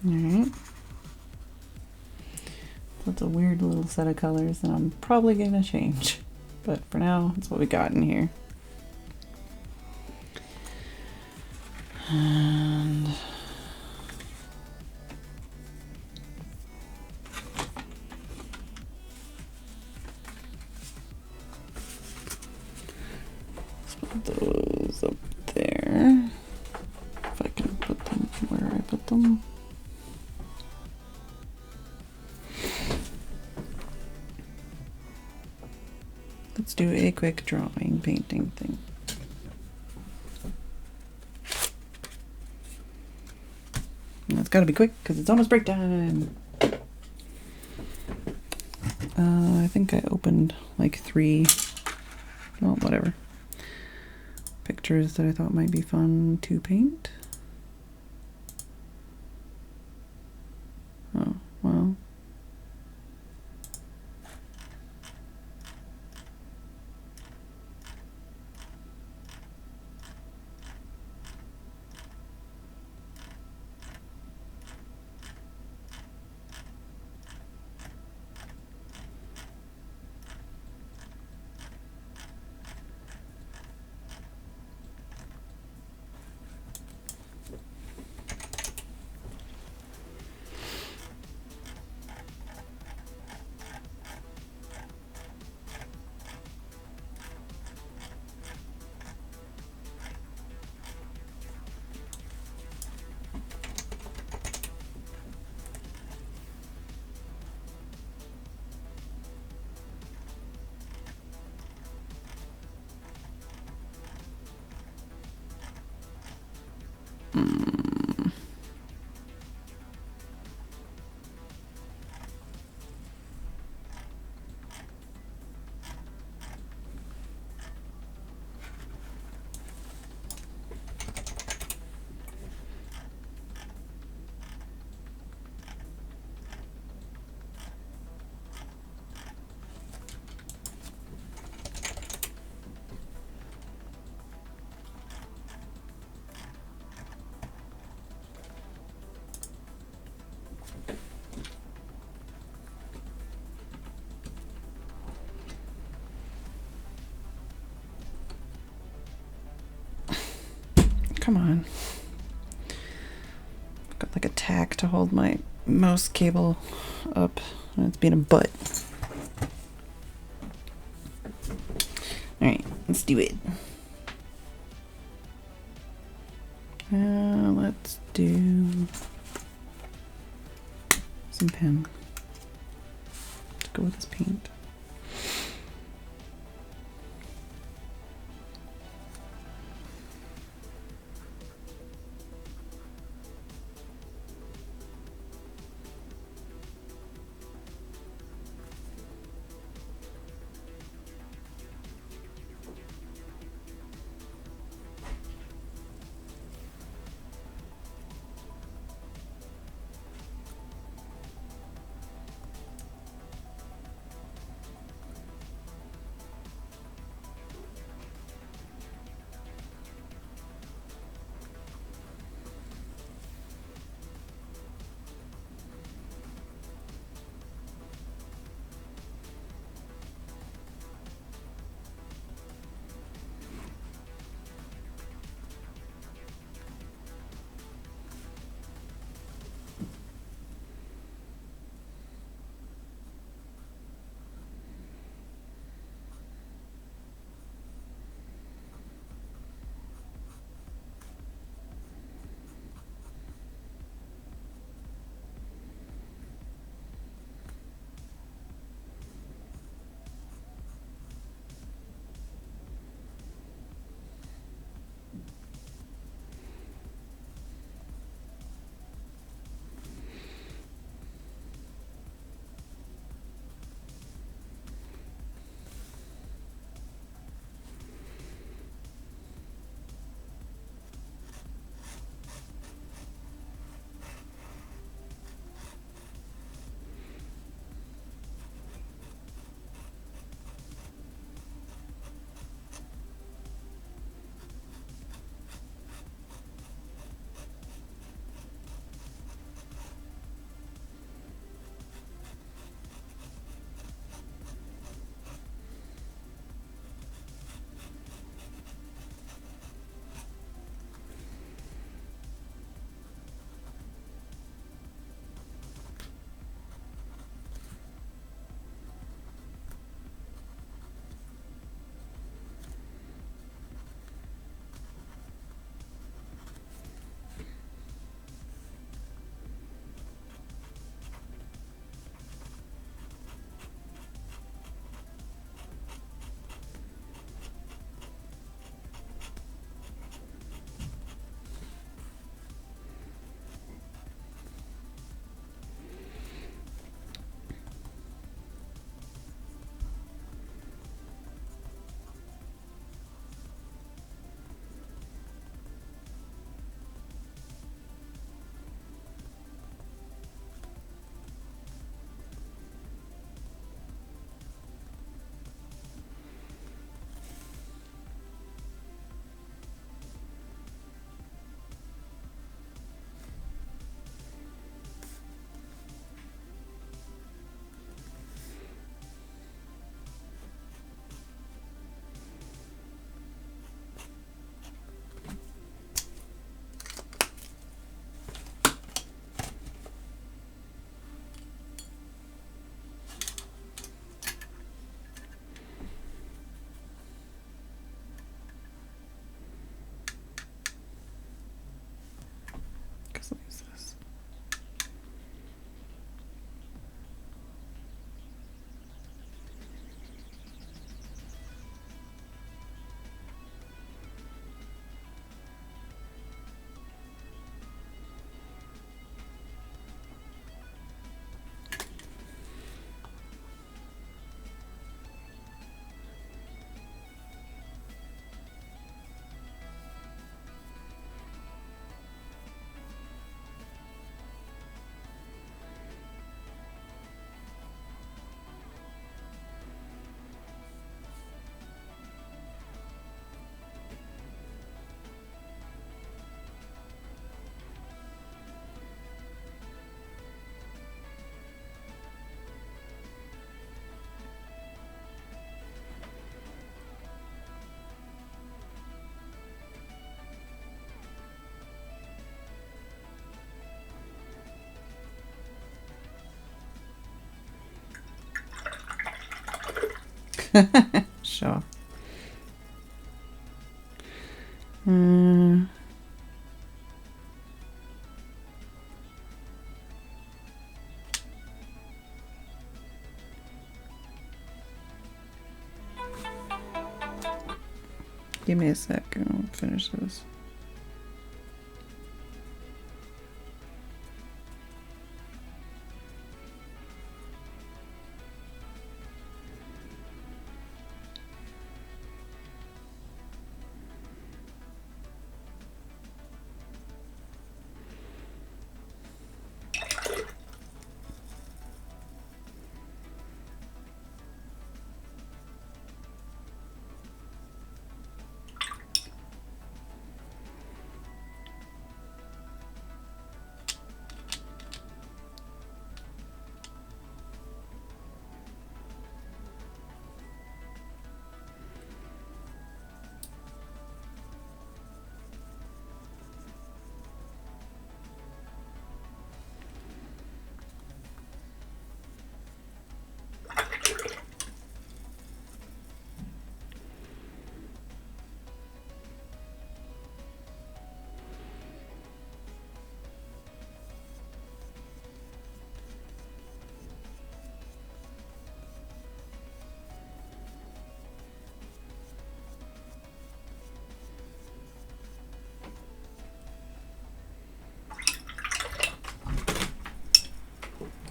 Alright. That's a weird little set of colors that I'm probably going to change. But for now, that's what we got in here. And let's put those up there. If I can put them where I put them. Let's do a quick drawing painting thing. And it's gotta be quick because it's almost break time. I think I opened like 3, well, whatever, pictures that I thought might be fun to paint. Oh, well. come on. Got like a tack to hold my mouse cable up. It's being a butt. Alright, let's do it. Let's do some pen. Let's go with this paint. Sure. Give me a sec and I'll finish this.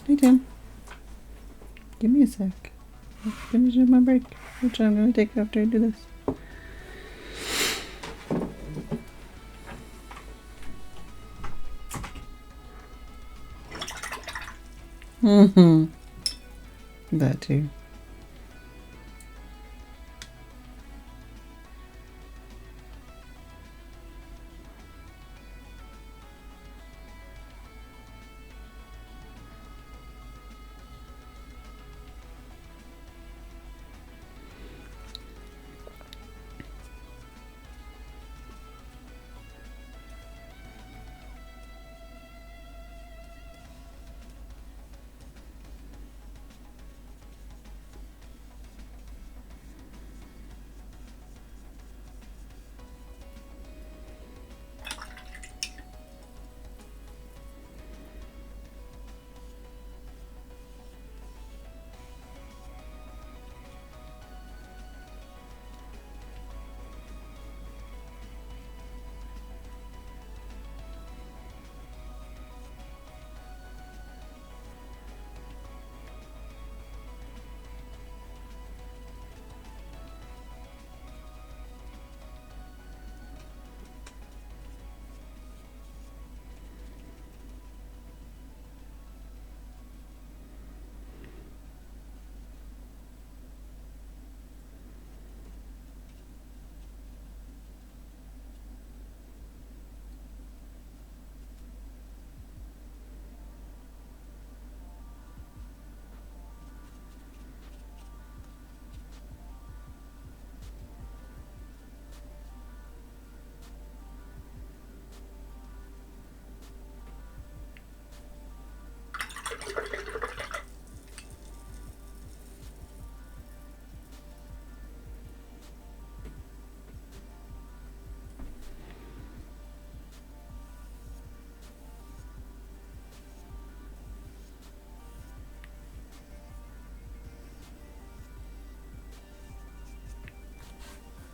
Hey Tim, give me a sec. I'm finishing my break, which I'm going to take after I do this. That too.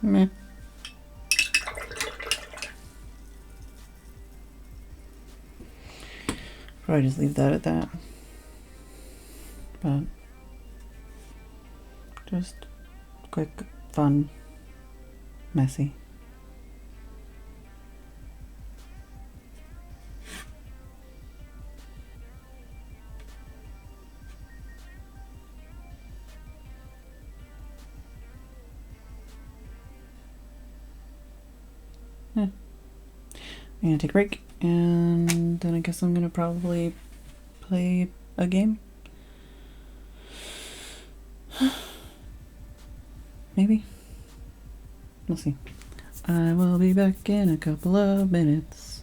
Meh. Probably just leave that at that. But just quick, fun, messy. Yeah. I'm gonna take a break, and then I guess I'm gonna probably play a game. Maybe. We'll see. I will be back in a couple of minutes.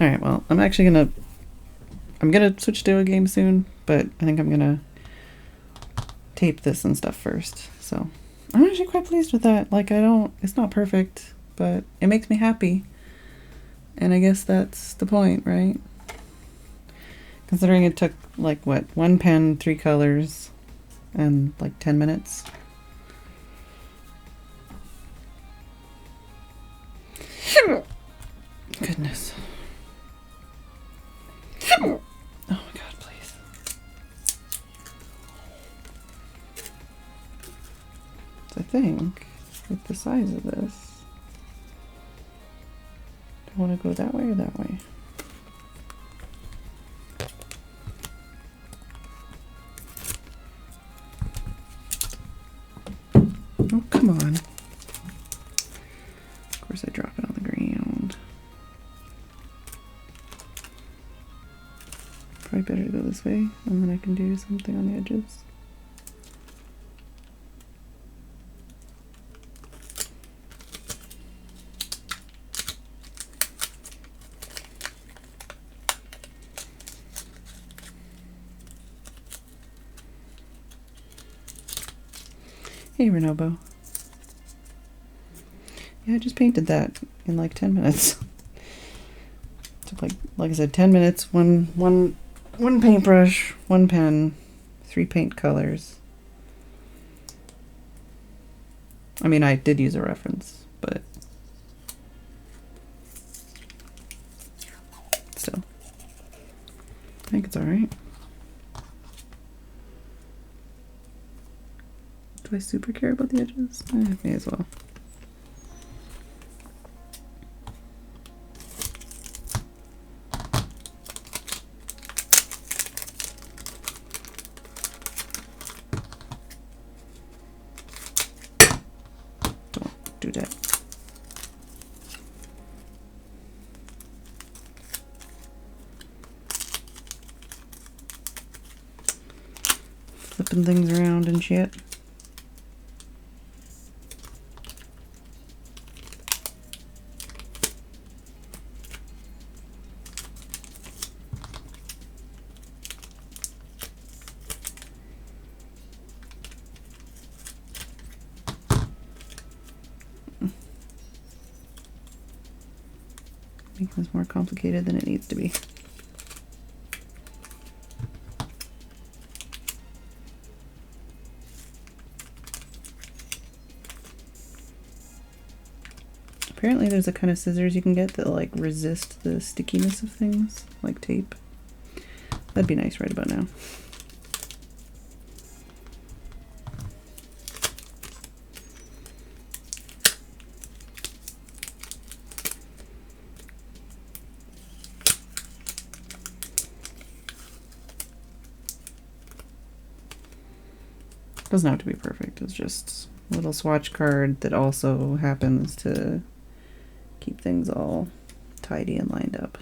Alright, well, I'm gonna switch to a game soon, but I think I'm gonna tape this and stuff first. So I'm actually quite pleased with that. Like, it's not perfect, but it makes me happy. And I guess that's the point, right? Considering it took, like, what, 1 pen, 3 colors, and like 10 minutes. Goodness. Oh my god, please. So I think with the size of this, do I want to go that way or that way? Oh, come on. Of course I drop it on the ground. Probably better to go this way, and then I can do something on the edges. Hey, Renobo. Yeah, I just painted that in like 10 minutes. Took like I said, 10 minutes, one paintbrush, 1 pen, 3 paint colors. I mean, I did use a reference, but still, I think it's alright. Do I super care about the edges? May as well. Don't do that. Flipping things around and shit. Make this more complicated than it needs to be. Apparently there's a kind of scissors you can get that like resist the stickiness of things, like tape. That'd be nice right about now. Doesn't have to be perfect, it's just a little swatch card that also happens to keep things all tidy and lined up.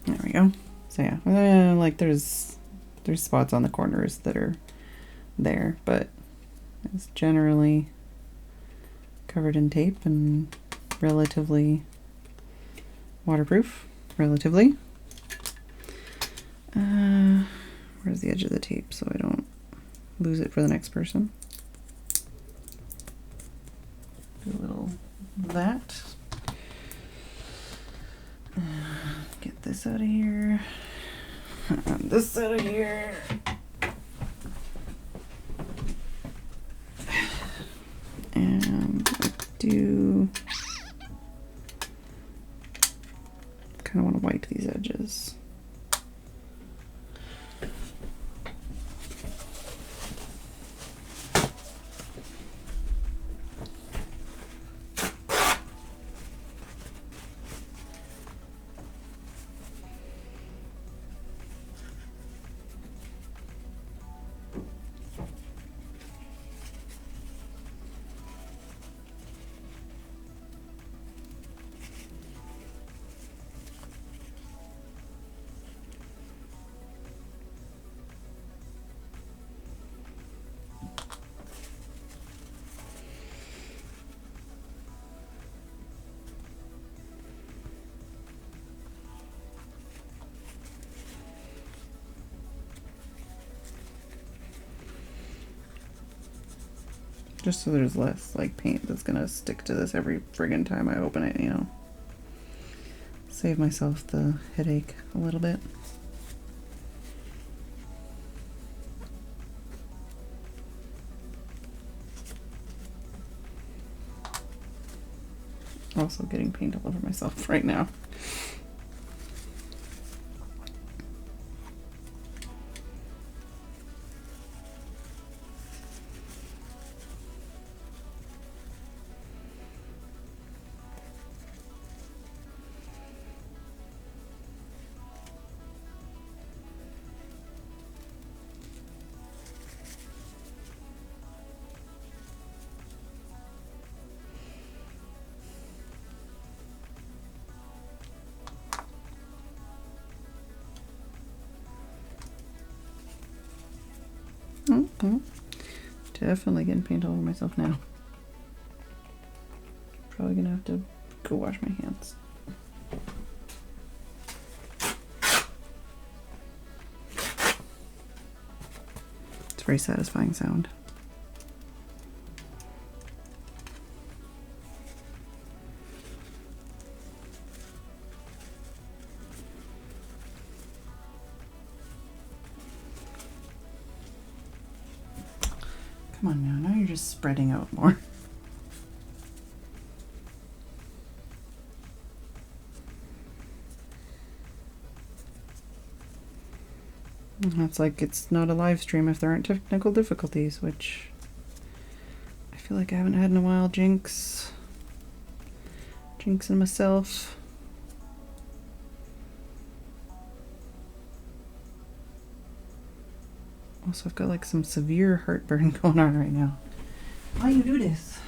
There we go. So yeah, like there's spots on the corners that are there, but it's generally covered in tape and relatively waterproof. Relatively. Where's the edge of the tape so I don't lose it for the next person? Do a little of that. Get this out of here. This out of here. And do kind of want to wipe these edges. Just so there's less like paint that's gonna stick to this every friggin' time I open it, you know. Save myself the headache a little bit. Also getting paint all over myself right now. Okay. Definitely getting paint all over myself now. Probably gonna have to go wash my hands. It's a very satisfying sound. Come on now you're just spreading out more. It's like it's not a live stream if there aren't technical difficulties, which I feel like I haven't had in a while. Jinxing myself. Also, I've got like some severe heartburn going on right now. Why you do this?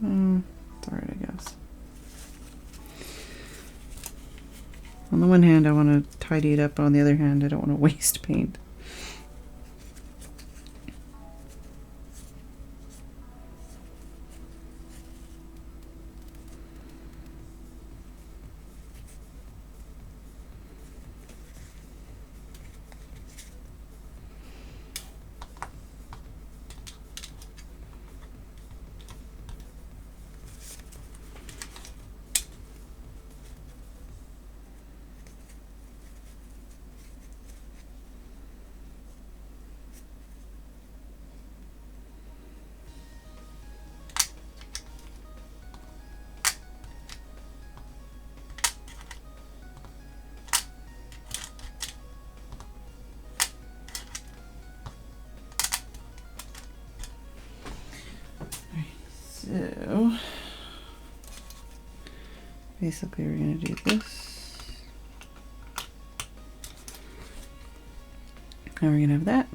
It's alright, I guess. On the one hand, I want to tidy it up, but on the other hand, I don't want to waste paint. So basically we're going to do this. Now we're going to have that.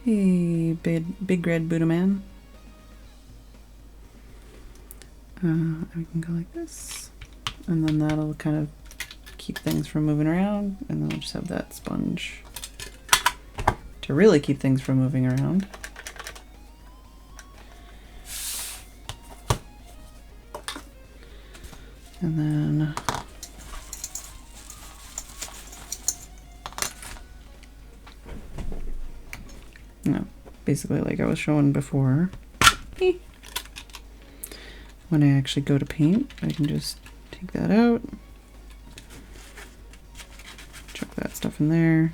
Hey, big red Buddha man. We can go like this. And then that'll kind of keep things from moving around. And then we'll just have that sponge to really keep things from moving around. And then basically like I was showing before, when I actually go to paint, I can just take that out, chuck that stuff in there,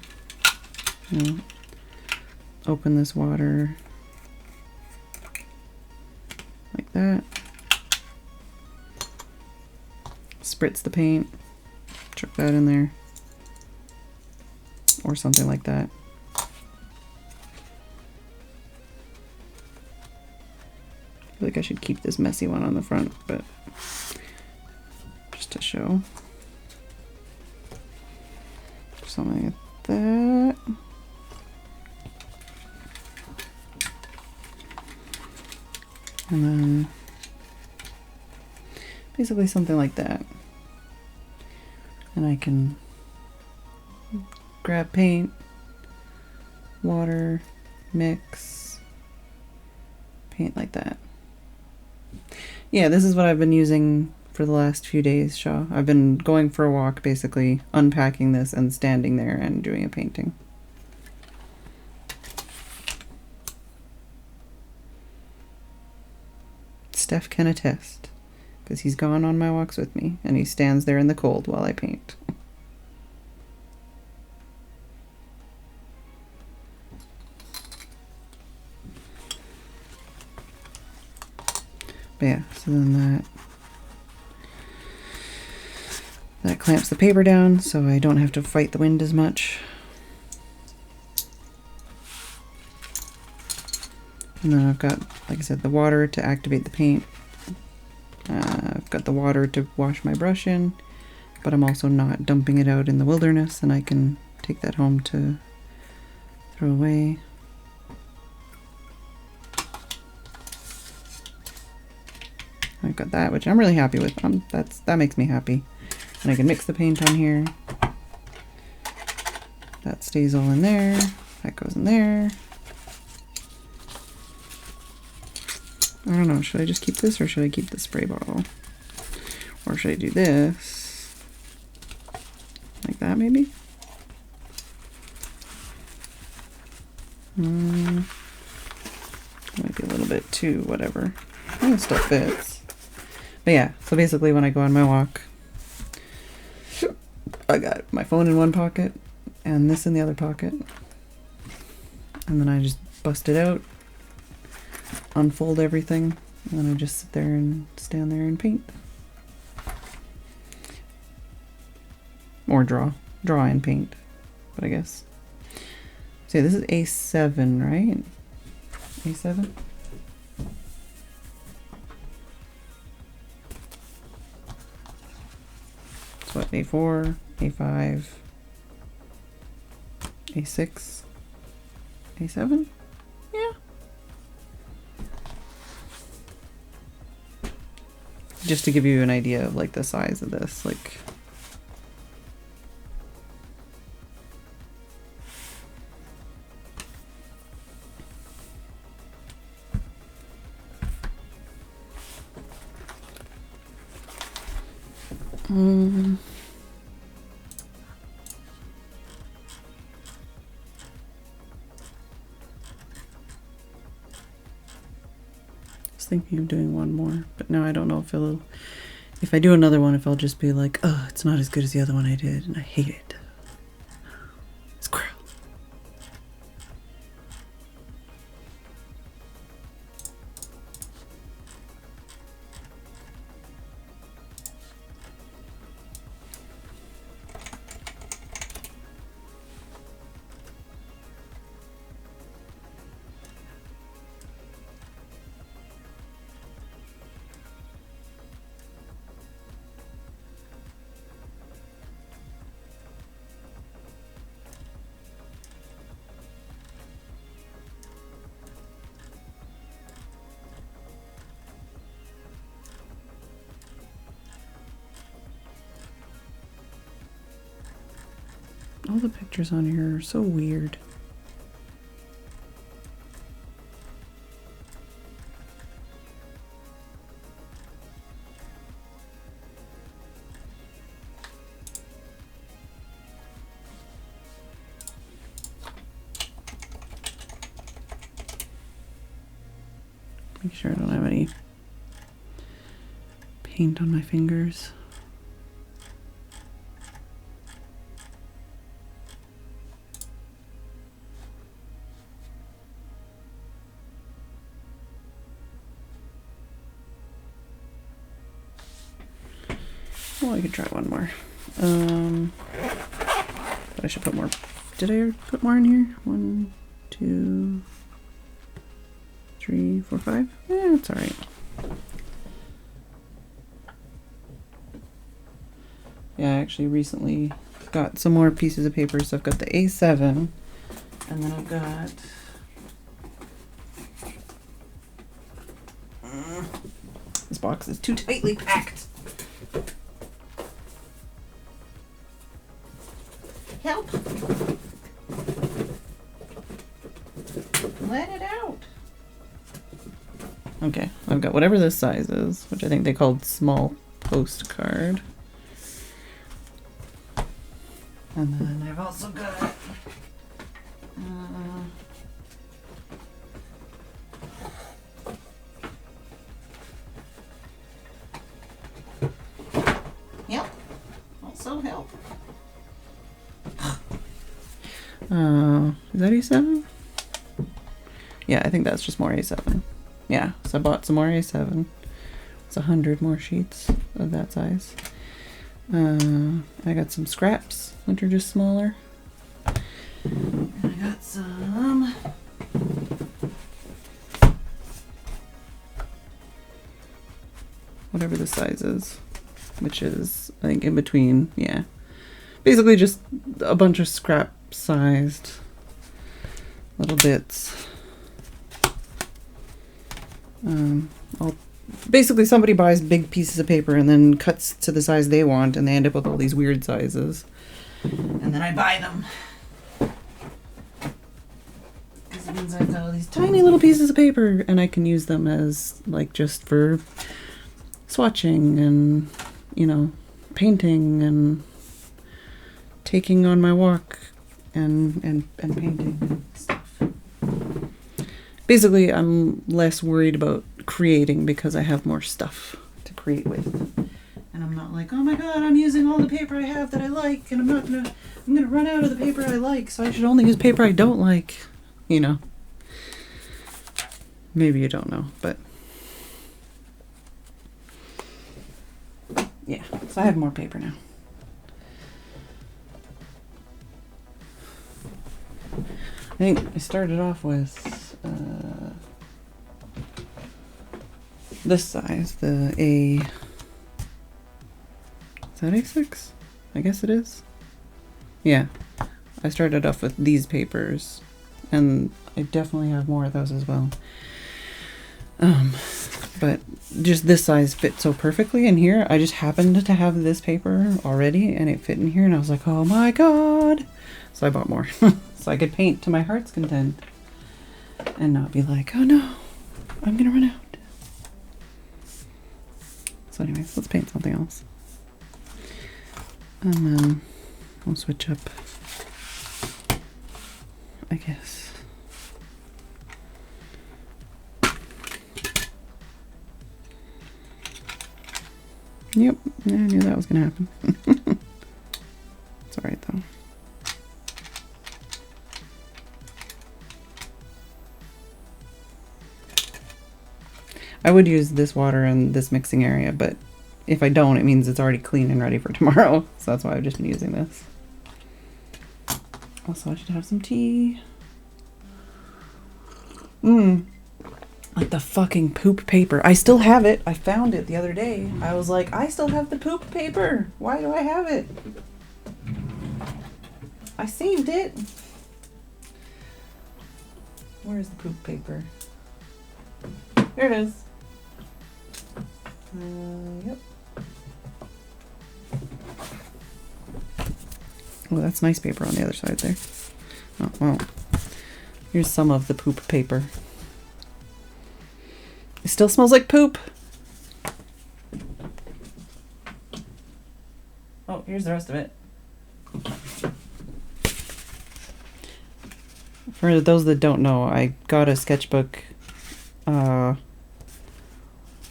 open this water like that, spritz the paint, chuck that in there, or something like that. I feel like I should keep this messy one on the front, but just to show. something like that. And then basically something like that. And I can grab paint, water, mix, paint like that. Yeah, this is what I've been using for the last few days, Shaw. I've been going for a walk, basically unpacking this and standing there and doing a painting. Steph can attest, because he's gone on my walks with me, and he stands there in the cold while I paint. But yeah, so then that clamps the paper down, so I don't have to fight the wind as much. And then I've got, like I said, the water to activate the paint. I've got the water to wash my brush in, but I'm also not dumping it out in the wilderness, and I can take that home to throw away. I've got that, which I'm really happy with. That makes me happy. And I can mix the paint on here. That stays all in there. That goes in there. I don't know, should I just keep this or should I keep the spray bottle? Or should I do this? Like that, maybe? Might be a little bit too whatever. I think it still fits. But yeah, so basically when I go on my walk, I got my phone in one pocket and this in the other pocket. And then I just bust it out, unfold everything, and then I just sit there and stand there and paint. Or draw and paint, but I guess. So yeah, this is A7, right? A7? So what, A4, A5, A6, A7? Yeah. Just to give you an idea of like the size of this, like. I was thinking of doing one more, but now I don't know if I do another one, if I'll just be like, oh, it's not as good as the other one I did, and I hate it. Squirrel. All the pictures on here are so weird. Make sure I don't have any paint on my fingers. Well, I could try one more. But I should put more. Did I put more in here? 1, 2, 3, 4, 5? Yeah, it's alright. Yeah, I actually recently got some more pieces of paper. So I've got the A7, and then I've got this box is too tightly packed. Help! Let it out. Okay, I've got whatever this size is, which I think they called small postcard. And then I've also got help. Also help. Is that A7? Yeah, I think that's just more A7. Yeah, so I bought some more A7. It's 100 more sheets of that size. I got some scraps, which are just smaller. And I got some whatever the size is, which is, I think, in between. Yeah. Basically just a bunch of scrap-sized little bits. Basically somebody buys big pieces of paper and then cuts to the size they want, and they end up with all these weird sizes. And then I buy them. Because it means I've got all these tiny little pieces of paper, and I can use them as, like, just for swatching and, you know, painting and taking on my walk and painting and stuff. Basically, I'm less worried about creating because I have more stuff to create with. And I'm not like, oh my god, I'm using all the paper I have that I like, and I'm gonna run out of the paper I like, so I should only use paper I don't like. You know. Maybe you don't know, but yeah, so I have more paper now. I think I started off with this size, the A. Is that A6? I guess it is. Yeah, I started off with these papers, and I definitely have more of those as well. But just this size fit so perfectly in here. I just happened to have this paper already, and it fit in here, and I was like, oh my god! So I bought more. So I could paint to my heart's content and not be like, oh no, I'm gonna run out. So anyways, let's paint something else. And then we'll switch up, I guess. Yep, I knew that was gonna happen. It's alright though. I would use this water in this mixing area, but if I don't, it means it's already clean and ready for tomorrow. So that's why I've just been using this. Also, I should have some tea. Like the fucking poop paper. I still have it. I found it the other day. I was like, I still have the poop paper. Why do I have it? I saved it. Where's the poop paper? There it is. Yep. Oh, that's nice paper on the other side there. Oh, well. Here's some of the poop paper. It still smells like poop. Oh, here's the rest of it. For those that don't know, I got a sketchbook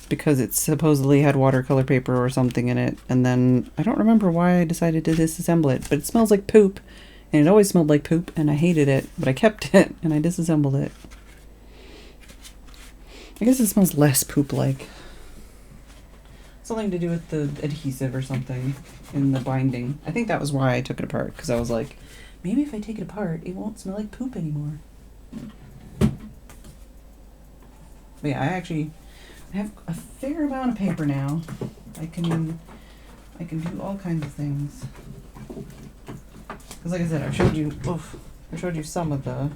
because it supposedly had watercolor paper or something in it, and then I don't remember why I decided to disassemble it, but it smells like poop, and it always smelled like poop, and I hated it, but I kept it, and I disassembled it. I guess it smells less poop-like. Something to do with the adhesive or something in the binding. I think that was why I took it apart, because I was like, maybe if I take it apart, it won't smell like poop anymore. But yeah, I have a fair amount of paper now. I can do all kinds of things. Because like I said, I showed you some of the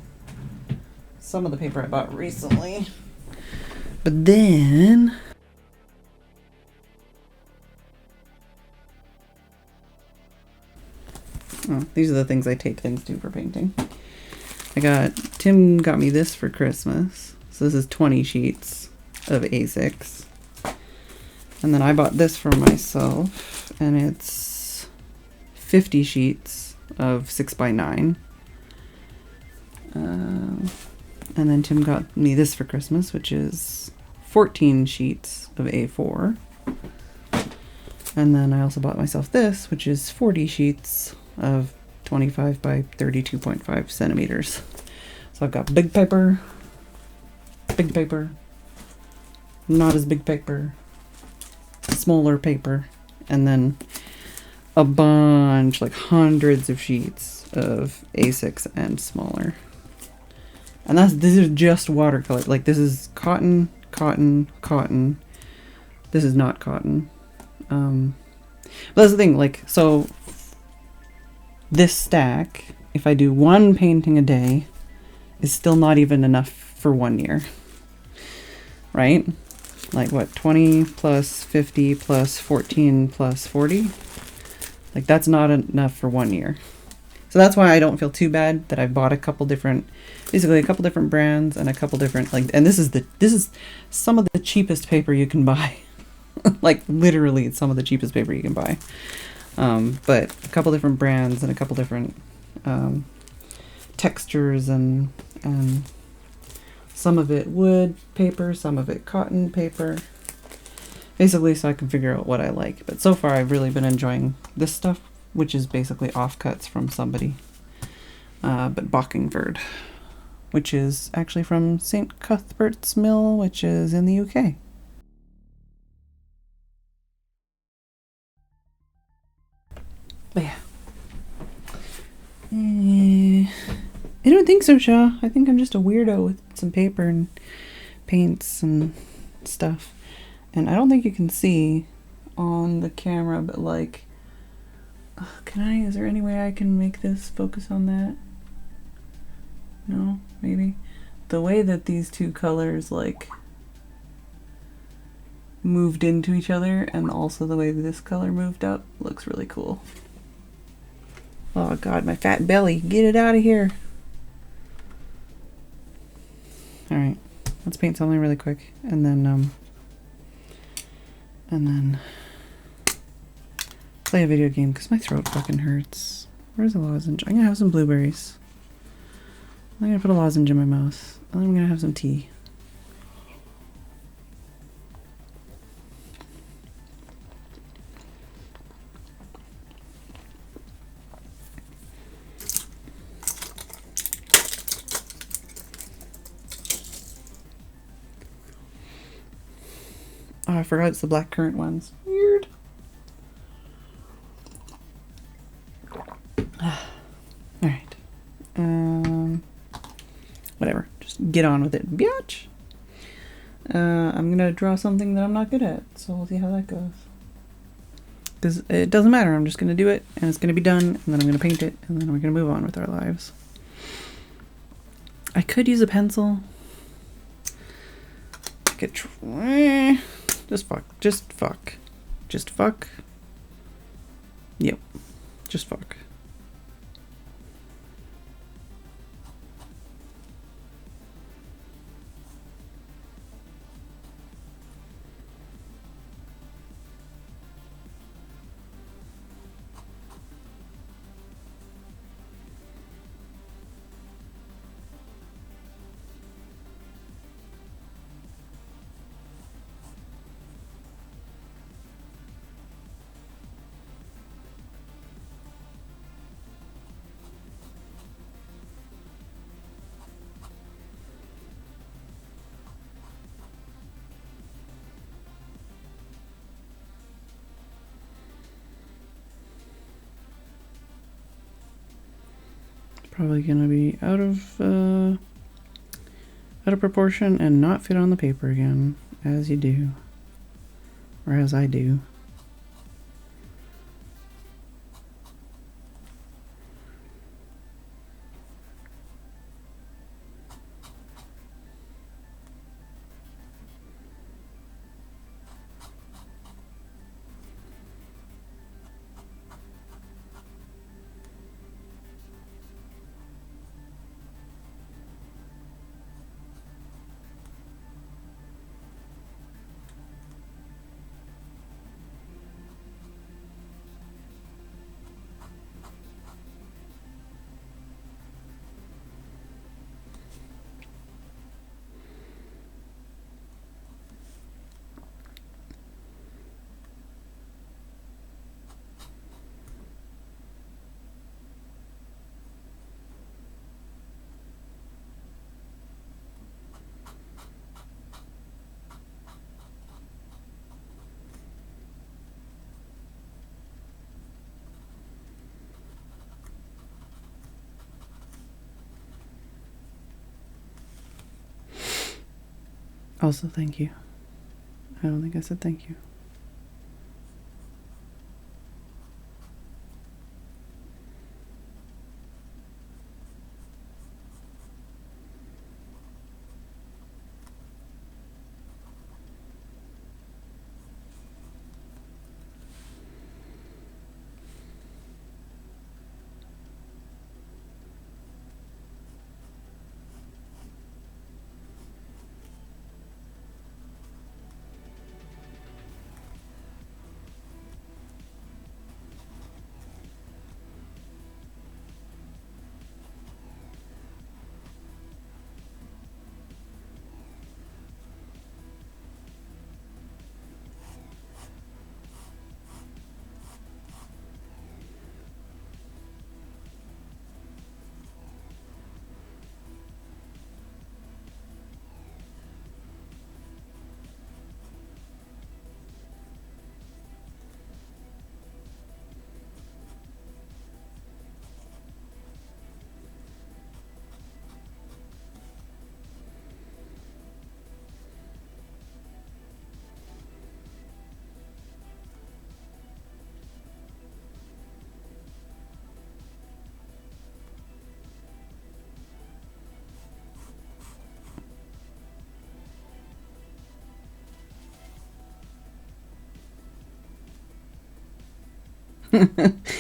paper I bought recently. But then these are the things I tape things to for painting. Tim got me this for Christmas. So this is 20 sheets of A6. And then I bought this for myself, and it's 50 sheets of 6x9. And then Tim got me this for Christmas, which is 14 sheets of A4. And then I also bought myself this, which is 40 sheets of 25 by 32.5 centimeters. So I've got big paper, not as big paper, smaller paper, and then a bunch, like hundreds of sheets of A6 and smaller. And this is just watercolor. Like this is cotton. This is not cotton. But that's the thing, like, so this stack, if I do one painting a day, is still not even enough for 1 year. Right? Like what, 20 plus 50 plus 14 plus 40? Like that's not enough for 1 year. So that's why I don't feel too bad that I bought basically a couple different brands and a couple different, like, and this is some of the cheapest paper you can buy. Like literally it's some of the cheapest paper you can buy. But a couple different brands and a couple different textures and some of it wood paper, some of it cotton paper. Basically so I can figure out what I like. But so far I've really been enjoying this stuff, which is basically offcuts from somebody. But Bockingford, which is actually from St. Cuthbert's Mill, which is in the UK. But yeah. I don't think so, Shaw. I think I'm just a weirdo with some paper and paints and stuff. And I don't think you can see on the camera, but like, is there any way I can make this focus on that? No, maybe. The way that these two colors like moved into each other and also the way that this color moved up looks really cool. Oh God, my fat belly, get it out of here. All right, let's paint something really quick and then play a video game because my throat fucking hurts. Where's the lozenge? I'm gonna have some blueberries. I'm gonna put a lozenge in my mouth and then I'm gonna have some tea. Oh, I forgot it's the blackcurrant ones. Weird. Alright. Whatever. Just get on with it, biatch. I'm gonna draw something that I'm not good at, so we'll see how that goes. Because it doesn't matter, I'm just gonna do it, and it's gonna be done, and then I'm gonna paint it, and then we're gonna move on with our lives. I could use a pencil. I could try. Just fuck. Yep. Just fuck. Probably gonna be out of proportion and not fit on the paper again, as you do, or as I do. Also, thank you. I don't think I said thank you.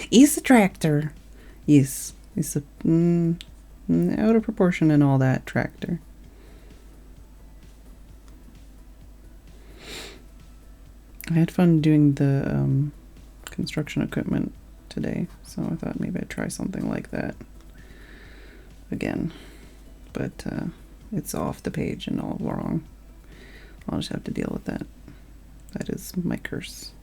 He's a tractor. Yes, he's a out of proportion and all that tractor. I had fun doing the construction equipment today, so I thought maybe I'd try something like that again. But it's off the page and all wrong. I'll just have to deal with that. That is my curse.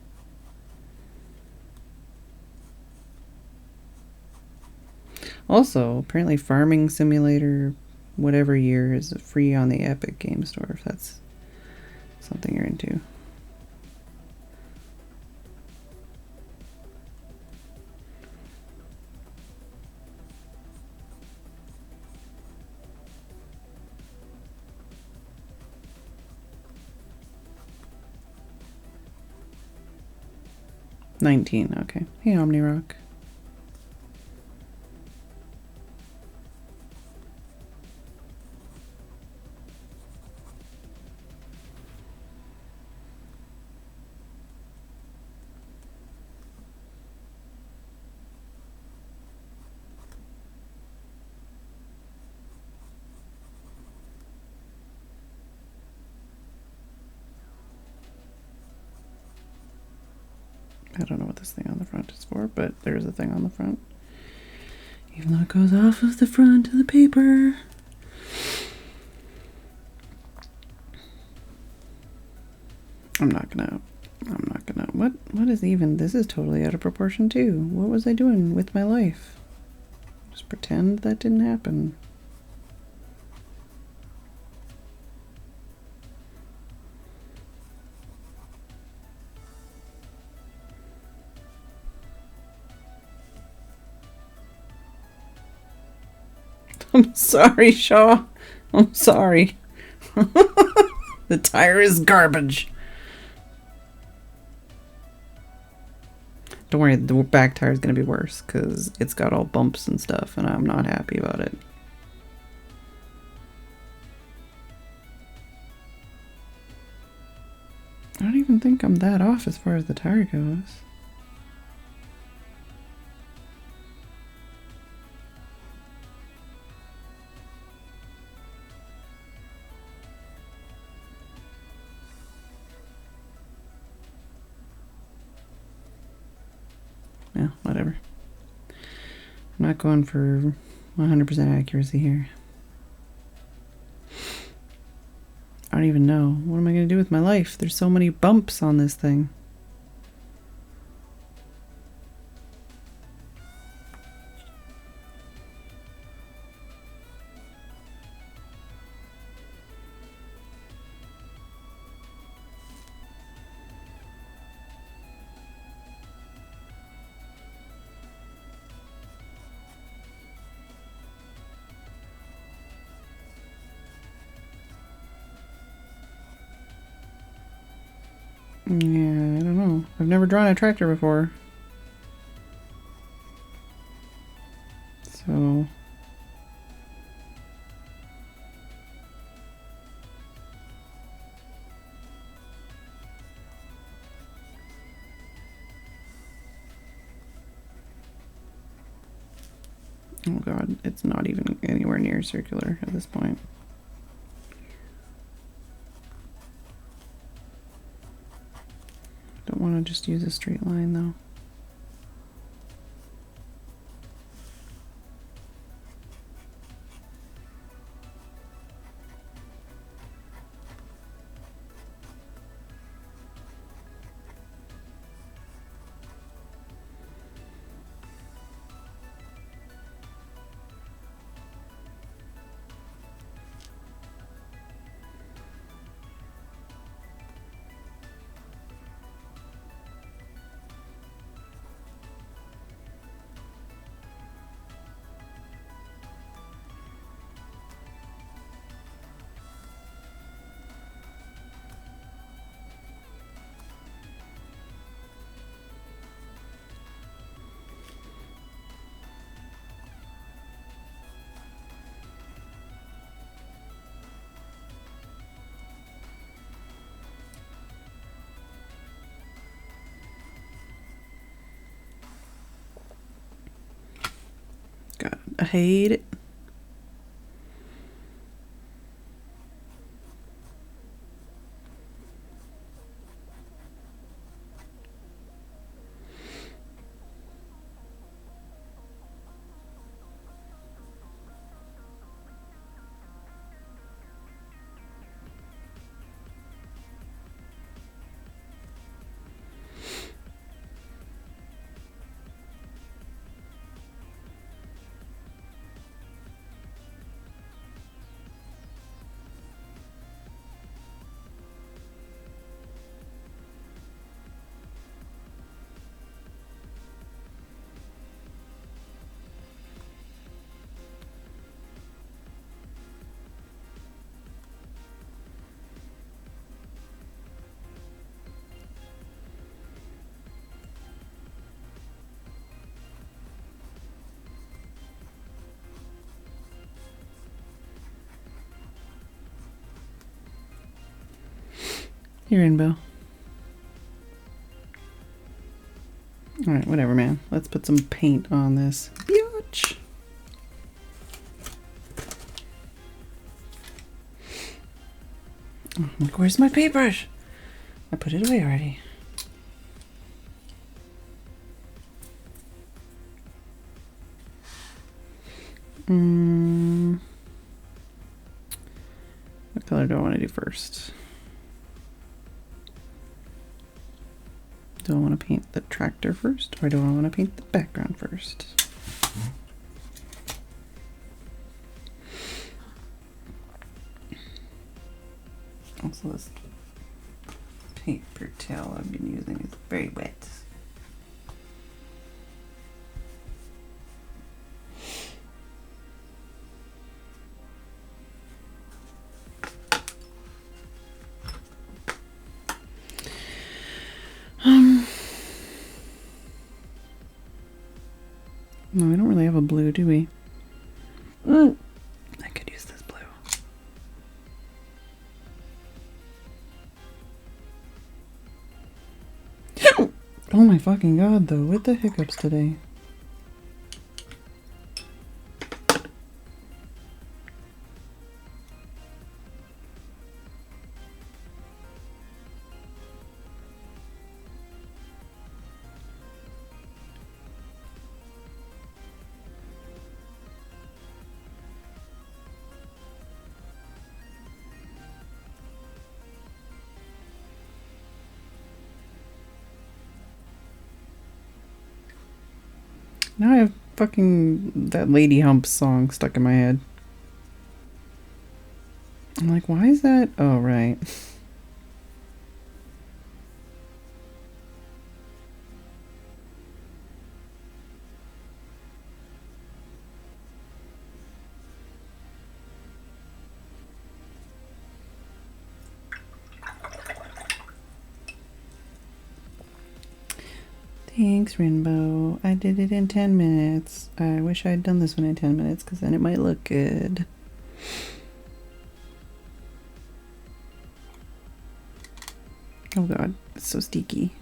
Also, apparently Farming Simulator whatever year is free on the Epic Game Store, if that's something you're into. $19, okay. Hey, OmniRock. I don't know what this thing on the front is for, but there's a thing on the front. Even though it goes off of the front of the paper. I'm not gonna, what is even, this is totally out of proportion too. What was I doing with my life? Just pretend that didn't happen. I'm sorry, Shaw. I'm sorry. The tire is garbage. Don't worry, the back tire is going to be worse because it's got all bumps and stuff, and I'm not happy about it. I don't even think I'm that off as far as the tire goes. Yeah, whatever. I'm not going for 100% accuracy here. I don't even know. What am I going to do with my life? There's so many bumps on this thing. Yeah, I don't know. I've never drawn a tractor before. So... Oh god, it's not even anywhere near circular at this point. Don't want to just use a straight line though. God, I hate it. Here, Rainbow. Alright, whatever, man. Let's put some paint on this. Biatch! Oh, where's my paintbrush? I put it away already. What color do I want to do first? Do I want to paint the tractor first, or do I want to paint the background first? Also, this paper towel I've been using is very wet. No, we don't really have a blue, do we? I could use this blue. Oh my fucking god, though, with the hiccups today. Now I have fucking that Lady Hump song stuck in my head. I'm like, why is that? Oh, right. Thanks, Rainbow. I did it in 10 minutes. I wish I'd done this one in 10 minutes because then it might look good. Oh god, it's so sticky.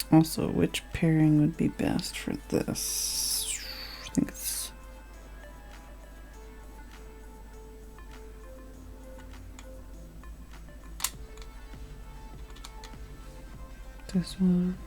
Also, which pairing would be best for this? I think it's... this one.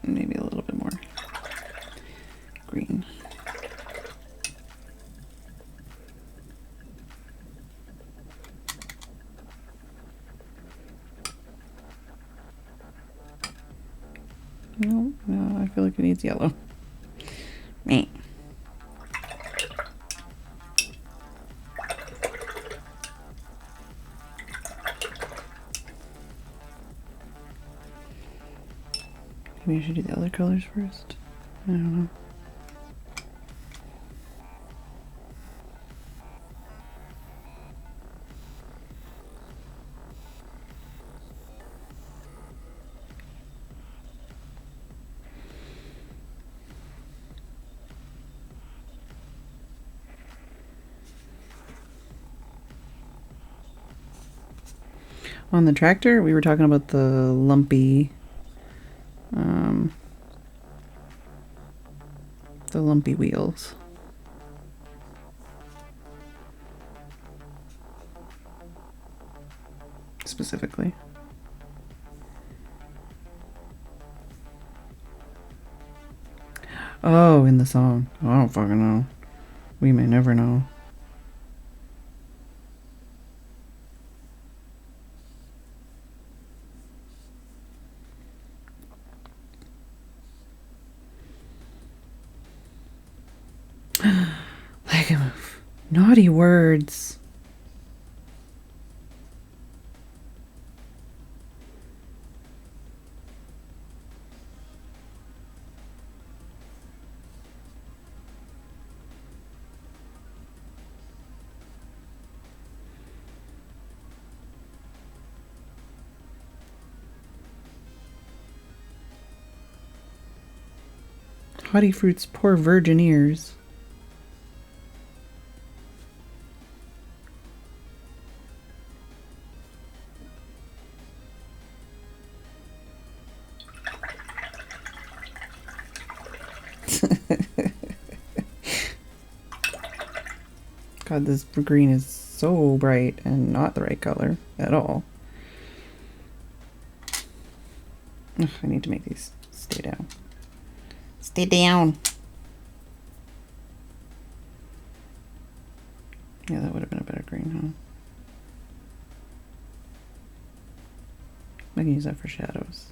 Maybe a little bit more green. No, I feel like it needs yellow. Meh. Maybe I should do the other colors first. I don't know. On the tractor, we were talking about the lumpy wheels. Specifically. Oh, in the song. I don't fucking know. We may never know. Legamove. Naughty words. Haughty fruit's poor virgin ears. God, this green is so bright and not the right color at all. Ugh, I need to make these stay down. Stay down. Yeah, that would have been a better green, huh? I can use that for shadows.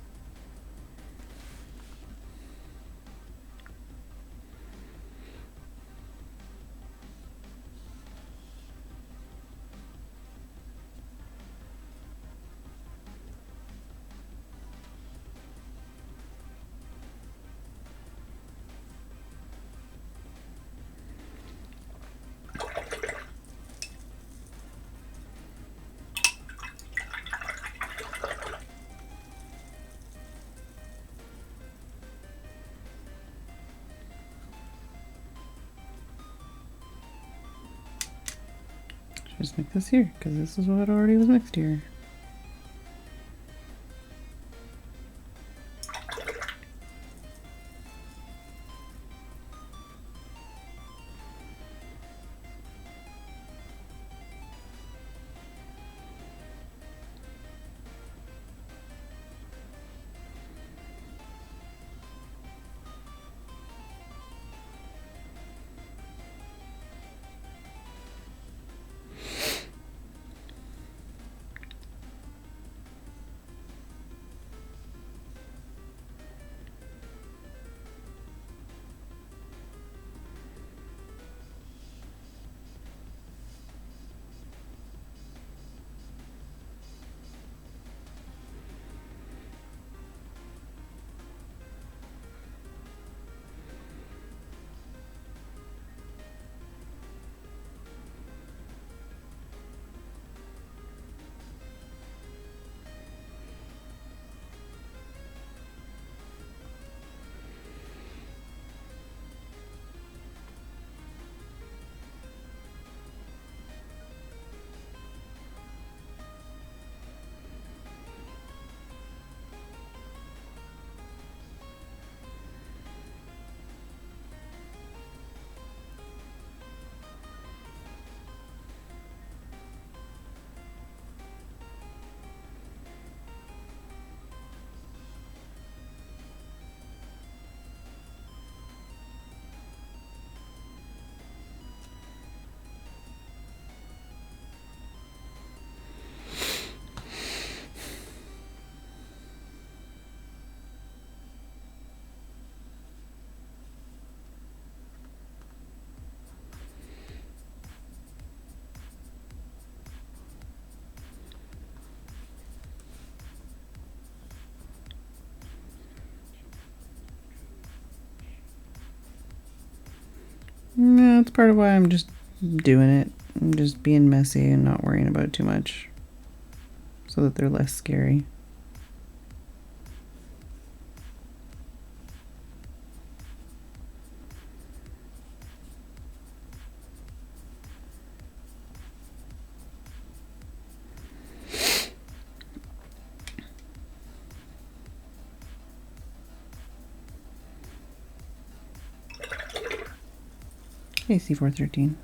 Just make this here, because this is what already was mixed here. No, that's part of why I'm just doing it. I'm just being messy and not worrying about it too much, so that they're less scary. Hey, C413.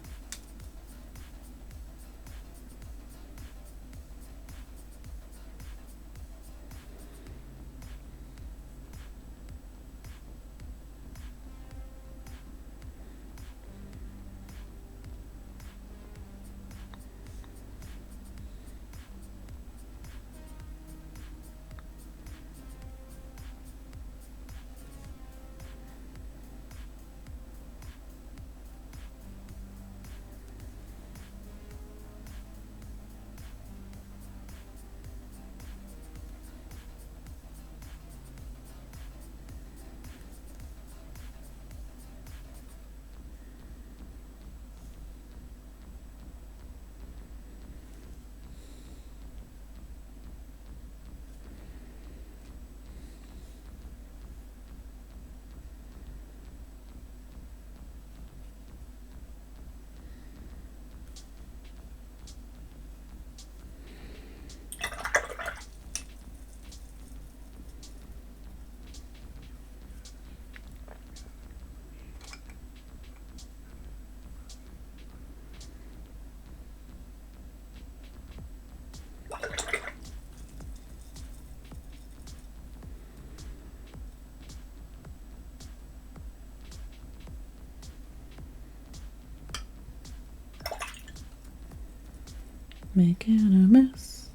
Making a mess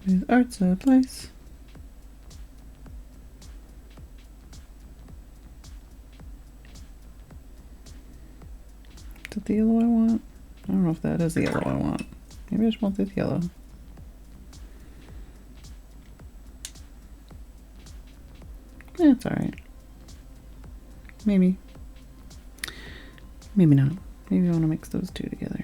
with art supplies. Is that the yellow I want? I don't know if that is the yellow I want. Maybe I just want this yellow. Yeah, it's alright. Maybe. Maybe not. Maybe I want to mix those two together.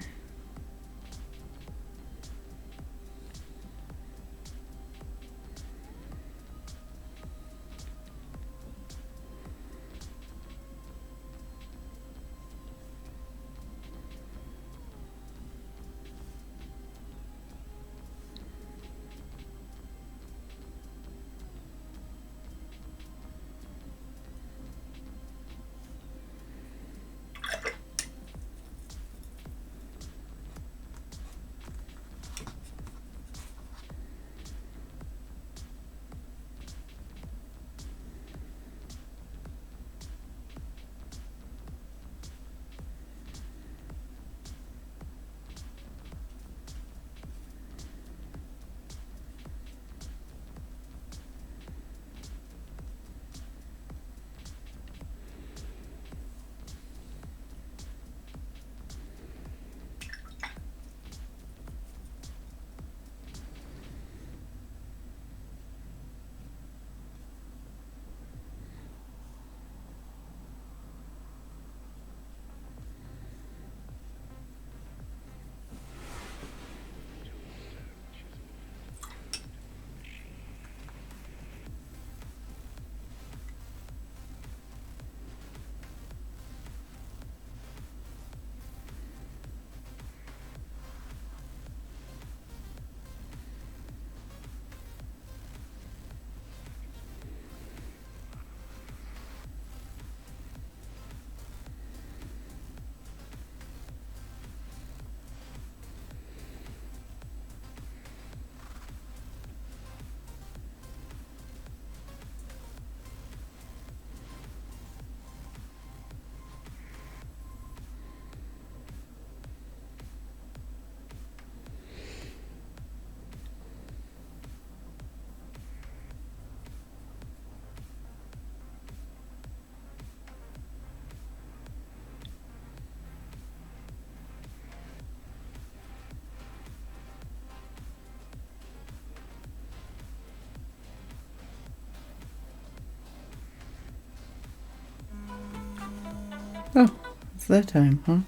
Oh, it's that time, huh?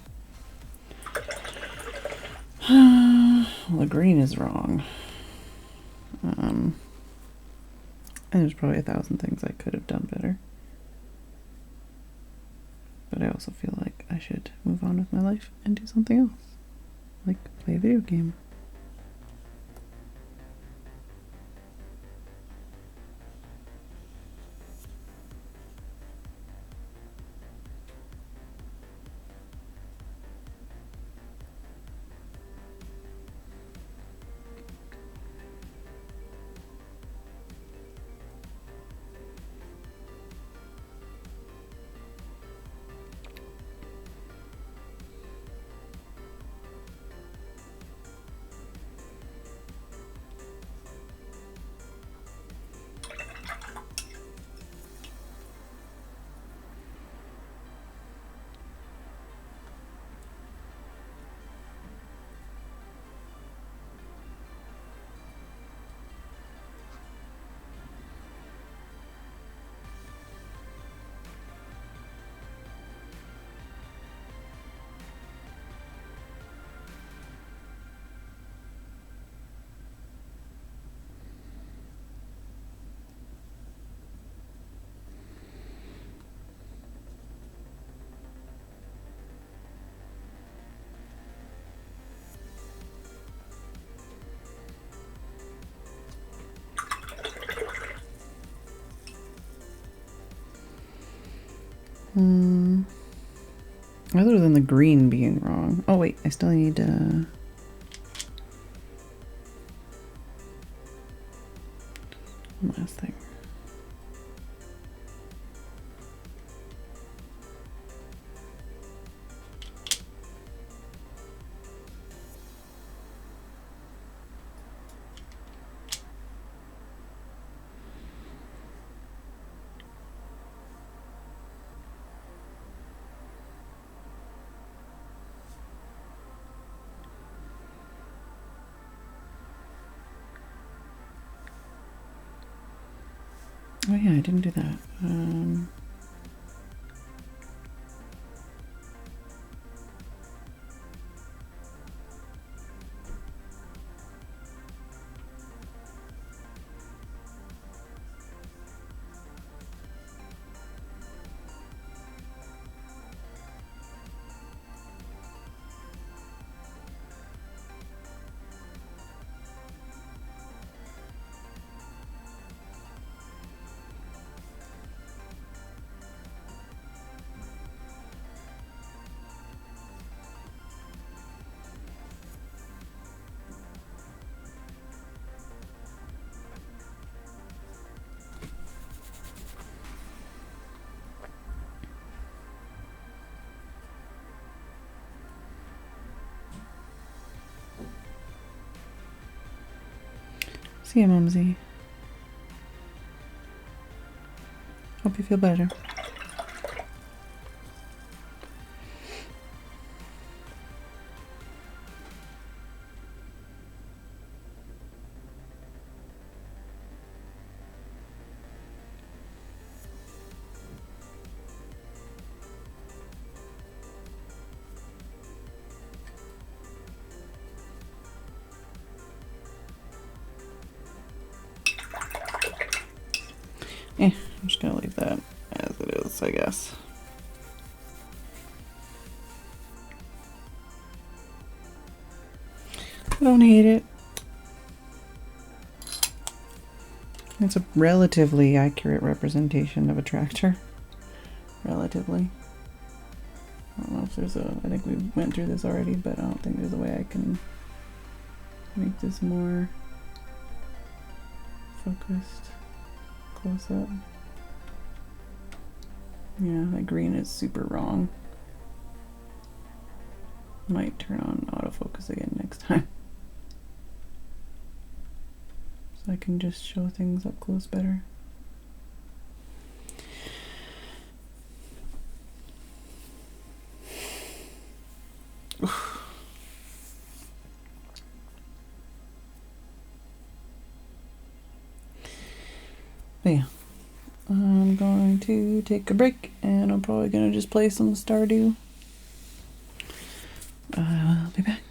Well, the green is wrong. And there's probably 1,000 things I could have done better. But I also feel like I should move on with my life and do something else. Like play a video game. Other than the green being wrong. Oh wait, I still need one last thing. Oh yeah, I didn't do that. See ya, Mumsy. Hope you feel better. I'm just gonna leave that as it is, I guess. I don't hate it. It's a relatively accurate representation of a tractor. Relatively. I don't know if there's a, I think we went through this already, but I don't think there's a way I can make this more focused close up. Yeah, that green is super wrong. Might turn on autofocus again next time. So I can just show things up close better. But yeah, I'm going to take a break and I'm probably going to just play some Stardew. I'll be back.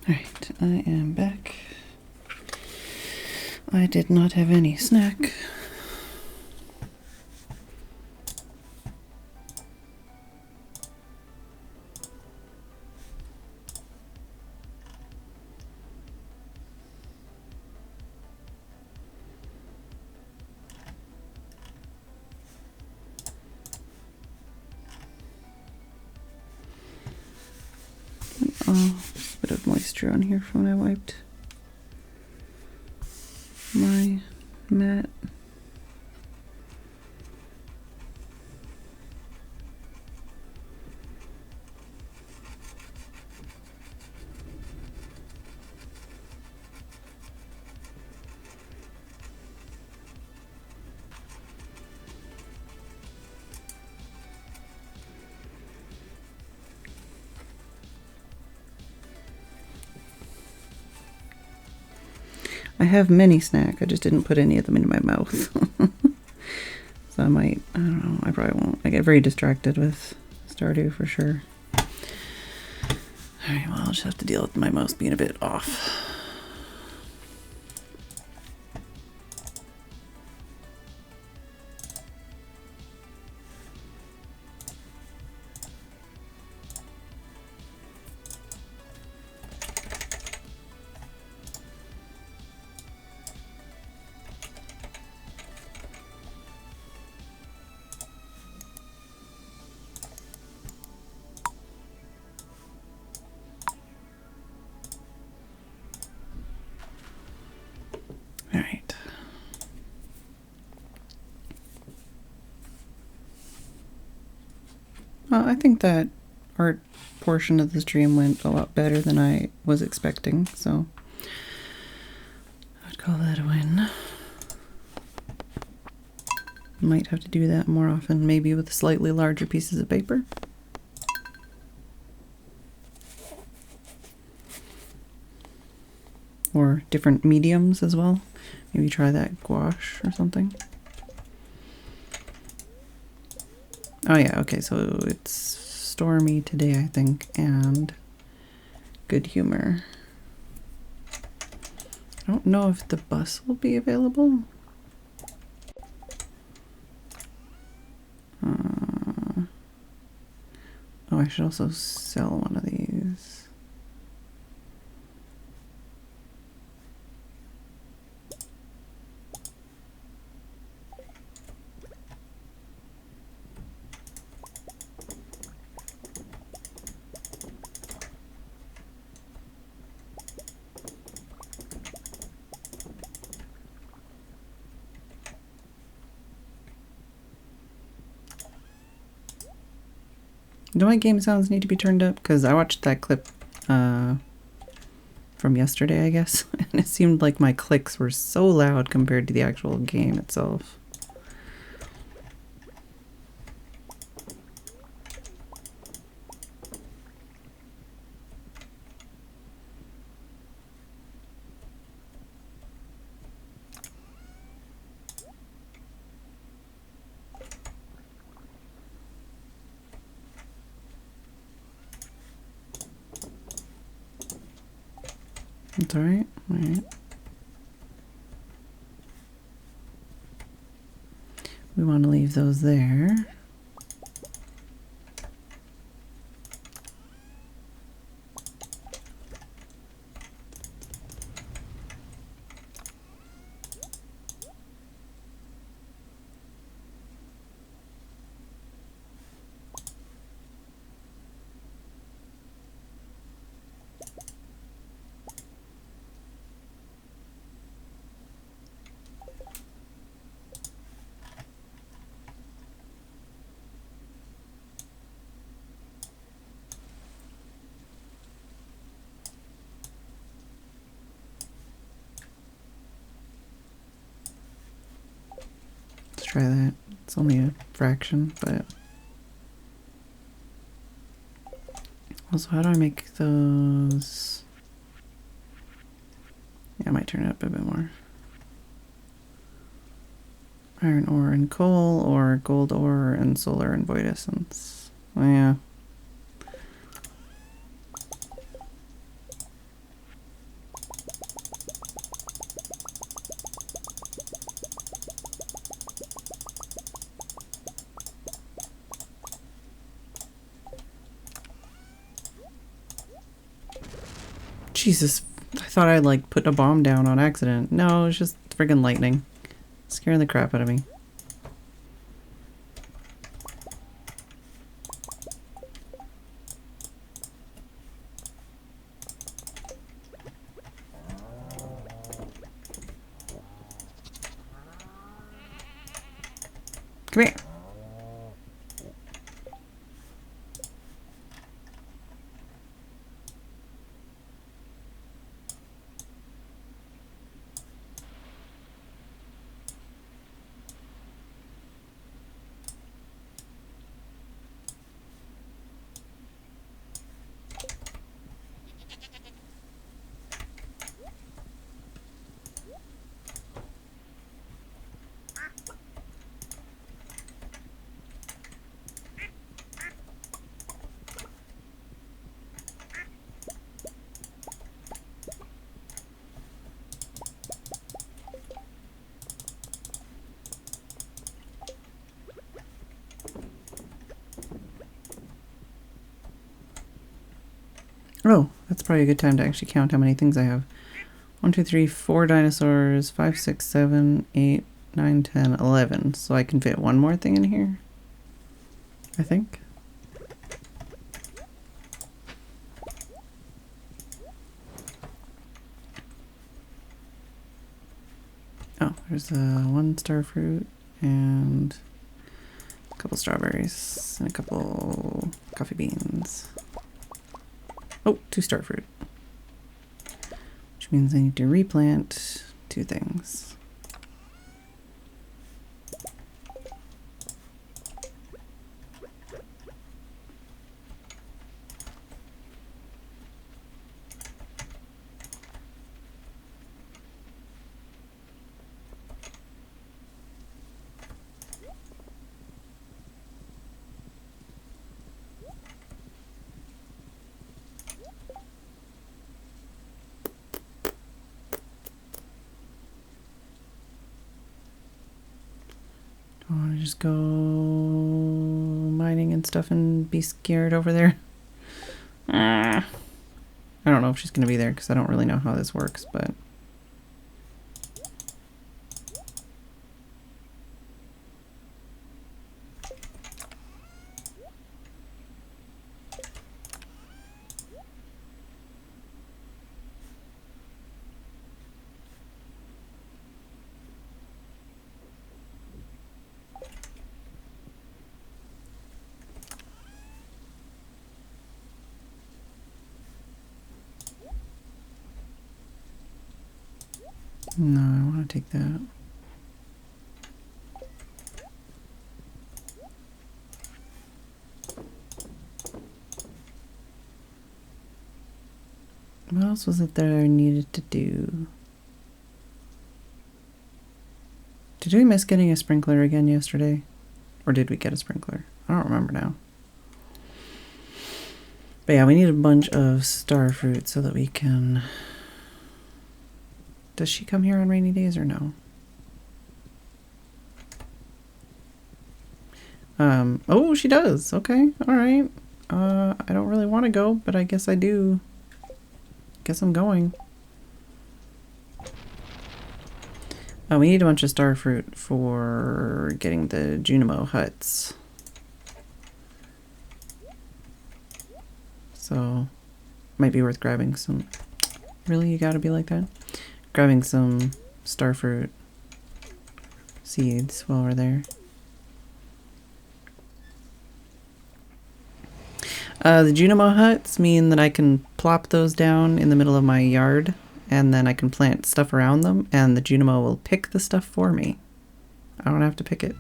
Alright, I am back. I did not have any snack. Oh, a bit of moisture on here from when I wiped my mat. I have mini snack, I just didn't put any of them into my mouth. So I might, I don't know, I probably won't. I get very distracted with Stardew for sure. Alright, well, I'll just have to deal with my mouse being a bit off. Alright. Well, I think that art portion of the stream went a lot better than I was expecting, so I'd call that a win. Might have to do that more often, maybe with slightly larger pieces of paper. Or different mediums as well. Maybe try that gouache or something. Oh yeah, okay, so it's stormy today, I think, and good humor. I don't know if the bus will be available. Oh, I should also sell one of these. Do my game sounds need to be turned up? Because I watched that clip from yesterday, I guess, and it seemed like my clicks were so loud compared to the actual game itself. It's alright. Alright. We want to leave those there. Try that. It's only a fraction, but also, how do I make those? Yeah, I might turn it up a bit more. Iron ore and coal, or gold ore and solar and void essence. Oh yeah. Jesus. I thought I'd like put a bomb down on accident. No, it's just friggin' lightning. Scaring the crap out of me. Come here. Oh, that's probably a good time to actually count how many things I have. 1, 2, 3, 4 dinosaurs, 5, 6, 7, 8, 9, 10, 11. So I can fit one more thing in here, I think. Oh, there's one star fruit and a couple strawberries and a couple coffee beans. Oh, 2 star fruit. Which means I need to replant 2 things. I want to just go mining and stuff and be scared over there. I don't know if she's going to be there because I don't really know how this works, but... No, I want to take that. What else was it that I needed to do? Did we miss getting a sprinkler again yesterday? Or did we get a sprinkler? I don't remember now. But yeah, we need a bunch of star fruit so that we can... Does she come here on rainy days or no? Oh, she does. Okay, all right. I don't really want to go, but I guess I do. Guess I'm going. We need a bunch of star fruit for getting the Junimo huts. So, might be worth grabbing some. Really, you gotta be like that? Grabbing some star fruit seeds while we're there. The Junimo huts mean that I can plop those down in the middle of my yard, and then I can plant stuff around them, and the Junimo will pick the stuff for me. I don't have to pick it.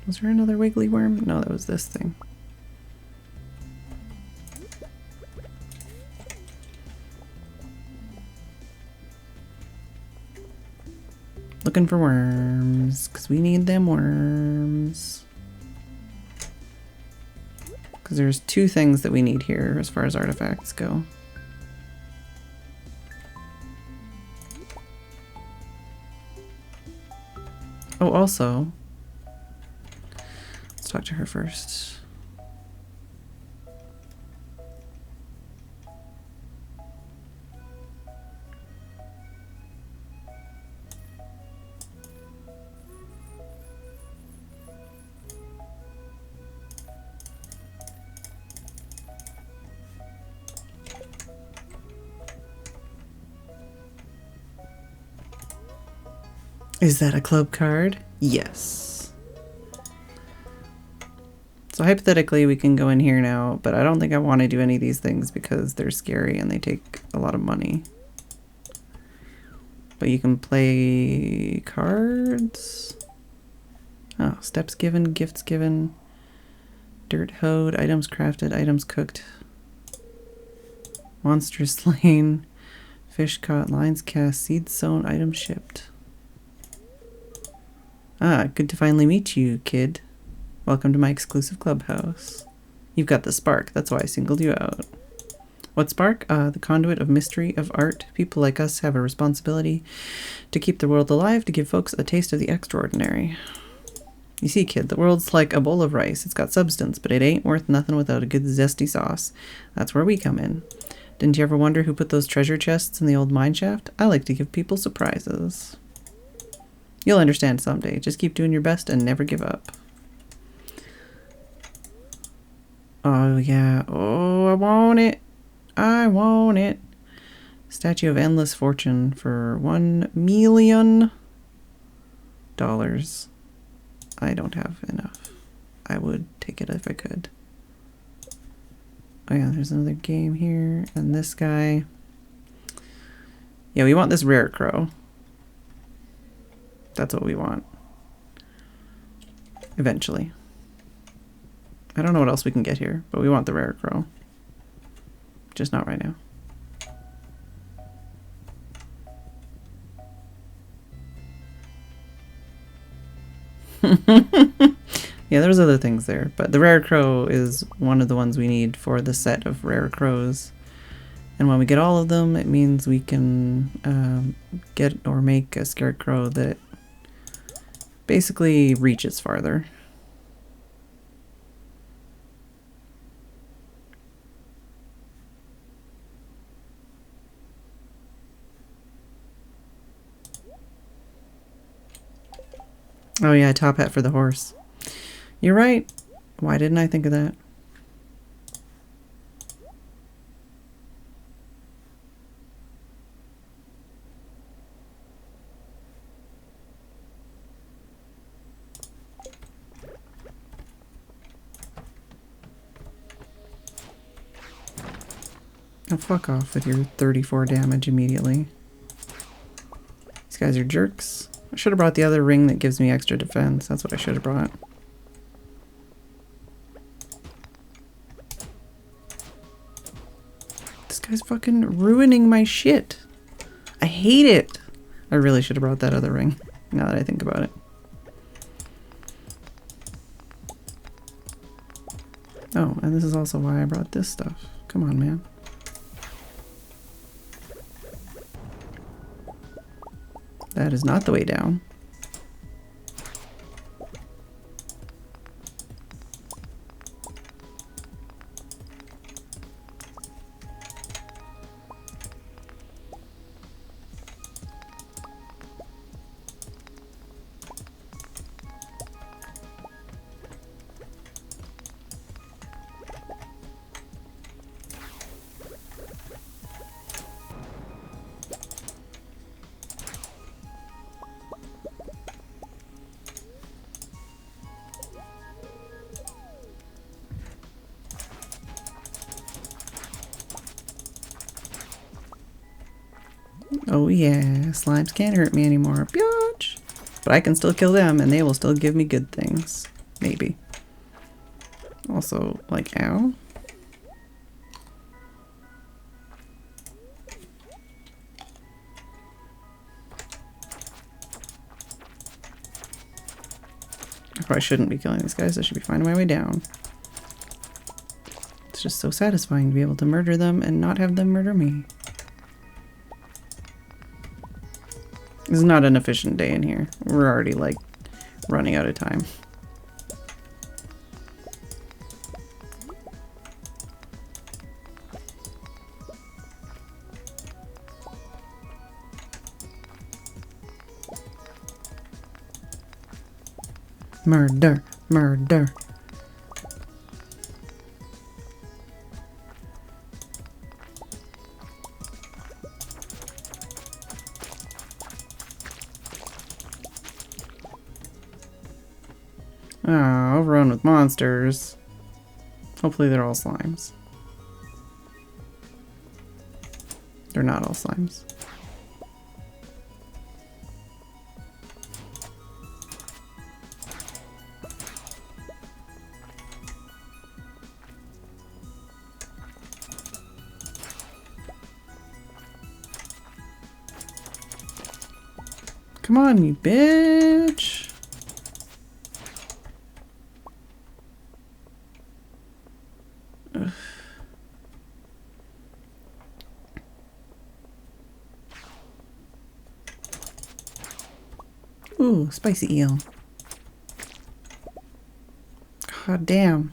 Was there another wiggly worm? No, that was this thing. Looking for worms, because we need them worms. Because there's 2 things that we need here as far as artifacts go. Oh, also, let's talk to her first. Is that a club card? Yes. So hypothetically, we can go in here now, but I don't think I want to do any of these things because they're scary and they take a lot of money. But you can play cards. Oh, steps given, gifts given, dirt hoed, items crafted, items cooked, monster slain, fish caught, lines cast, seeds sown, items shipped. Ah, good to finally meet you, kid. Welcome to my exclusive clubhouse. You've got the spark, that's why I singled you out. What spark? The conduit of mystery, of art. People like us have a responsibility to keep the world alive, to give folks a taste of the extraordinary. You see, kid, the world's like a bowl of rice. It's got substance, but it ain't worth nothing without a good zesty sauce. That's where we come in. Didn't you ever wonder who put those treasure chests in the old mine shaft? I like to give people surprises. You'll understand someday. Just keep doing your best and never give up. Oh, yeah. Oh, I want it. I want it. Statue of Endless Fortune for $1 million. I don't have enough. I would take it if I could. Oh yeah, there's another game here. And this guy. Yeah, we want this rare crow. That's what we want. Eventually. I don't know what else we can get here, but we want the rare crow. Just not right now. Yeah, there's other things there, but the rare crow is one of the ones we need for the set of rare crows. And when we get all of them, it means we can get or make a scarecrow that basically reaches farther. Oh yeah, top hat for the horse. You're right. Why didn't I think of that? Oh, fuck off with your 34 damage immediately. These guys are jerks. I should have brought the other ring that gives me extra defense. That's what I should have brought. This guy's fucking ruining my shit. I hate it. I really should have brought that other ring, now that I think about it. Oh, and this is also why I brought this stuff. Come on, man. That is not the way down. Oh yeah, slimes can't hurt me anymore. Biatch! But I can still kill them and they will still give me good things. Maybe. Also, like, ow. I probably shouldn't be killing these guys. I should be finding my way down. It's just so satisfying to be able to murder them and not have them murder me. This is not an efficient day in here. We're already, like, running out of time. Murder, murder. Oh, overrun with monsters. Hopefully they're all slimes. They're not all slimes. Come on, you bitch! Ugh. Ooh, spicy eel. God damn.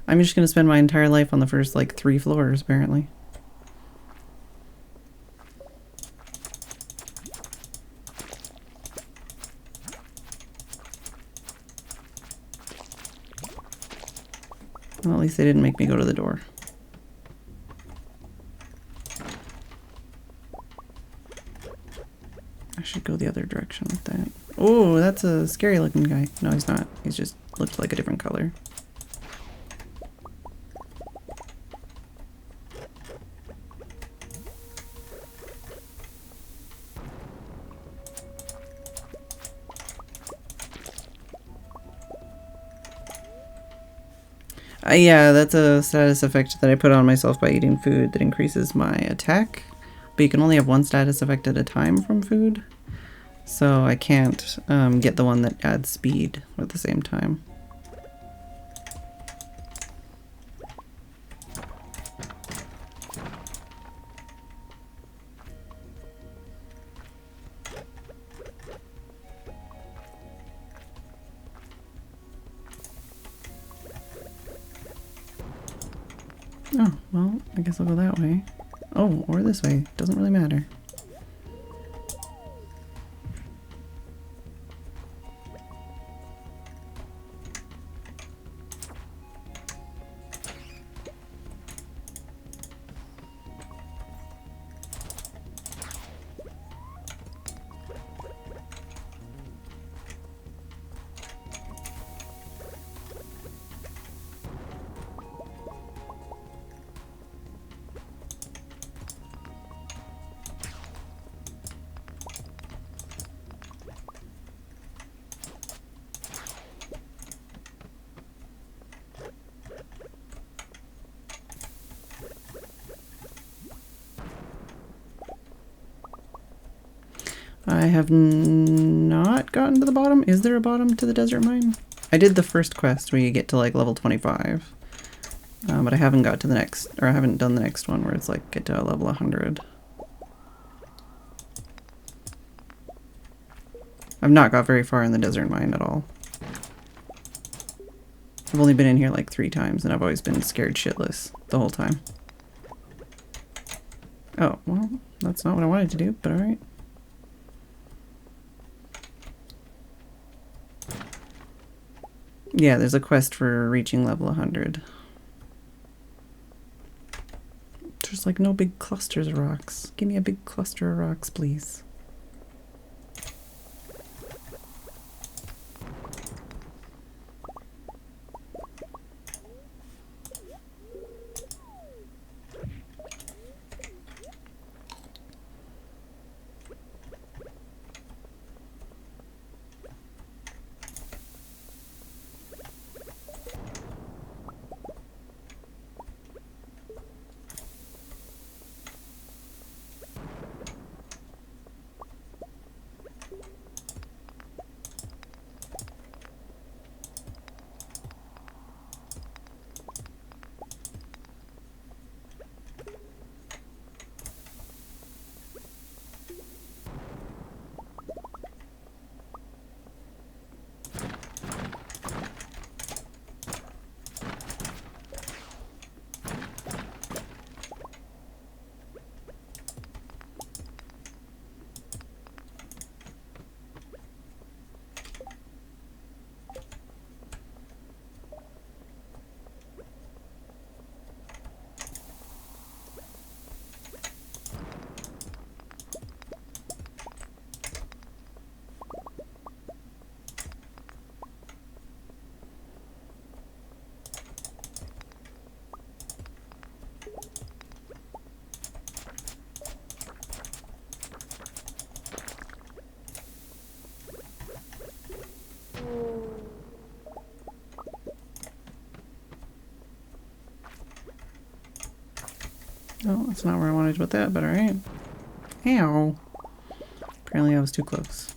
I'm just gonna spend my entire life on the first, like, 3 floors, apparently. Well, at least they didn't make me go to the door. I should go the other direction with that. Oh, that's a scary looking guy. No, he's not. He's just looked like a different color. Yeah, that's a status effect that I put on myself by eating food that increases my attack. But you can only have 1 status effect at a time from food. So I can't get the one that adds speed at the same time. Oh, well, I guess I'll go that way. Oh, or this way. Doesn't really matter. I have not gotten to the bottom. Is there a bottom to the desert mine? I did the first quest where you get to like level 25. But I haven't got to the next, or I haven't done the next one where it's like get to level 100. I've not got very far in the desert mine at all. I've only been in here like 3 times and I've always been scared shitless the whole time. Oh, well, that's not what I wanted to do, but alright. Yeah, there's a quest for reaching level 100. There's like no big clusters of rocks. Give me a big cluster of rocks, please. Oh, that's not where I wanted to put that, but alright. Ow. Apparently I was too close.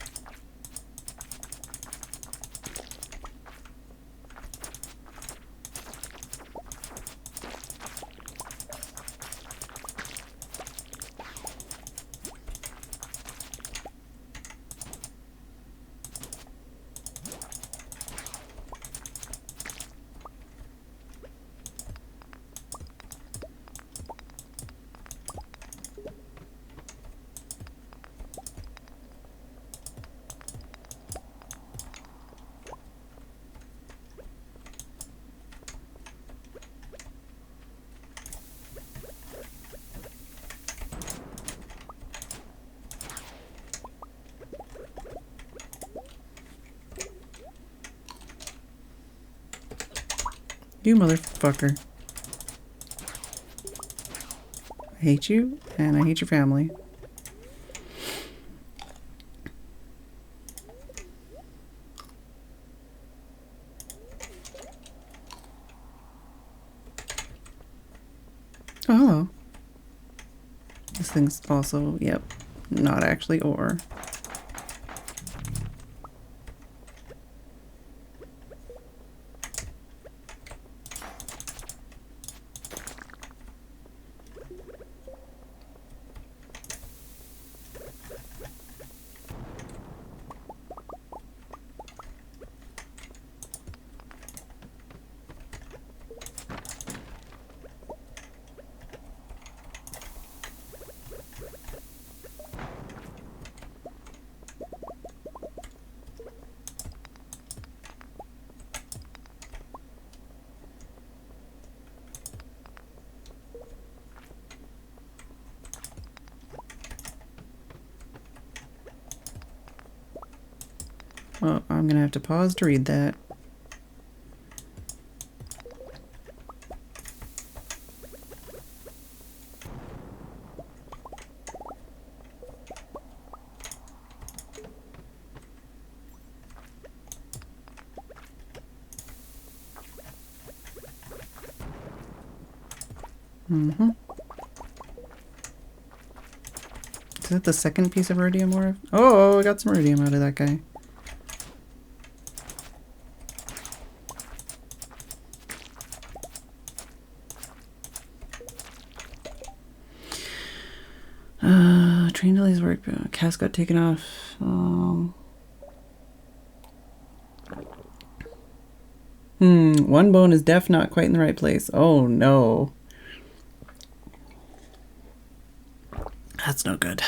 You motherfucker. I hate you, and I hate your family. Oh, hello. This thing's also, yep, not actually ore. Well, I'm gonna have to pause to read that. Mm-hmm. Is that the second piece of iridium ore? Oh, I got some iridium out of that guy. Train delays work. Cast got taken off. One bone is deaf, not quite in the right place. Oh no. That's no good.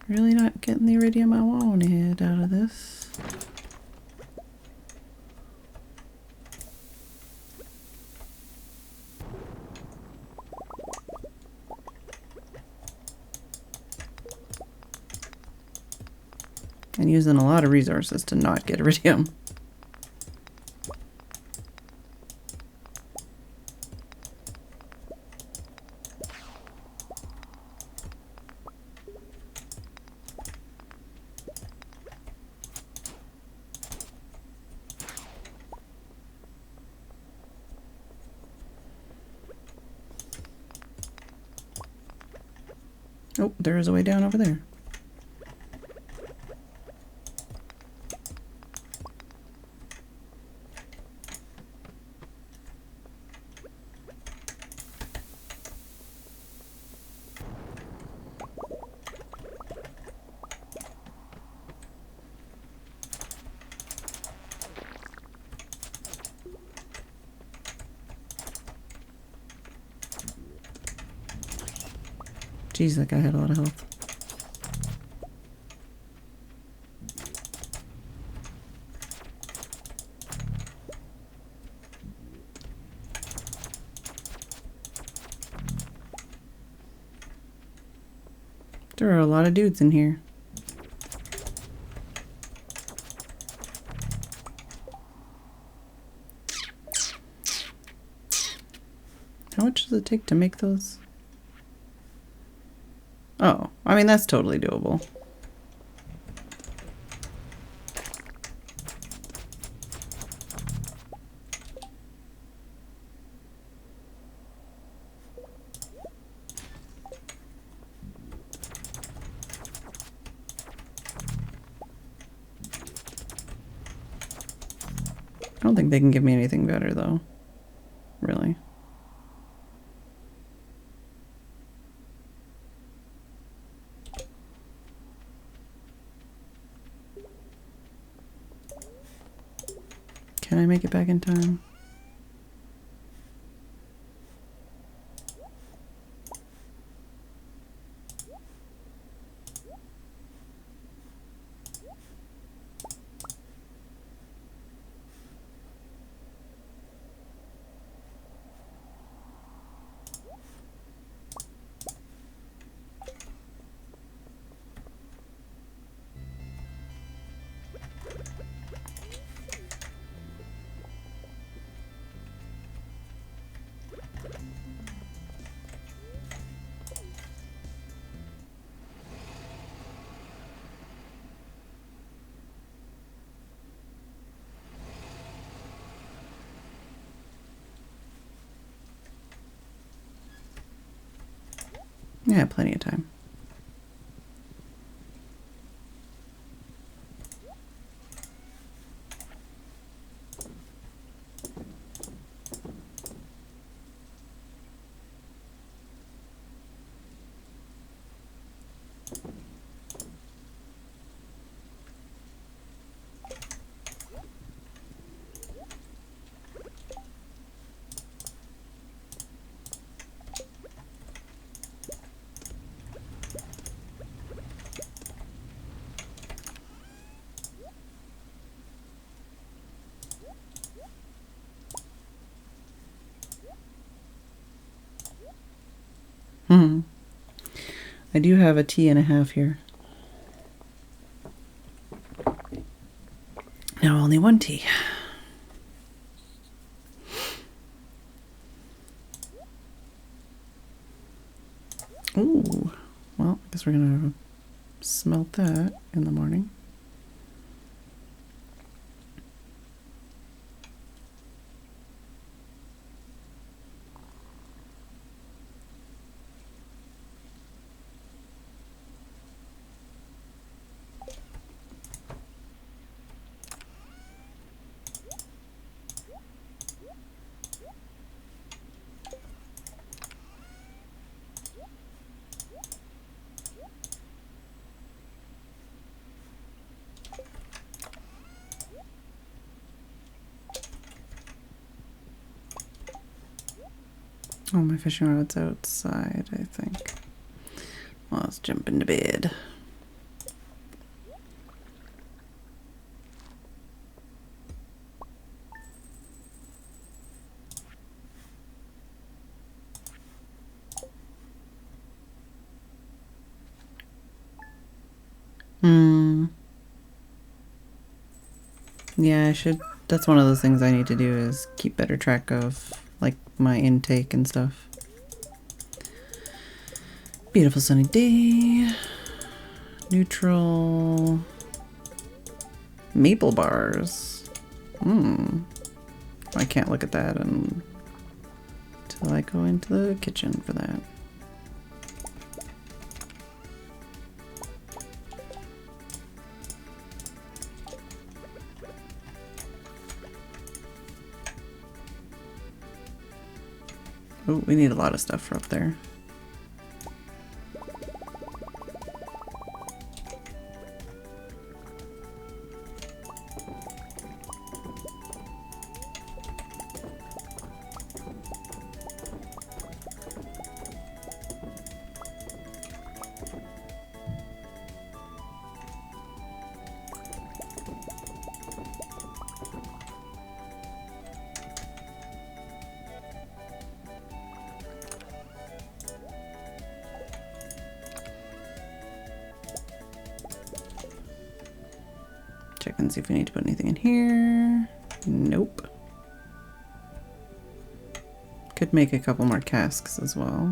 Really not getting the iridium I wanted out of this. And using a lot of resources to not get iridium. Oh, there is a way down over there. Jeez, that guy had a lot of health. There are a lot of dudes in here. How much does it take to make those? Oh, I mean, that's totally doable. I don't think they can give me anything better, though. Really. Can I make it back in time? Yeah, plenty of time. I do have a tea and a half here. Now only one tea. Ooh, well, I guess we're gonna smelt that in the morning. Oh, my fishing rod's outside, I think. Well, let's jump into bed. Yeah, I should. That's one of those things I need to do is keep better track of, like, my intake and stuff. Beautiful sunny day. Neutral. Maple bars. I can't look at that until I go into the kitchen for that. Oh, we need a lot of stuff for up there. and see if we need to put anything in here. Nope. Could make a couple more casks as well.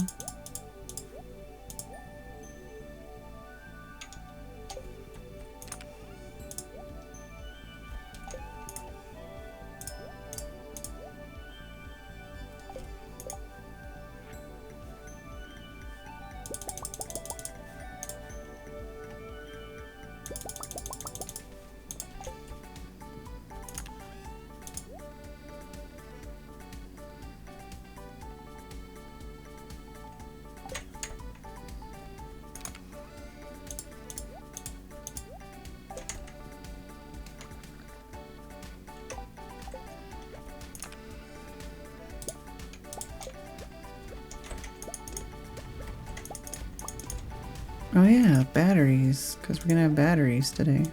Oh yeah, batteries, because we're gonna have batteries today.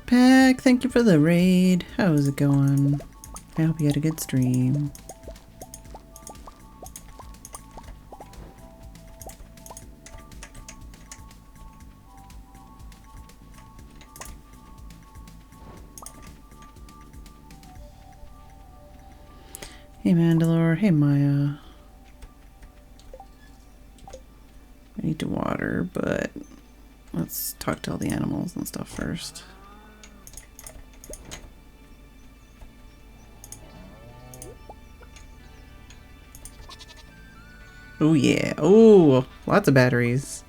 Pack, thank you for the raid. How's it going? I hope you had a good stream. Hey Mandalore, hey Maya. I need to water, but let's talk to all the animals and stuff first. Oh yeah, oh, lots of batteries.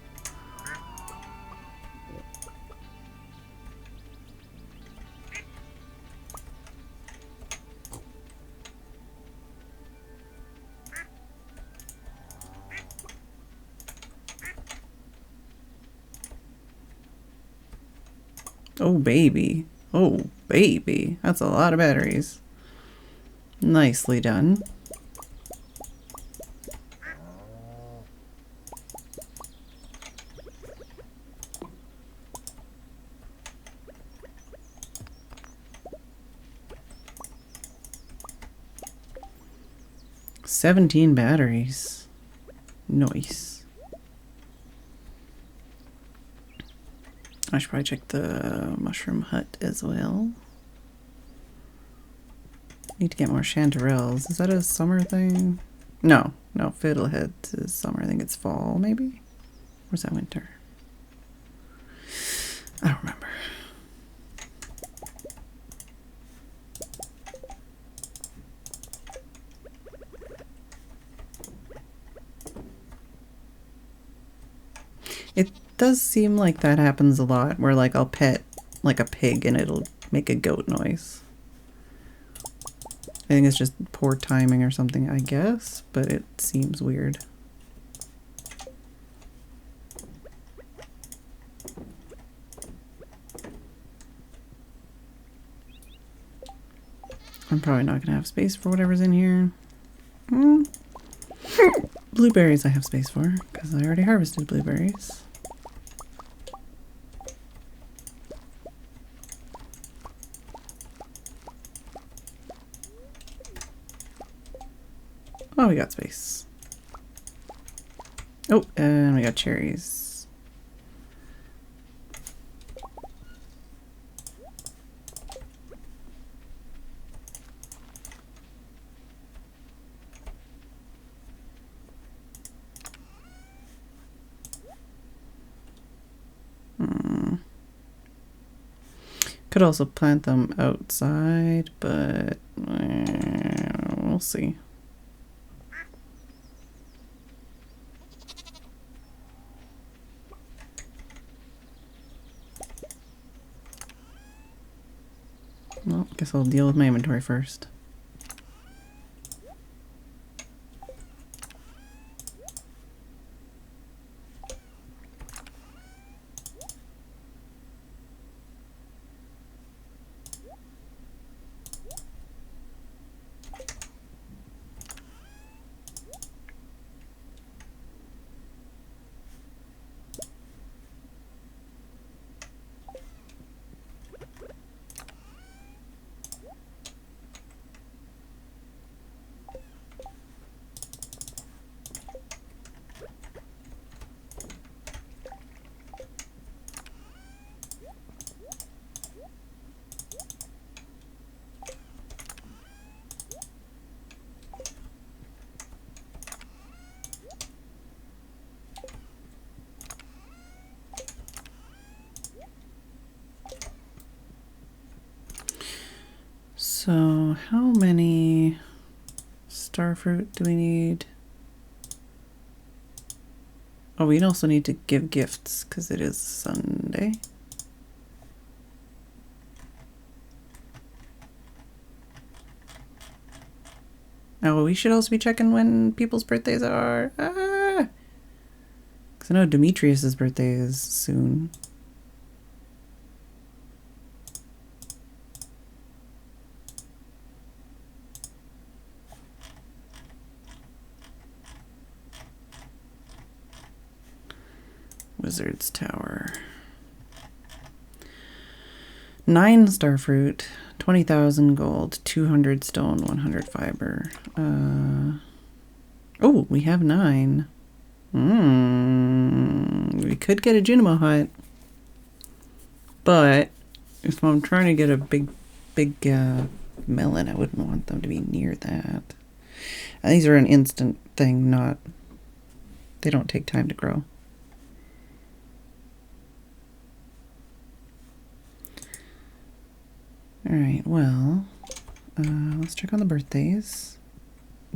Oh baby, oh baby, that's a lot of batteries. Nicely done. $17 batteries. Nice. I should probably check the mushroom hut as well. Need to get more chanterelles. Is that a summer thing? No, no, fiddleheads is summer. I think it's fall, maybe? Or is that winter? I don't remember. It does seem like that happens a lot, where like I'll pet like a pig and it'll make a goat noise. I think it's just poor timing or something, I guess, but it seems weird. I'm probably not gonna have space for whatever's in here. Blueberries I have space for, because I already harvested blueberries. Oh, we got space. Oh, and we got cherries. Could also plant them outside, but we'll see. Well, I guess I'll deal with my inventory first. So how many starfruit do we need? Oh, we also need to give gifts because it is Sunday. Oh, we should also be checking when people's birthdays are. Ah! Because I know Demetrius's birthday is soon. Wizard's Tower. 9 starfruit, 20,000 gold, 200 stone, 100 fiber. Oh, we have 9. We could get a Junimo hut. But if I'm trying to get a big melon, I wouldn't want them to be near that. And these are an instant thing, not... They don't take time to grow. Alright, well, let's check on the birthdays.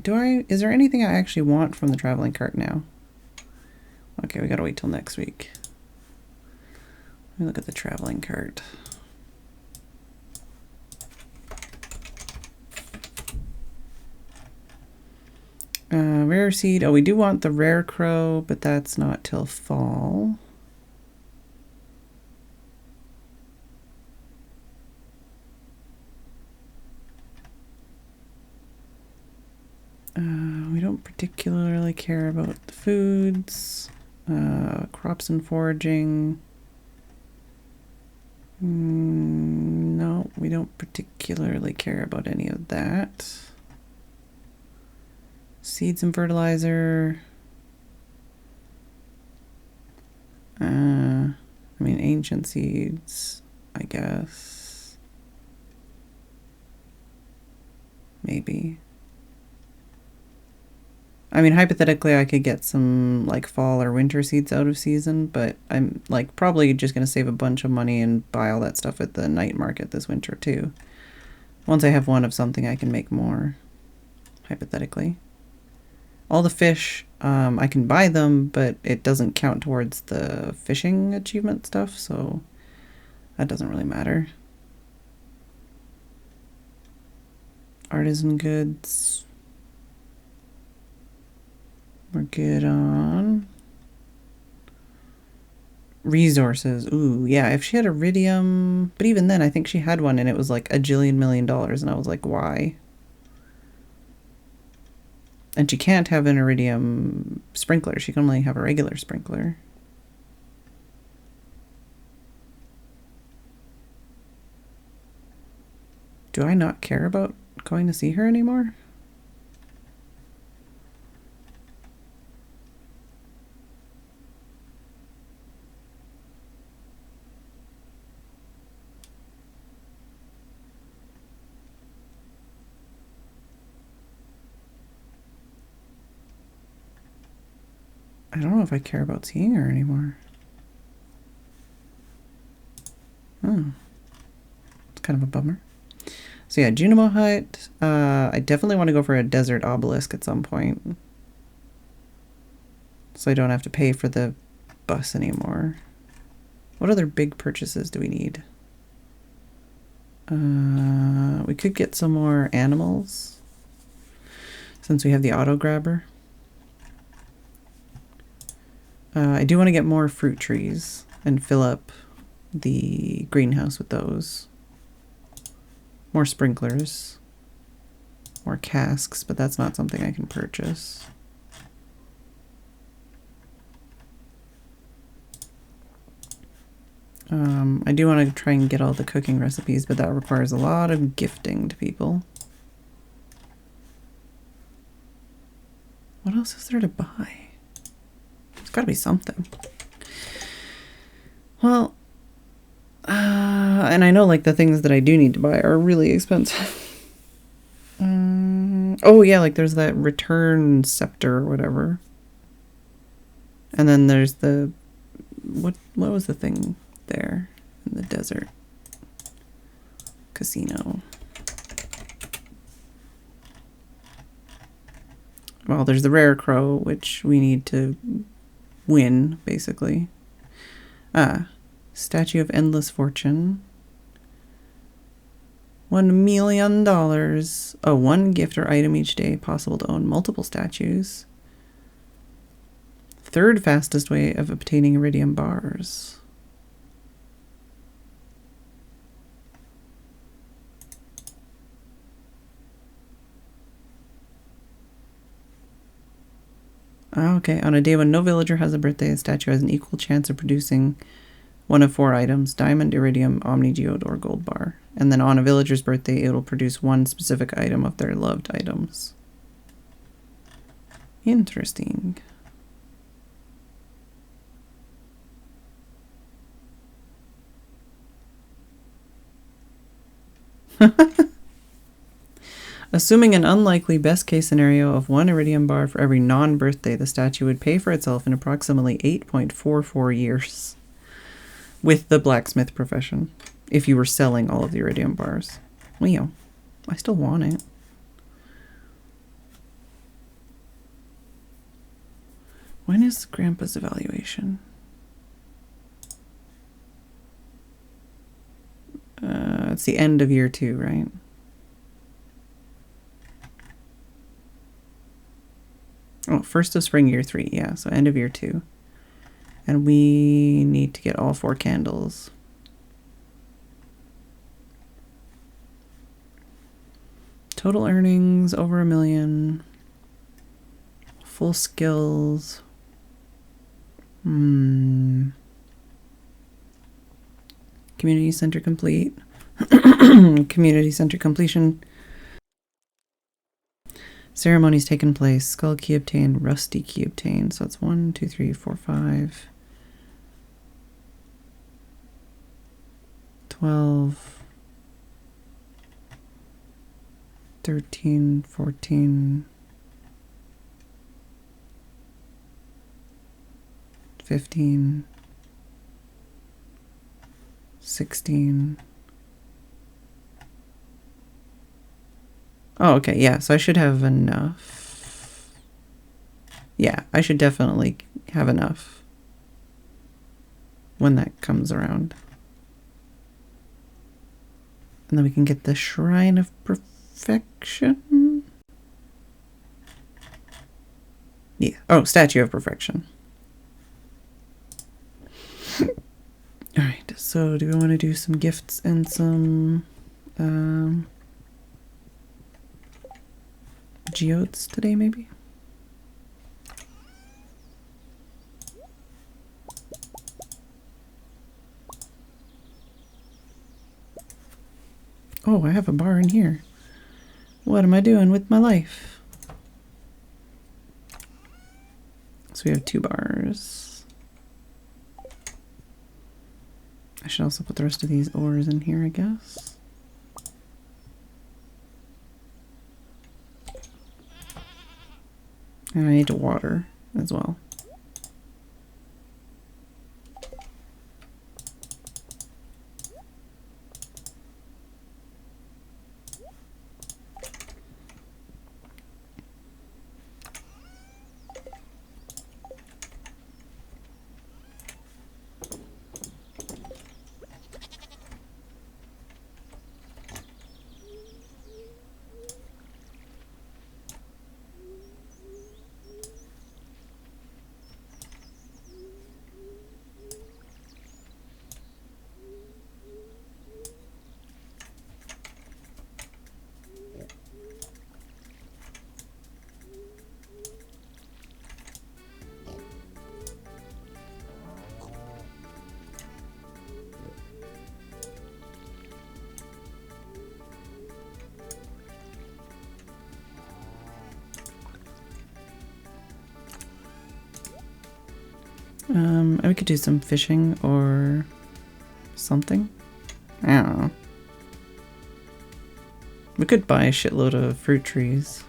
Is there anything I actually want from the traveling cart now? Okay, we gotta wait till next week. Let me look at the traveling cart. Rare seed. Oh, we do want the rare crow, but that's not till fall. We don't particularly care about the foods, crops and foraging. No, we don't particularly care about any of that. Seeds and fertilizer. I mean, ancient seeds, I guess. Maybe. I mean, hypothetically, I could get some, like, fall or winter seeds out of season, but I'm, like, probably just going to save a bunch of money and buy all that stuff at the night market this winter, too. Once I have one of something, I can make more, hypothetically. All the fish, I can buy them, but it doesn't count towards the fishing achievement stuff, so that doesn't really matter. Artisan goods. We're good on resources. Ooh, yeah, if she had iridium, but even then I think she had one and it was like $1 jillion million and I was like, why? And she can't have an iridium sprinkler. She can only have a regular sprinkler. Do I not care about going to see her anymore? I don't know if I care about seeing her anymore. Oh. It's kind of a bummer. So yeah, Junimo Hut. I definitely want to go for a desert obelisk at some point. So I don't have to pay for the bus anymore. What other big purchases do we need? We could get some more animals. Since we have the auto grabber. I do want to get more fruit trees and fill up the greenhouse with those. More sprinklers. More casks, but that's not something I can purchase. I do want to try and get all the cooking recipes, but that requires a lot of gifting to people. What else is there to buy? There's got to be something. Well, and I know like the things that I do need to buy are really expensive. Oh yeah, like there's that return scepter or whatever. And then there's the, what was the thing there in the desert? Casino. Well, there's the rare crow, which we need to win, basically. Statue of Endless Fortune. $1 million. Oh, one gift or item each day. Possible to own multiple statues. Third fastest way of obtaining iridium bars. Okay, on a day when no villager has a birthday, the statue has an equal chance of producing one of 4 items: diamond, iridium, omnigeode, or gold bar. And then on a villager's birthday, it will produce one specific item of their loved items. Interesting. Assuming an unlikely best-case scenario of 1 iridium bar for every non-birthday, the statue would pay for itself in approximately 8.44 years with the blacksmith profession, if you were selling all of the iridium bars. Well, I still want it. When is Grandpa's evaluation? It's the end of year 2, right? Oh, first of spring year 3, yeah, so end of year 2. And we need to get all 4 candles. Total earnings over $1 million. Full skills. Community center complete. Community center completion. Ceremonies taken place. Skull key obtained. Rusty key obtained. So that's 1, 2, 3, 4, 5. 12. 13, 14. 15. 16. Oh, okay, yeah, so I should have enough. Yeah, I should definitely have enough when that comes around. And then we can get the Shrine of Perfection. Yeah, oh, Statue of Perfection. Alright, so do we want to do some gifts and some geodes today, maybe? Oh, I have a bar in here. What am I doing with my life? So we have 2 bars. I should also put the rest of these ores in here, I guess. And I need to water as well. We could do some fishing or something. I don't know. We could buy a shitload of fruit trees.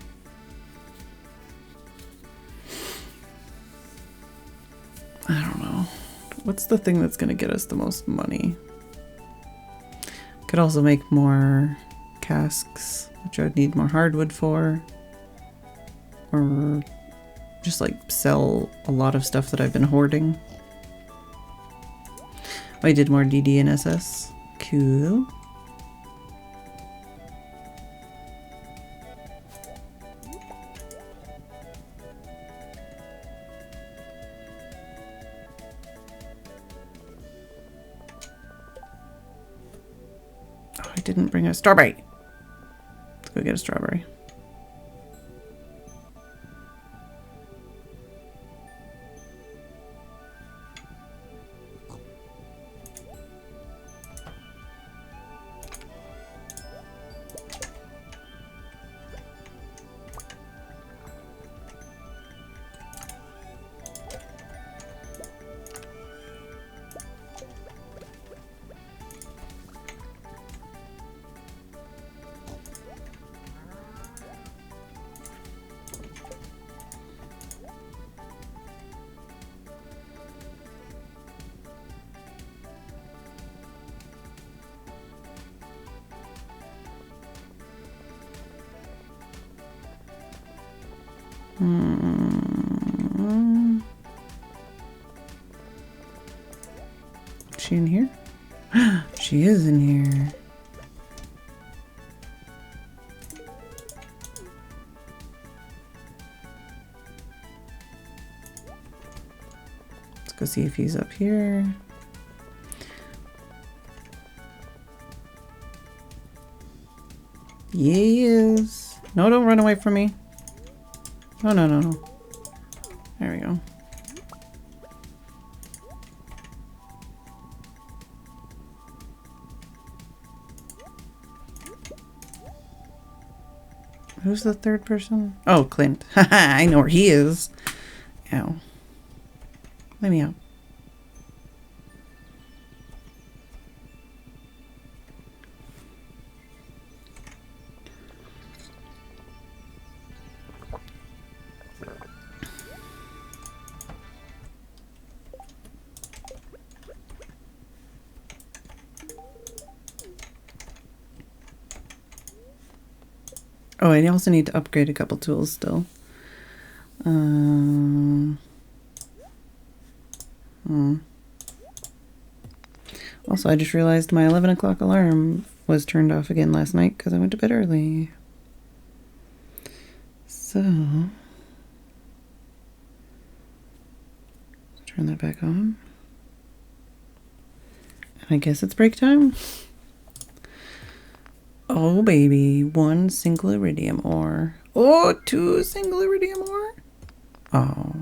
I don't know. What's the thing that's gonna get us the most money? Could also make more casks, which I would need more hardwood for. or just like sell a lot of stuff that I've been hoarding. I did more DD and SS. Cool. Oh, I didn't bring a strawberry. Let's go get a strawberry. Is she in here? She is in here. Let's go see if he's up here. Yeah, he is. No, don't run away from me. Oh, no, no, no. There we go. Who's the third person? Oh, Clint. Haha, I know where he is. Ow. Let me out. Oh, I also need to upgrade a couple tools still. Also, I just realized my 11 o'clock alarm was turned off again last night because I went to bed early. So, turn that back on. And I guess it's break time. Oh, baby. 1 single iridium ore. Oh, 2 single iridium ore. Oh.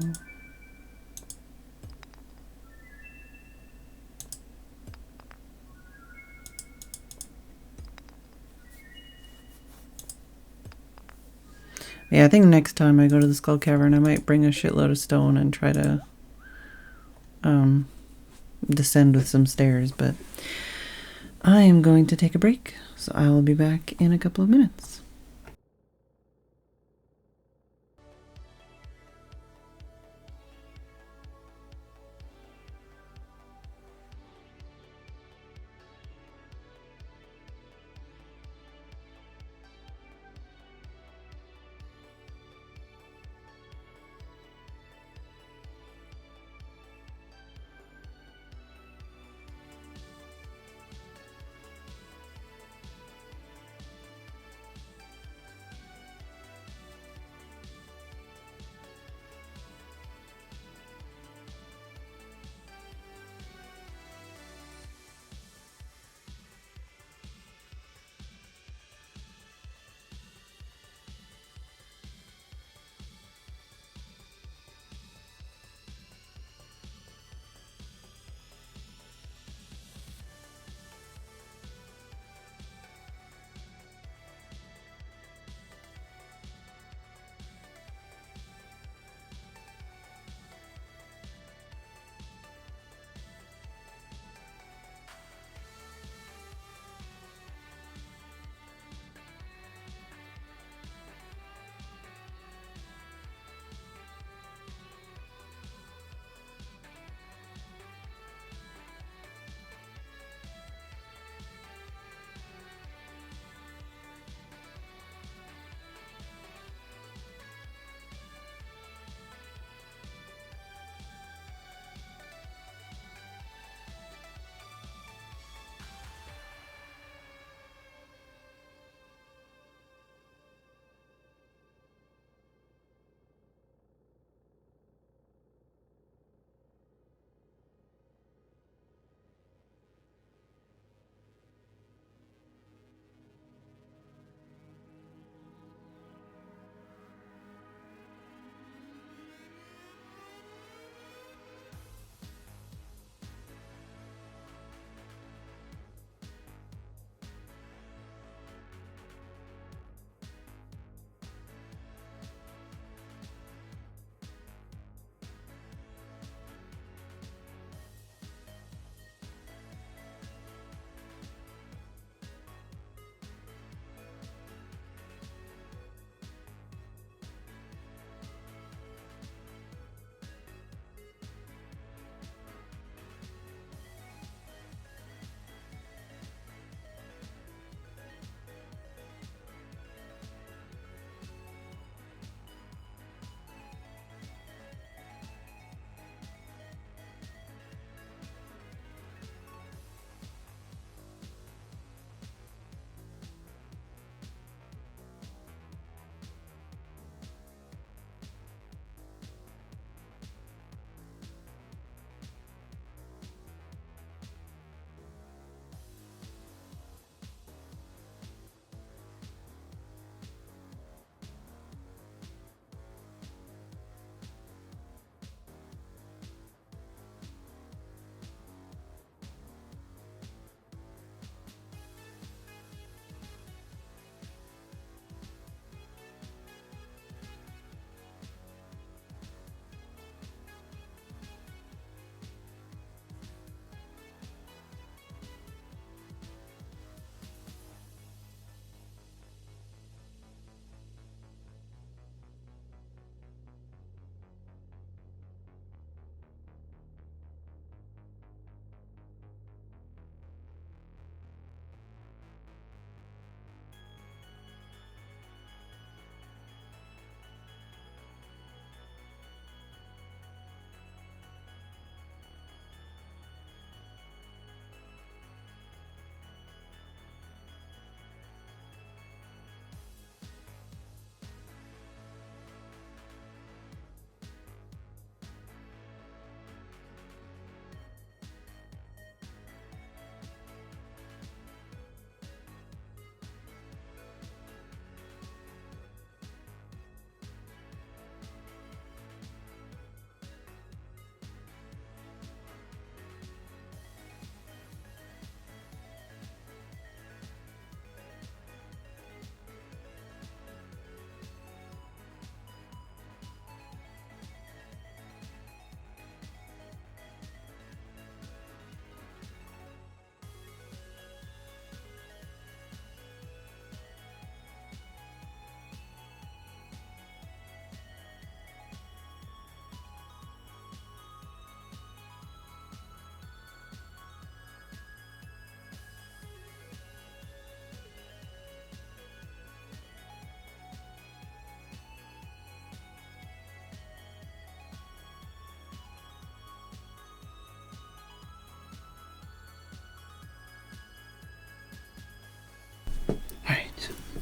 Yeah, I think next time I go to the Skull Cavern, I might bring a shitload of stone and try to descend with some stairs, but I am going to take a break, so I will be back in a couple of minutes.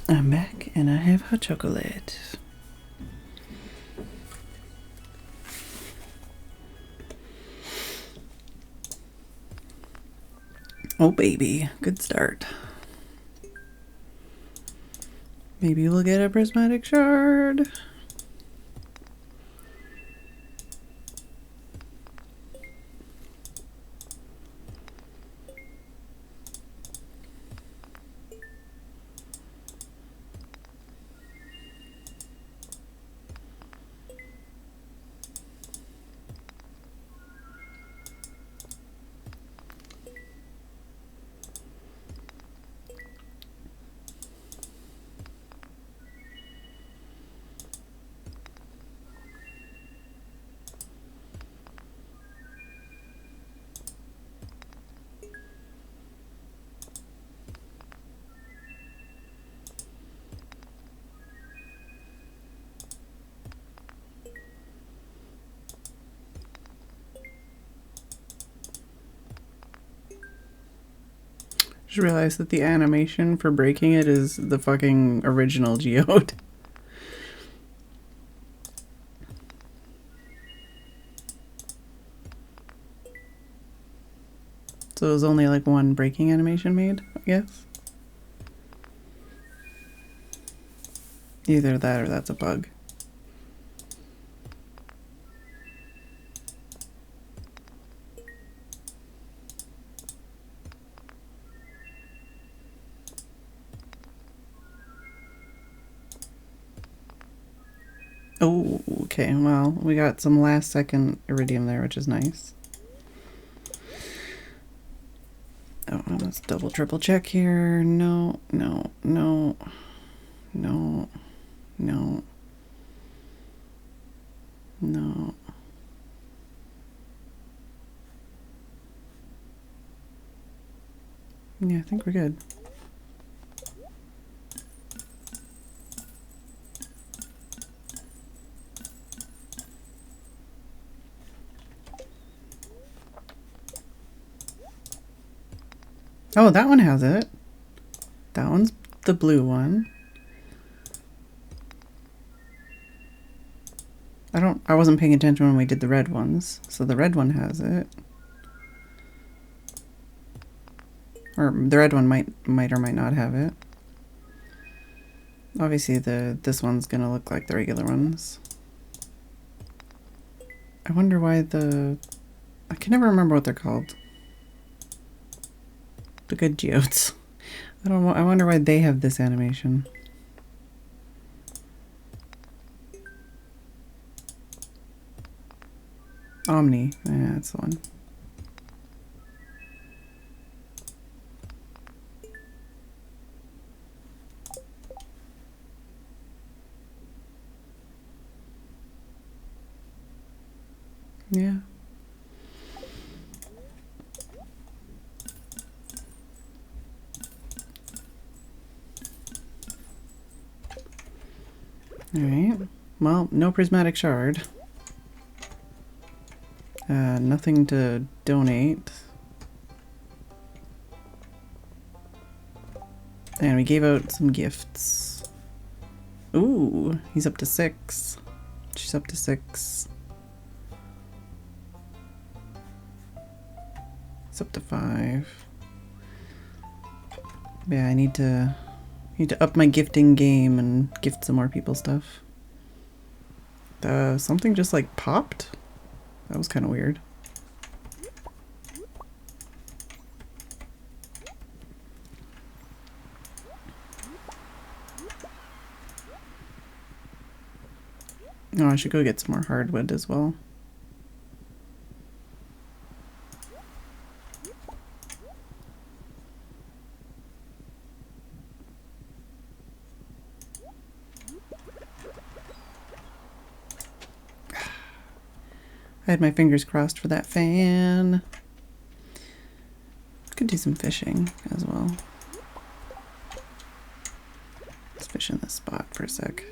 I'm back and I have hot chocolate. Oh baby, good start. Maybe we'll get a prismatic shard. Just realized that the animation for breaking it is the fucking original geode. So there's only like one breaking animation made, I guess. Either that or that's a bug. Oh, okay, well, we got some last second iridium there, which is nice. Oh, let's double triple check here. No, no, no, no, no, no. Yeah, I think we're good. Oh, that one has it. That one's the blue one. I wasn't paying attention when we did the red ones, so the red one has it. Or the red one might or might not have it. Obviously this one's gonna look like the regular ones. I wonder why I can never remember what they're called. The good geodes. I wonder why they have this animation. Omni. Yeah, that's the one. Yeah. Alright. Well, no prismatic shard. Nothing to donate. And we gave out some gifts. Ooh, he's up to 6. She's up to 6. It's up to 5. Yeah, I need to up my gifting game and gift some more people stuff. Something just like popped? That was kind of weird. Oh, I should go get some more hardwood as well. I had my fingers crossed for that fan. Could do some fishing as well. Let's fish in this spot for a sec.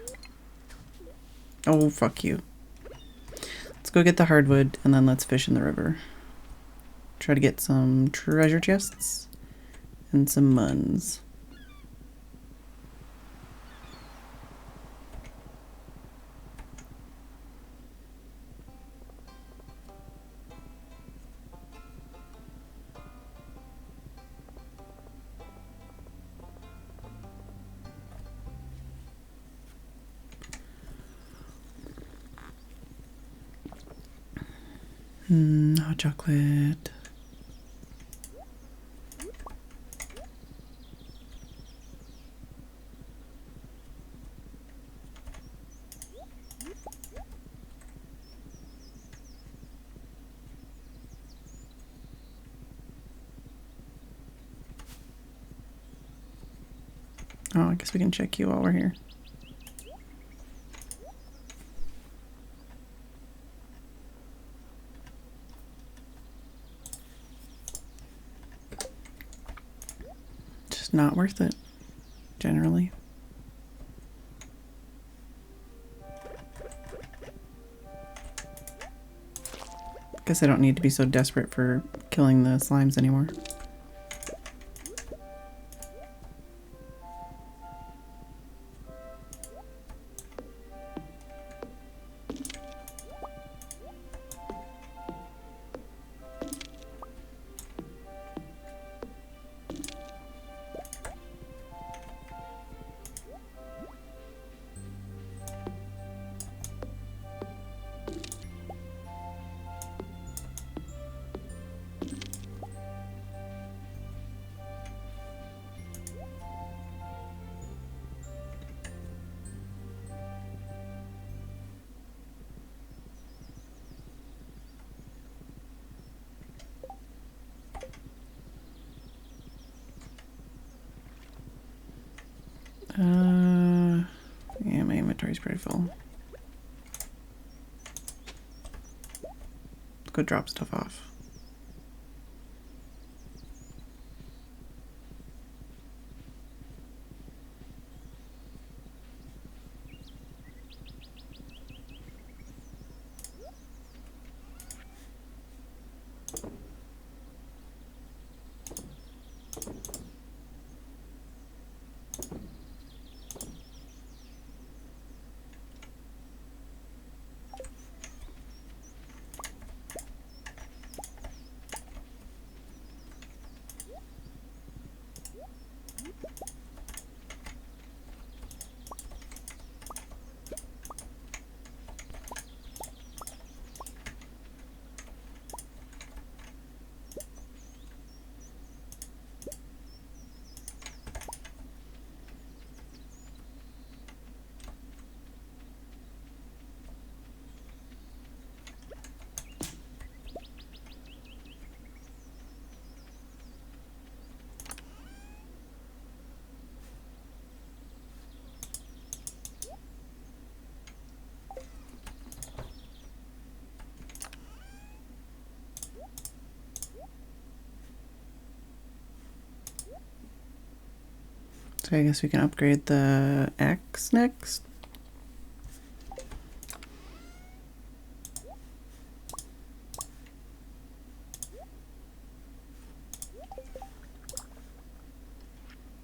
Oh, fuck you. Let's go get the hardwood and then let's fish in the river. Try to get some treasure chests and some muns. Hot chocolate. Oh, I guess we can check you while we're here. Just not worth it, generally. Guess I don't need to be so desperate for killing the slimes anymore. Yeah, my inventory's pretty full. Let's go drop stuff off. So I guess we can upgrade the axe next.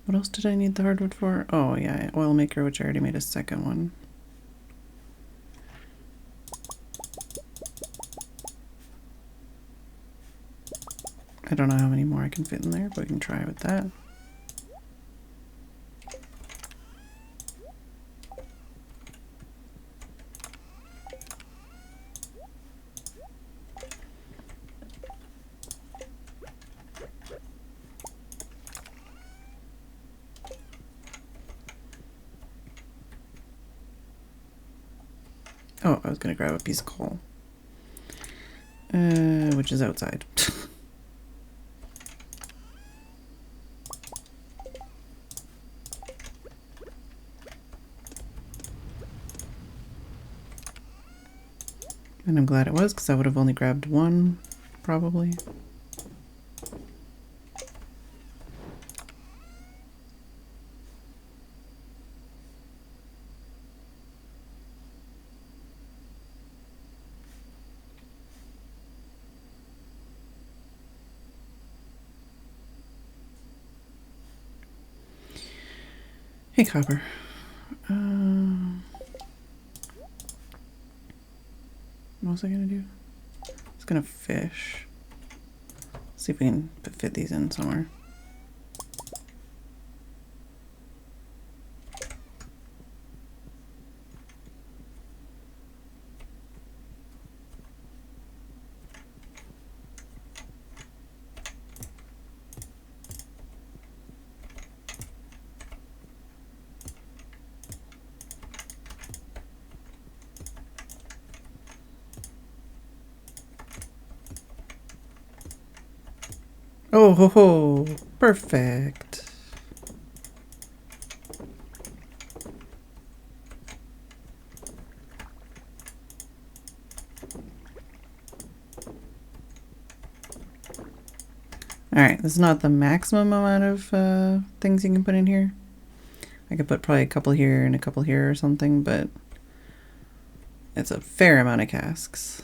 What else did I need the hardwood for? Oh yeah, oil maker, which I already made a second one. I don't know how many more I can fit in there, but we can try with that. Oh, I was gonna grab a piece of coal. Which is outside. And I'm glad it was, because I would have only grabbed one, probably. Hey, Copper. What was I gonna do? I was gonna fish. See if we can fit these in somewhere. Oh ho ho! Perfect. Alright, this is not the maximum amount of things you can put in here. I could put probably a couple here and a couple here or something, but it's a fair amount of casks.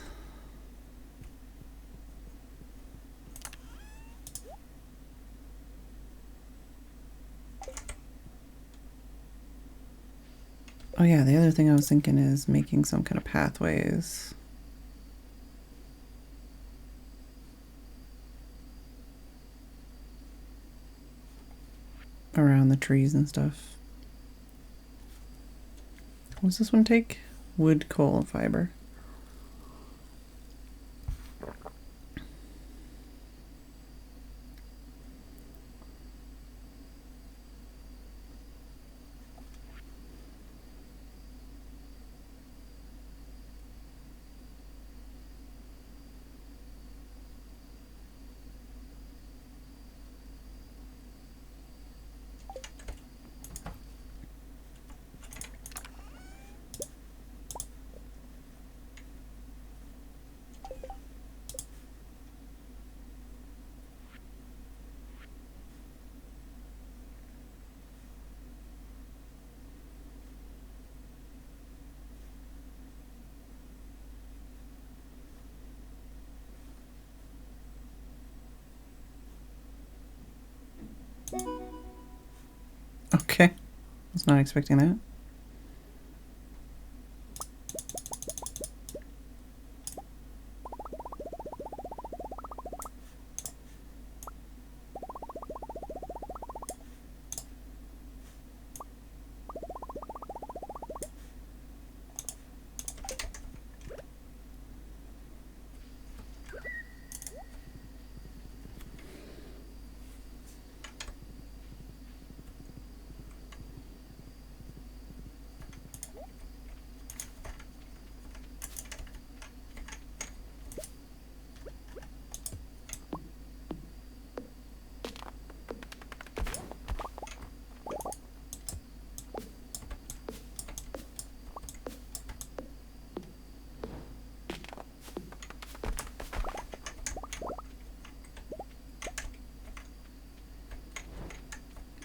Oh yeah, the other thing I was thinking is making some kind of pathways. Around the trees and stuff. What's this one take? Wood, coal, and fiber. Okay, was not expecting that.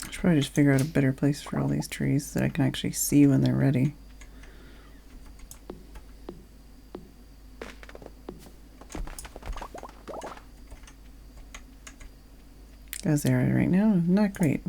I should probably just figure out a better place for all these trees that I can actually see when they're ready. As they are right now, not great.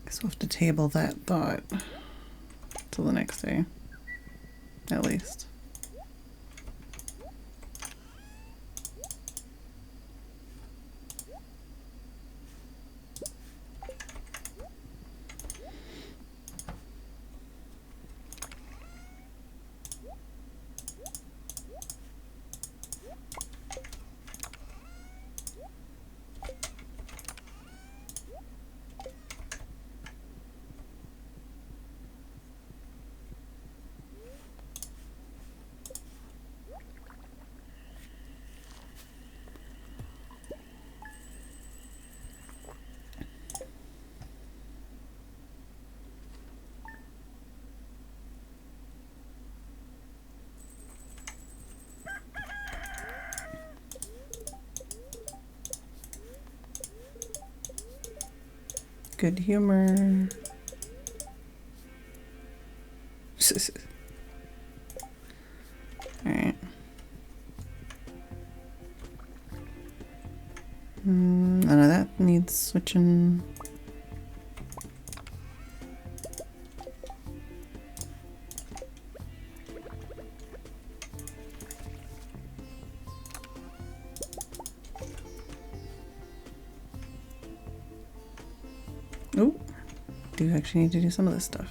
Guess we'll have to table that thought till the next day, at least. Good humor. Alright. None of that needs switching. Oh, do actually need to do some of this stuff.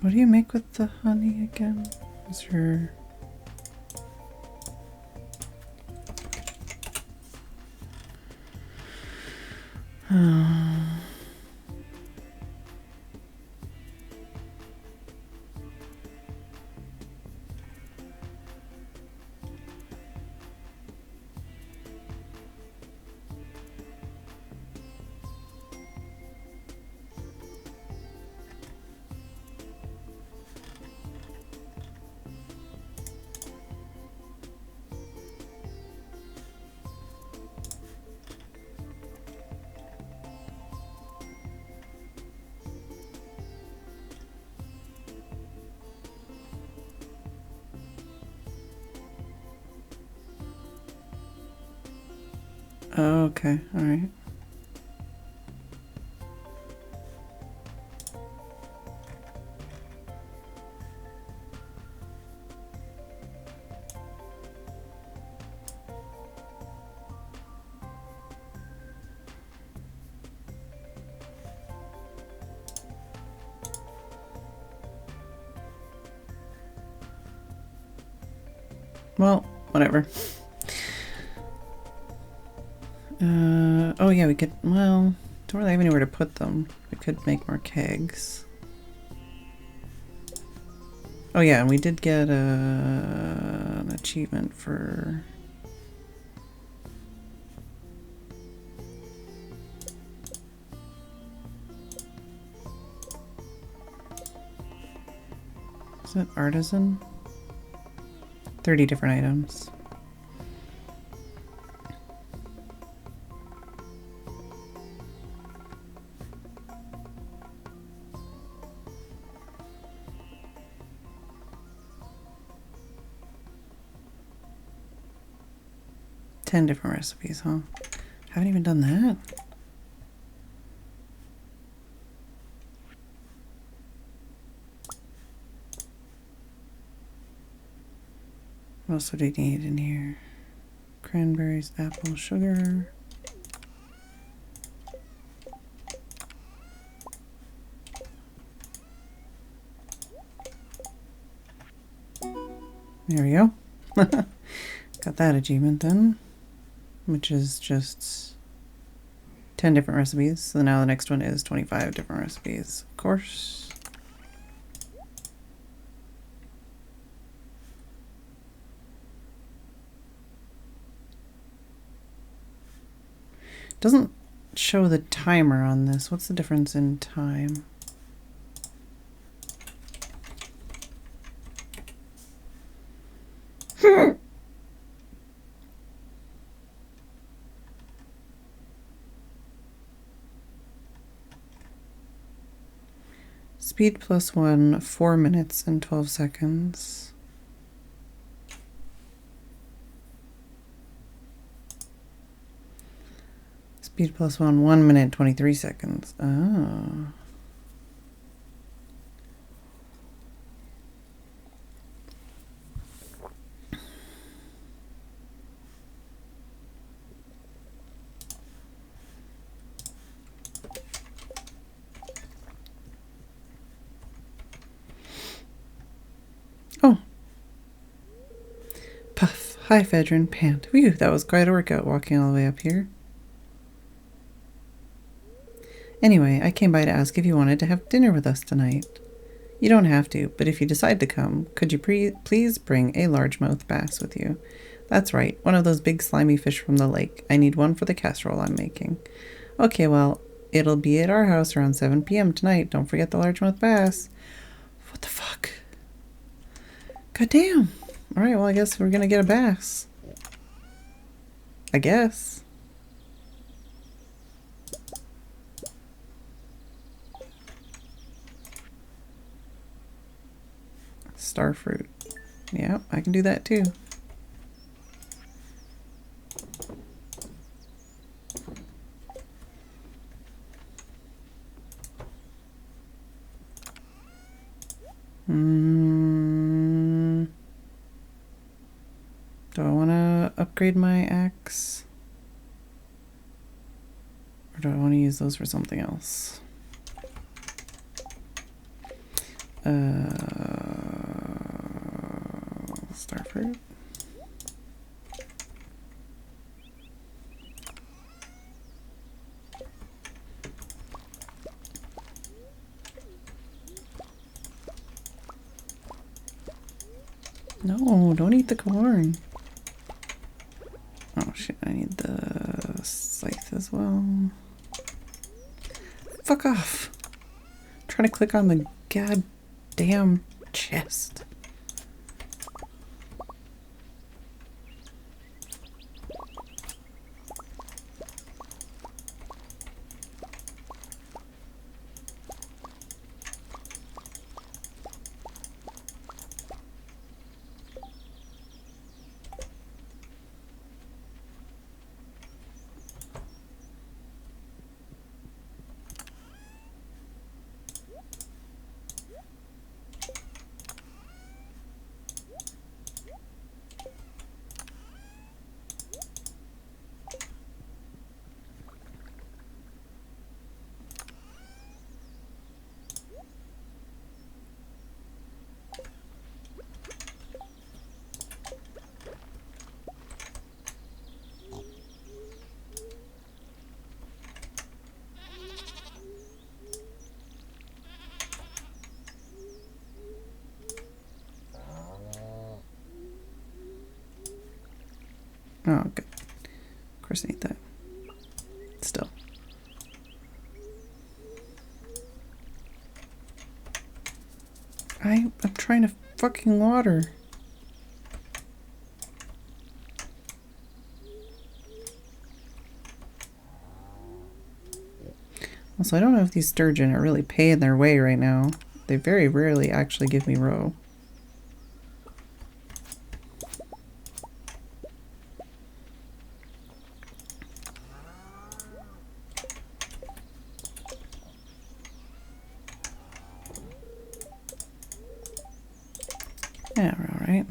What do you make with the honey again? Is her... Oh, okay, all right. Well, whatever. Oh yeah, we could, well, don't really have anywhere to put them. We could make more kegs. Oh yeah, and we did get an achievement for... Is it artisan? 30 different items. Ten different recipes, huh? Haven't even done that. What else would I need in here? Cranberries, apple, sugar. There we go. Got that achievement then, which is just 10 different recipes. So now the next one is 25 different recipes, of course. Doesn't show the timer on this. What's the difference in time? Speed +1, 4 minutes and 12 seconds. Speed +1, 1 minute, 23 seconds. Oh. Hi, Phedran. Pant. Whew, that was quite a workout walking all the way up here. Anyway, I came by to ask if you wanted to have dinner with us tonight. You don't have to, but if you decide to come, could you please bring a largemouth bass with you? That's right, one of those big slimy fish from the lake. I need one for the casserole I'm making. Okay, well, it'll be at our house around 7 p.m. tonight. Don't forget the largemouth bass. What the fuck? God damn. Alright, well, I guess we're gonna get a bass. I guess. Starfruit. Yeah, I can do that too. Do I want to upgrade my axe? Or do I want to use those for something else? Starfruit. No, don't eat the corn. Oh shit, I need the scythe as well. Fuck off. I'm trying to click on the goddamn chest. Oh, good. Of course I need that. Still. I'm trying to fucking water. Also, I don't know if these sturgeon are really paying their way right now. They very rarely actually give me roe. Yeah, we're all right.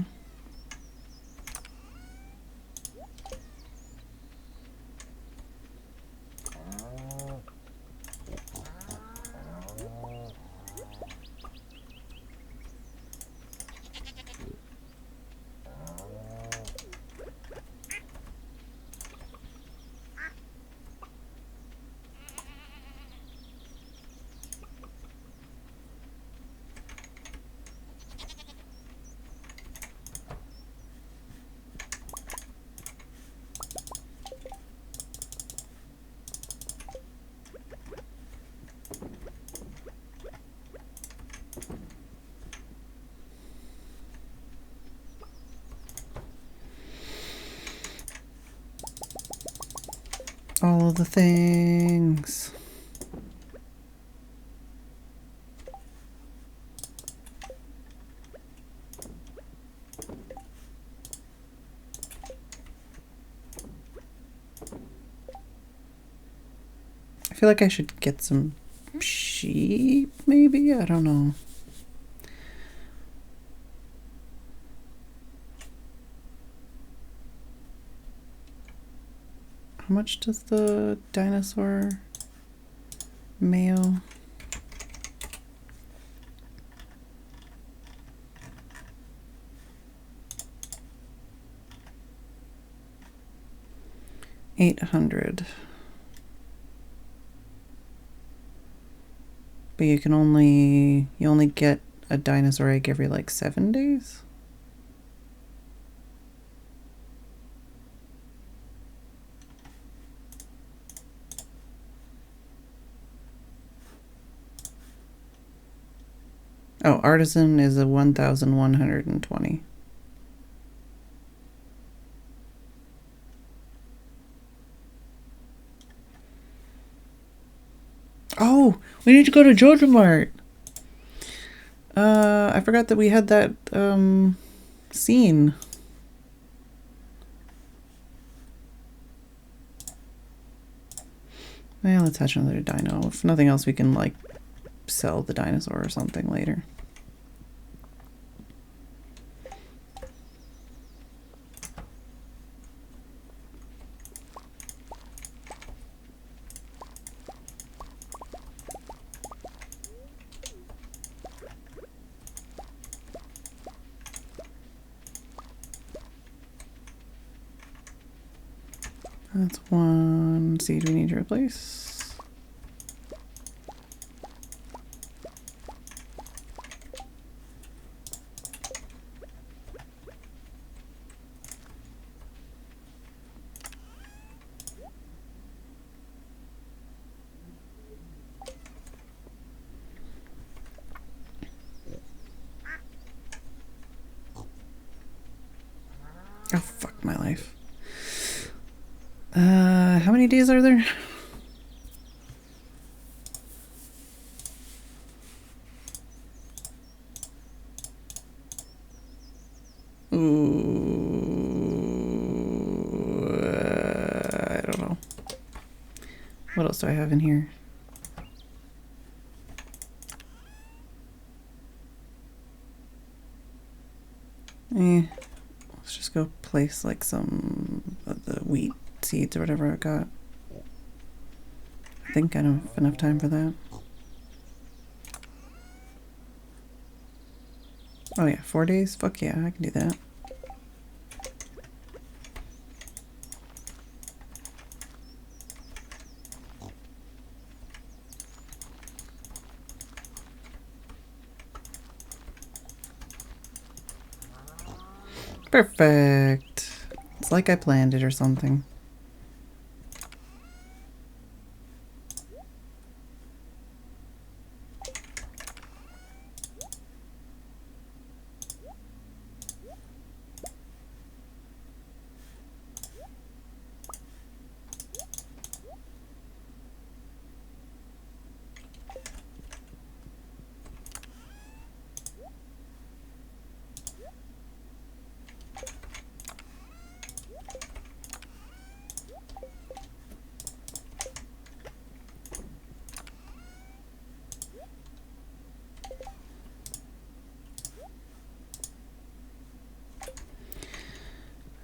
All of the things. I feel like I should get some sheep, maybe? I don't know. How much does the dinosaur mayo? 800. But you only get a dinosaur egg every like 7 days? Oh, artisan is a 1,120. Oh, we need to go to Jojo Mart. I forgot that we had that scene. Well, let's hatch another dino. If nothing else, we can like sell the dinosaur or something later. That's one seed we need to replace. Oh, fuck my life. How many days are there? Ooh, I don't know. What else do I have in here? Let's just go place like some of the wheat seeds or whatever I got. I think I don't have enough time for that. Oh yeah, 4 days? Fuck yeah, I can do that. Perfect. It's like I planned it or something.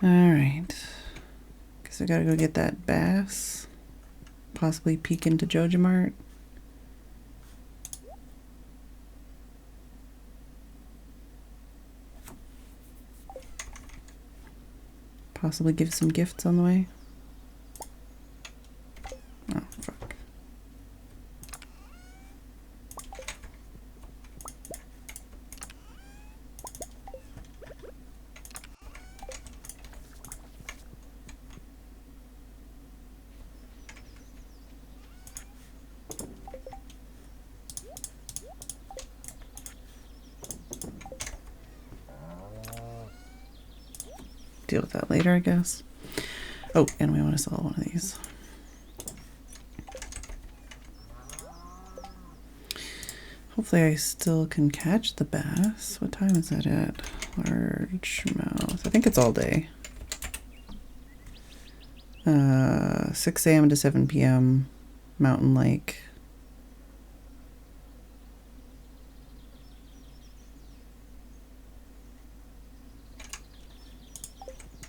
Alright. Guess I gotta go get that bass. Possibly peek into Jojo Mart. Possibly give some gifts on the way. Oh, fuck. Deal with that later, I guess. Oh, and we want to sell one of these. Hopefully I still can catch the bass. What time is that at? Largemouth. I think it's all day. 6 a.m. to 7 p.m. Mountain Lake.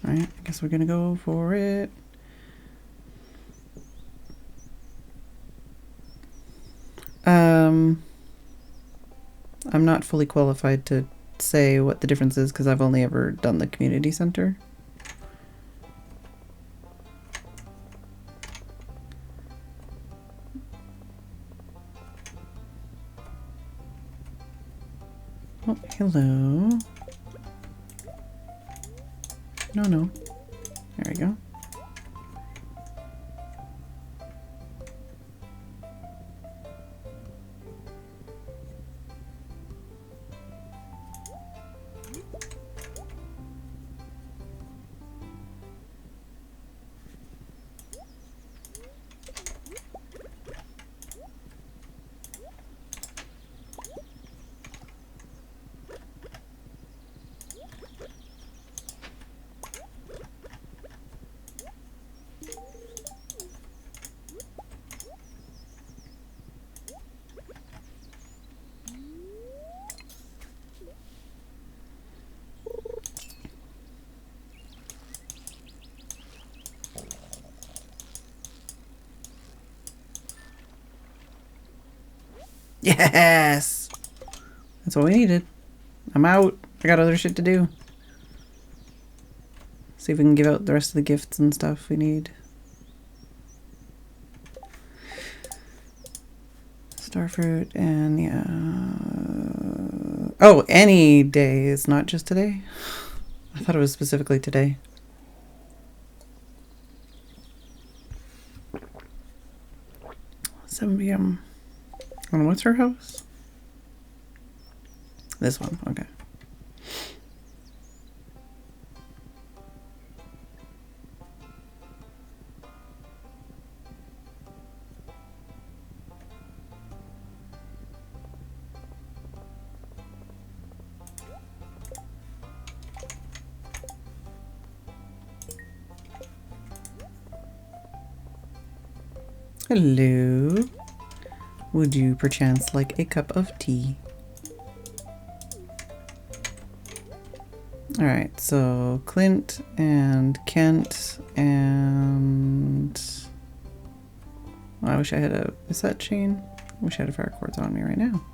Alright, I guess we're gonna go for it. I'm not fully qualified to say what the difference is because I've only ever done the community center. Oh, hello. No, no. There we go. Yes! That's what we needed. I'm out. I got other shit to do. See if we can give out the rest of the gifts and stuff we need. Starfruit and yeah. Oh, any day is not just today. I thought it was specifically today. 7 p.m. And what's her house? This one, okay. Hello. Would you perchance like a cup of tea? Alright, so Clint and Kent and... Oh, I wish I had a... Is that chain? I wish I had a fire quartz on me right now.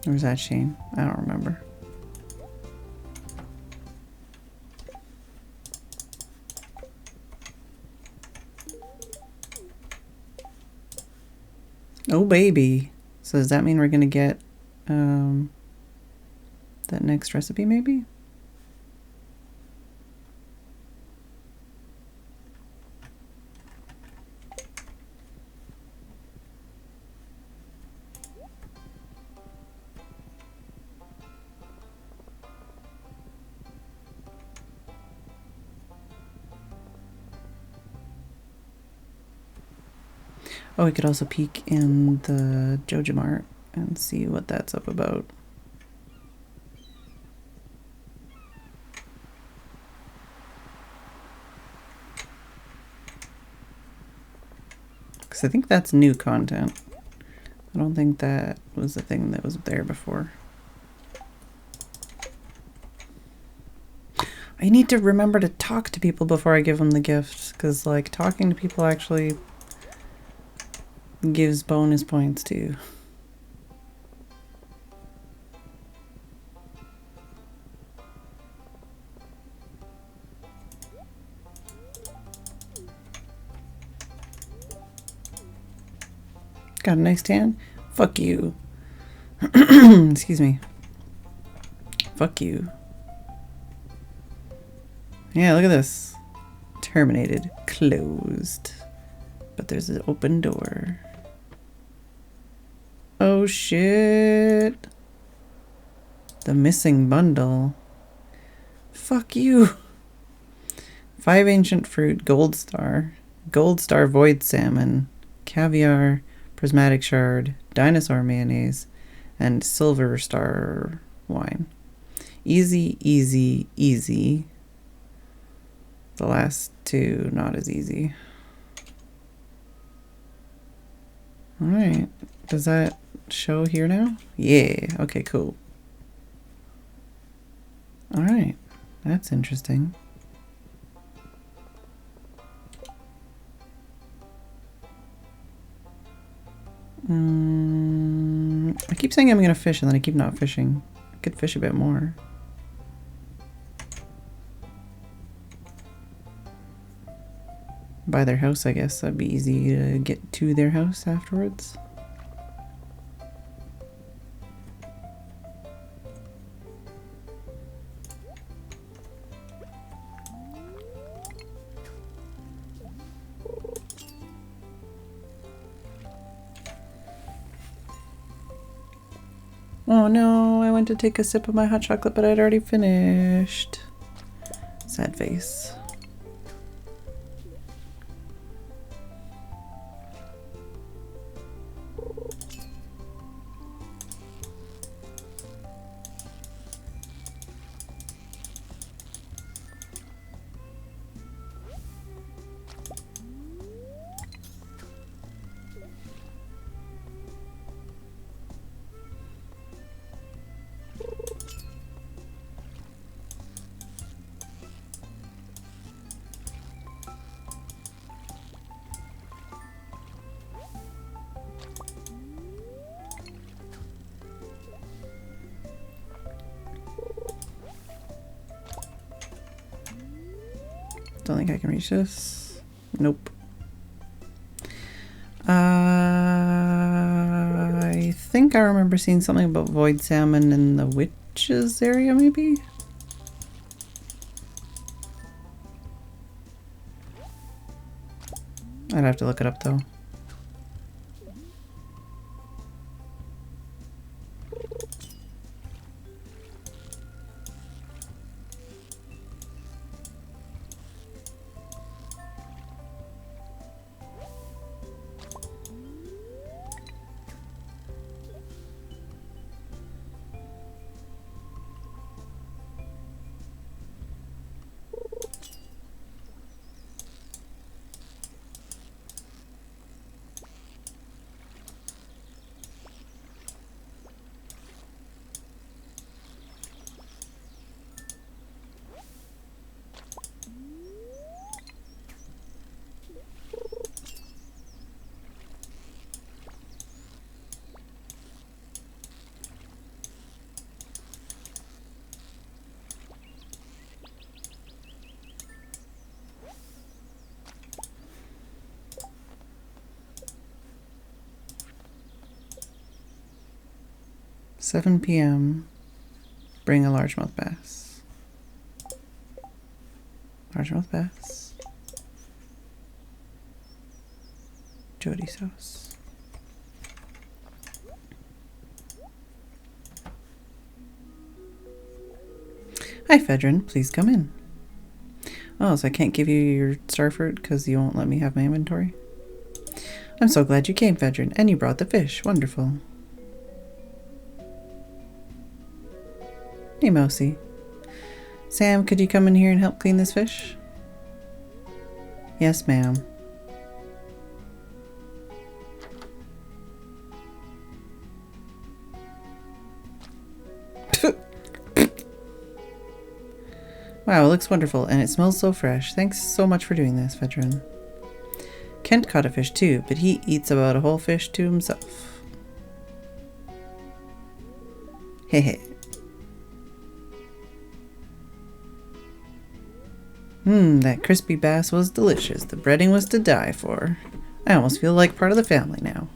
Or was that Shane? I don't remember. Oh baby. So does that mean we're gonna get that next recipe maybe? Oh, we could also peek in the Joja Mart and see what that's up about. Because I think that's new content. I don't think that was the thing that was there before. I need to remember to talk to people before I give them the gifts, because like talking to people actually gives bonus points too. Got a nice tan? Fuck you. Excuse me. Fuck you. Yeah, look at this. Terminated. Closed. But there's an open door. Oh shit. The missing bundle. Fuck you. 5 ancient fruit, gold star void salmon, caviar, prismatic shard, dinosaur mayonnaise, and silver star wine. Easy, easy, easy. The last two, not as easy. Alright. Does that show here now? Yeah. Okay, cool. Alright. That's interesting. I keep saying I'm going to fish and then I keep not fishing. I could fish a bit more. by their house, I guess. That'd be easy to get to their house afterwards. Oh no, I went to take a sip of my hot chocolate, but I'd already finished. Sad face. Don't think I can reach this. Nope. I think I remember seeing something about void salmon in the witches area, maybe? I'd have to look it up though. $7 p.m. Bring a largemouth bass. Largemouth bass. Jody's house. Hi, Phedran. Please come in. Oh, so I can't give you your starfruit because you won't let me have my inventory? I'm so glad you came, Phedran, and you brought the fish. Wonderful. Hey, Mousy. Sam, could you come in here and help clean this fish? Yes, ma'am. Wow, it looks wonderful, and it smells so fresh. Thanks so much for doing this, Phedran. Kent caught a fish too, but he eats about a whole fish to himself. Hehe. That crispy bass was delicious. The breading was to die for. I almost feel like part of the family now.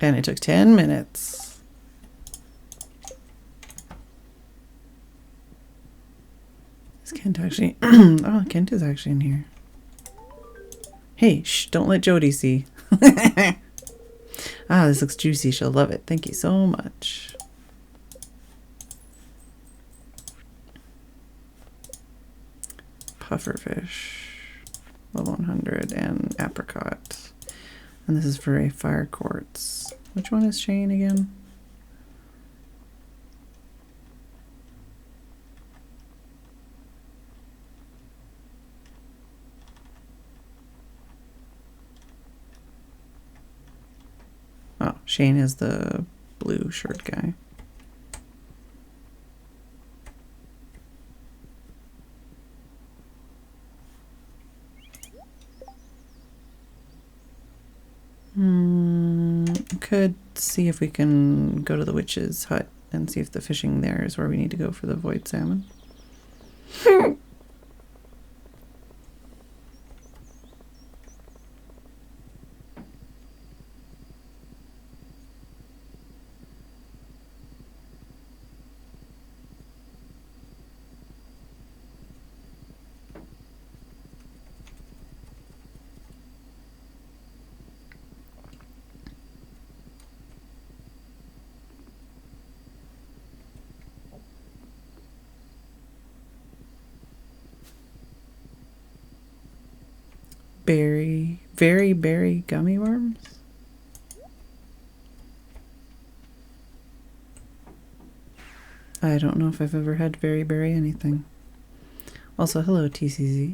And it took 10 minutes. Is Kent actually... oh, Kent is actually in here. Hey, shh, don't let Jody see. Ah, this looks juicy. She'll love it. Thank you so much. Pufferfish, level 100, and apricot. And this is for a fire quartz. Which one is Shane again? Oh, Shane is the blue shirt guy. Could see if we can go to the witch's hut and see if the fishing there is where we need to go for the void salmon. Very berry gummy worms? I don't know if I've ever had very berry anything. Also, hello TCZ.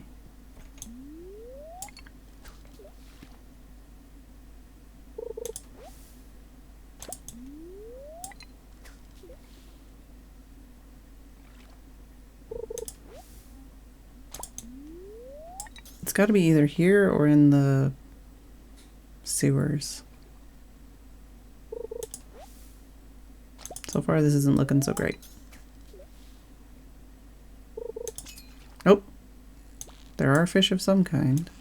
It's got to be either here or in the sewers. So far, this isn't looking so great. Oh, there are fish of some kind.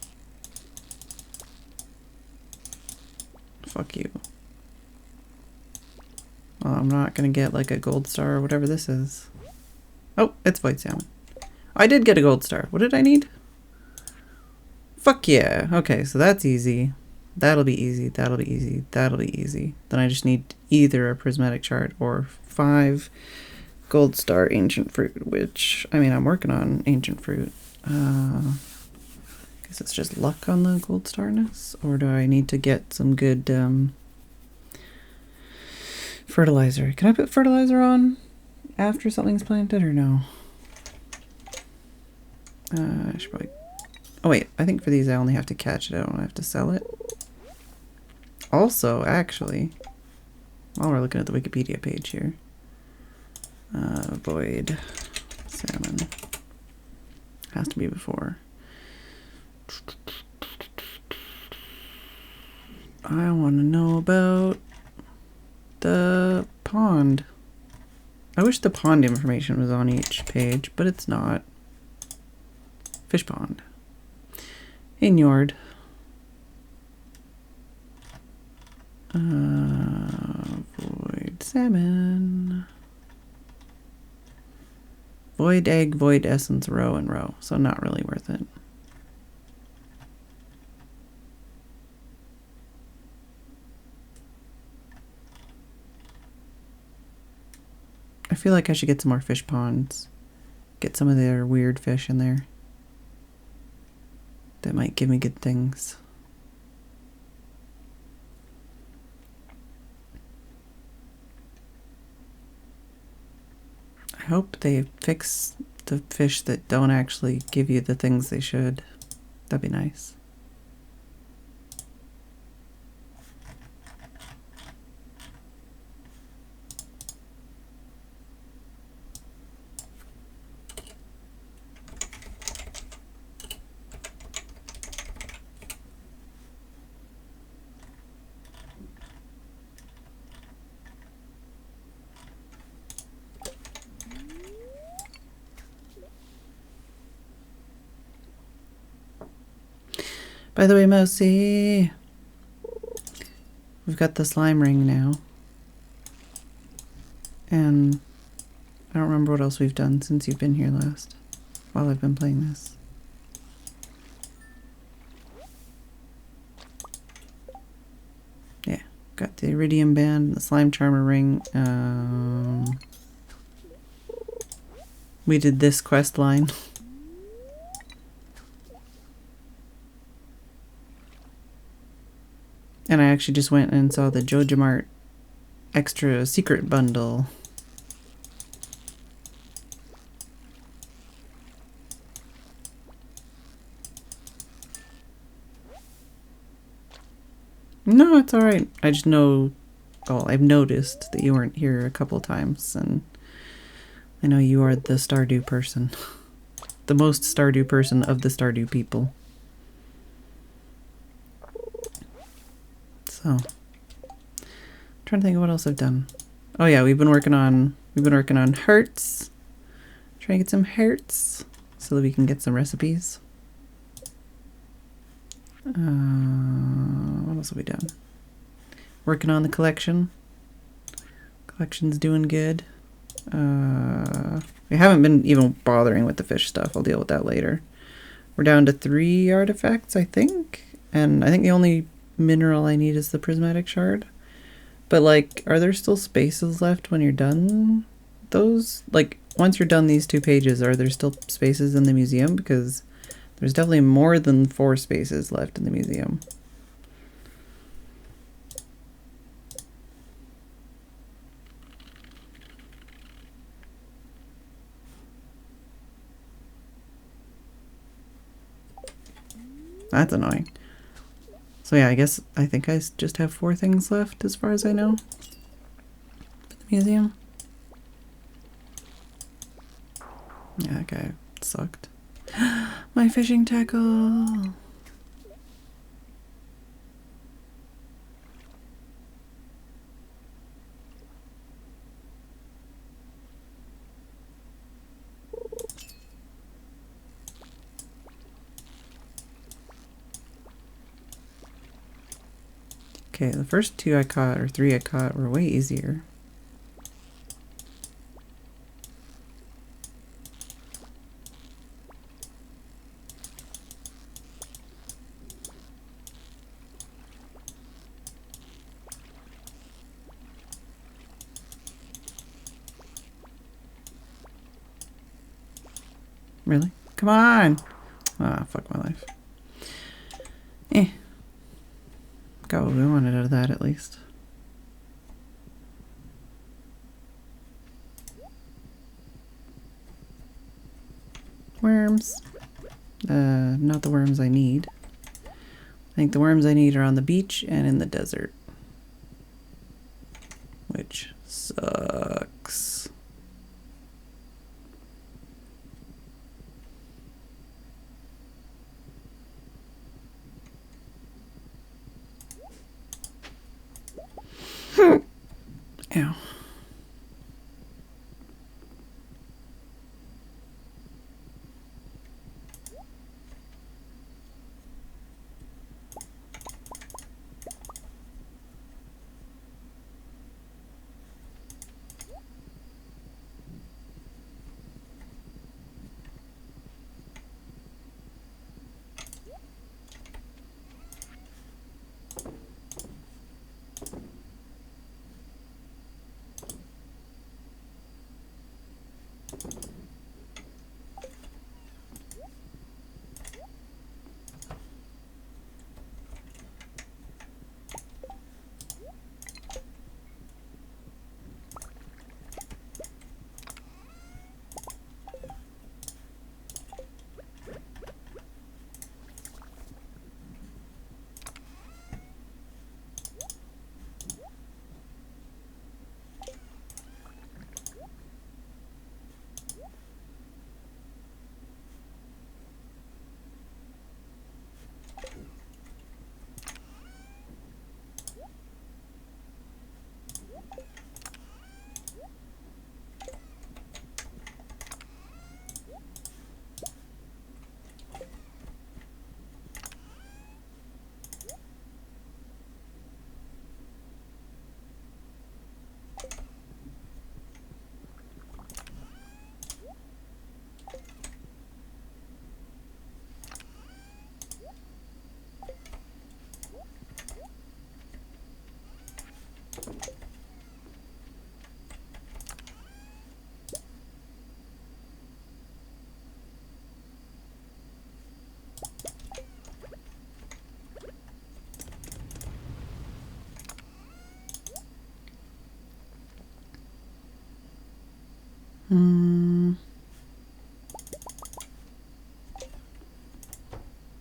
Fuck you. Well, I'm not gonna get like a gold star or whatever this is. Oh, it's white salmon. I did get a gold star. What did I need? Fuck yeah. Okay, so that's easy. That'll be easy. That'll be easy. That'll be easy. Then I just need either a prismatic shard or 5 gold star ancient fruit, which, I mean, I'm working on ancient fruit. Guess it's just luck on the gold starness, or do I need to get some good fertilizer? Can I put fertilizer on after something's planted or no? I should probably... Oh wait, I think for these I only have to catch it, I don't have to sell it. Also, actually, while we're looking at the Wikipedia page here, void salmon has to be before. I want to know about the pond. I wish the pond information was on each page, but it's not. Fish pond. Inyard. Void salmon. Void egg, void essence, row and row. So not really worth it. I feel like I should get some more fish ponds. Get some of their weird fish in there. That might give me good things. I hope they fix the fish that don't actually give you the things they should. That'd be nice. By the way, Mousy, we've got the slime ring now. And I don't remember what else we've done since you've been here last, while I've been playing this. Yeah, got the iridium band, the slime charmer ring. We did this quest line. And I actually just went and saw the JojaMart extra secret bundle. No, it's alright. I just know, well, I've noticed that you weren't here a couple times, and I know you are the Stardew person. The most Stardew person of the Stardew people. So, I'm trying to think of what else I've done. Oh yeah, we've been working on hearts. Trying to get some hearts so that we can get some recipes. What else have we done? Working on the collection. Collection's doing good. We haven't been even bothering with the fish stuff. I'll deal with that later. We're down to 3 artifacts, I think. And I think the only mineral I need is the prismatic shard. But like, are there still spaces left when you're done those? Like, once you're done these 2 pages, are there still spaces in the museum? Because There's definitely more than 4 spaces left in the museum. That's annoying. So yeah, I think I just have 4 things left as far as I know. For the museum. Yeah, that guy sucked. My fishing tackle! Okay, the first 2 I caught, or 3 I caught, were way easier. Really? Come on! Ah, fuck my life. Eh. Got what we wanted out of that, at least. Worms. Not the worms I need. I think the worms I need are on the beach and in the desert. Which sucks. Ow.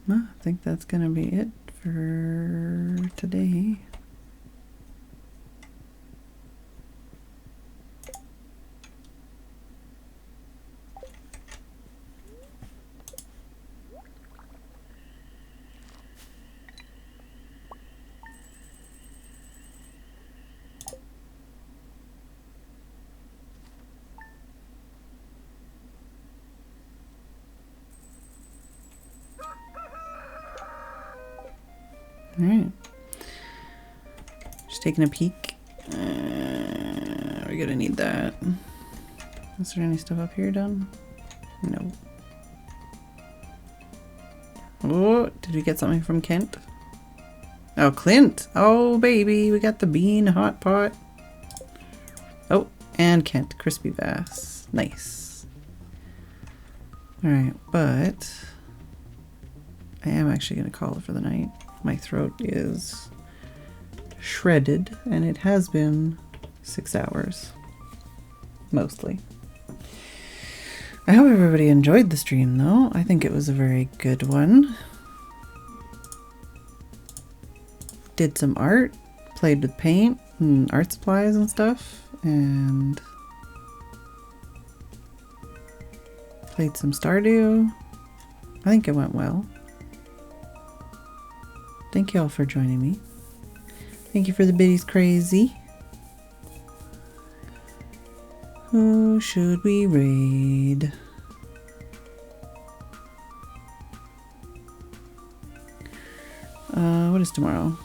Well, I think that's gonna be it for today. Alright. Just taking a peek. We're gonna need that. Is there any stuff up here done? No. Oh, did we get something from Kent? Oh, Clint! Oh, baby, we got the bean hot pot. Oh, and Kent, crispy bass. Nice. Alright, but I am actually going to call it for the night. My throat is shredded, and it has been 6 hours. Mostly. I hope everybody enjoyed the stream, though. I think it was a very good one. Did some art, played with paint and art supplies and stuff, and played some Stardew. I think it went well. Thank you all for joining me. Thank you for the biddies crazy. Who should we raid? What is tomorrow?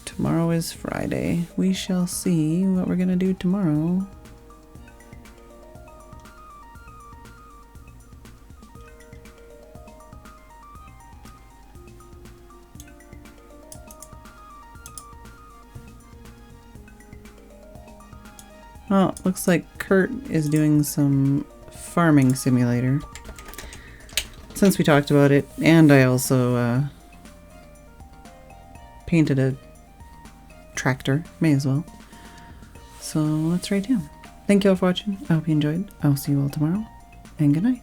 Tomorrow is Friday. We shall see what we're gonna do tomorrow. Oh, looks like Kurt is doing some farming simulator. Since we talked about it, and I also painted a tractor, may as well. So let's raid him. Thank you all for watching. I hope you enjoyed. I'll see you all tomorrow, and good night.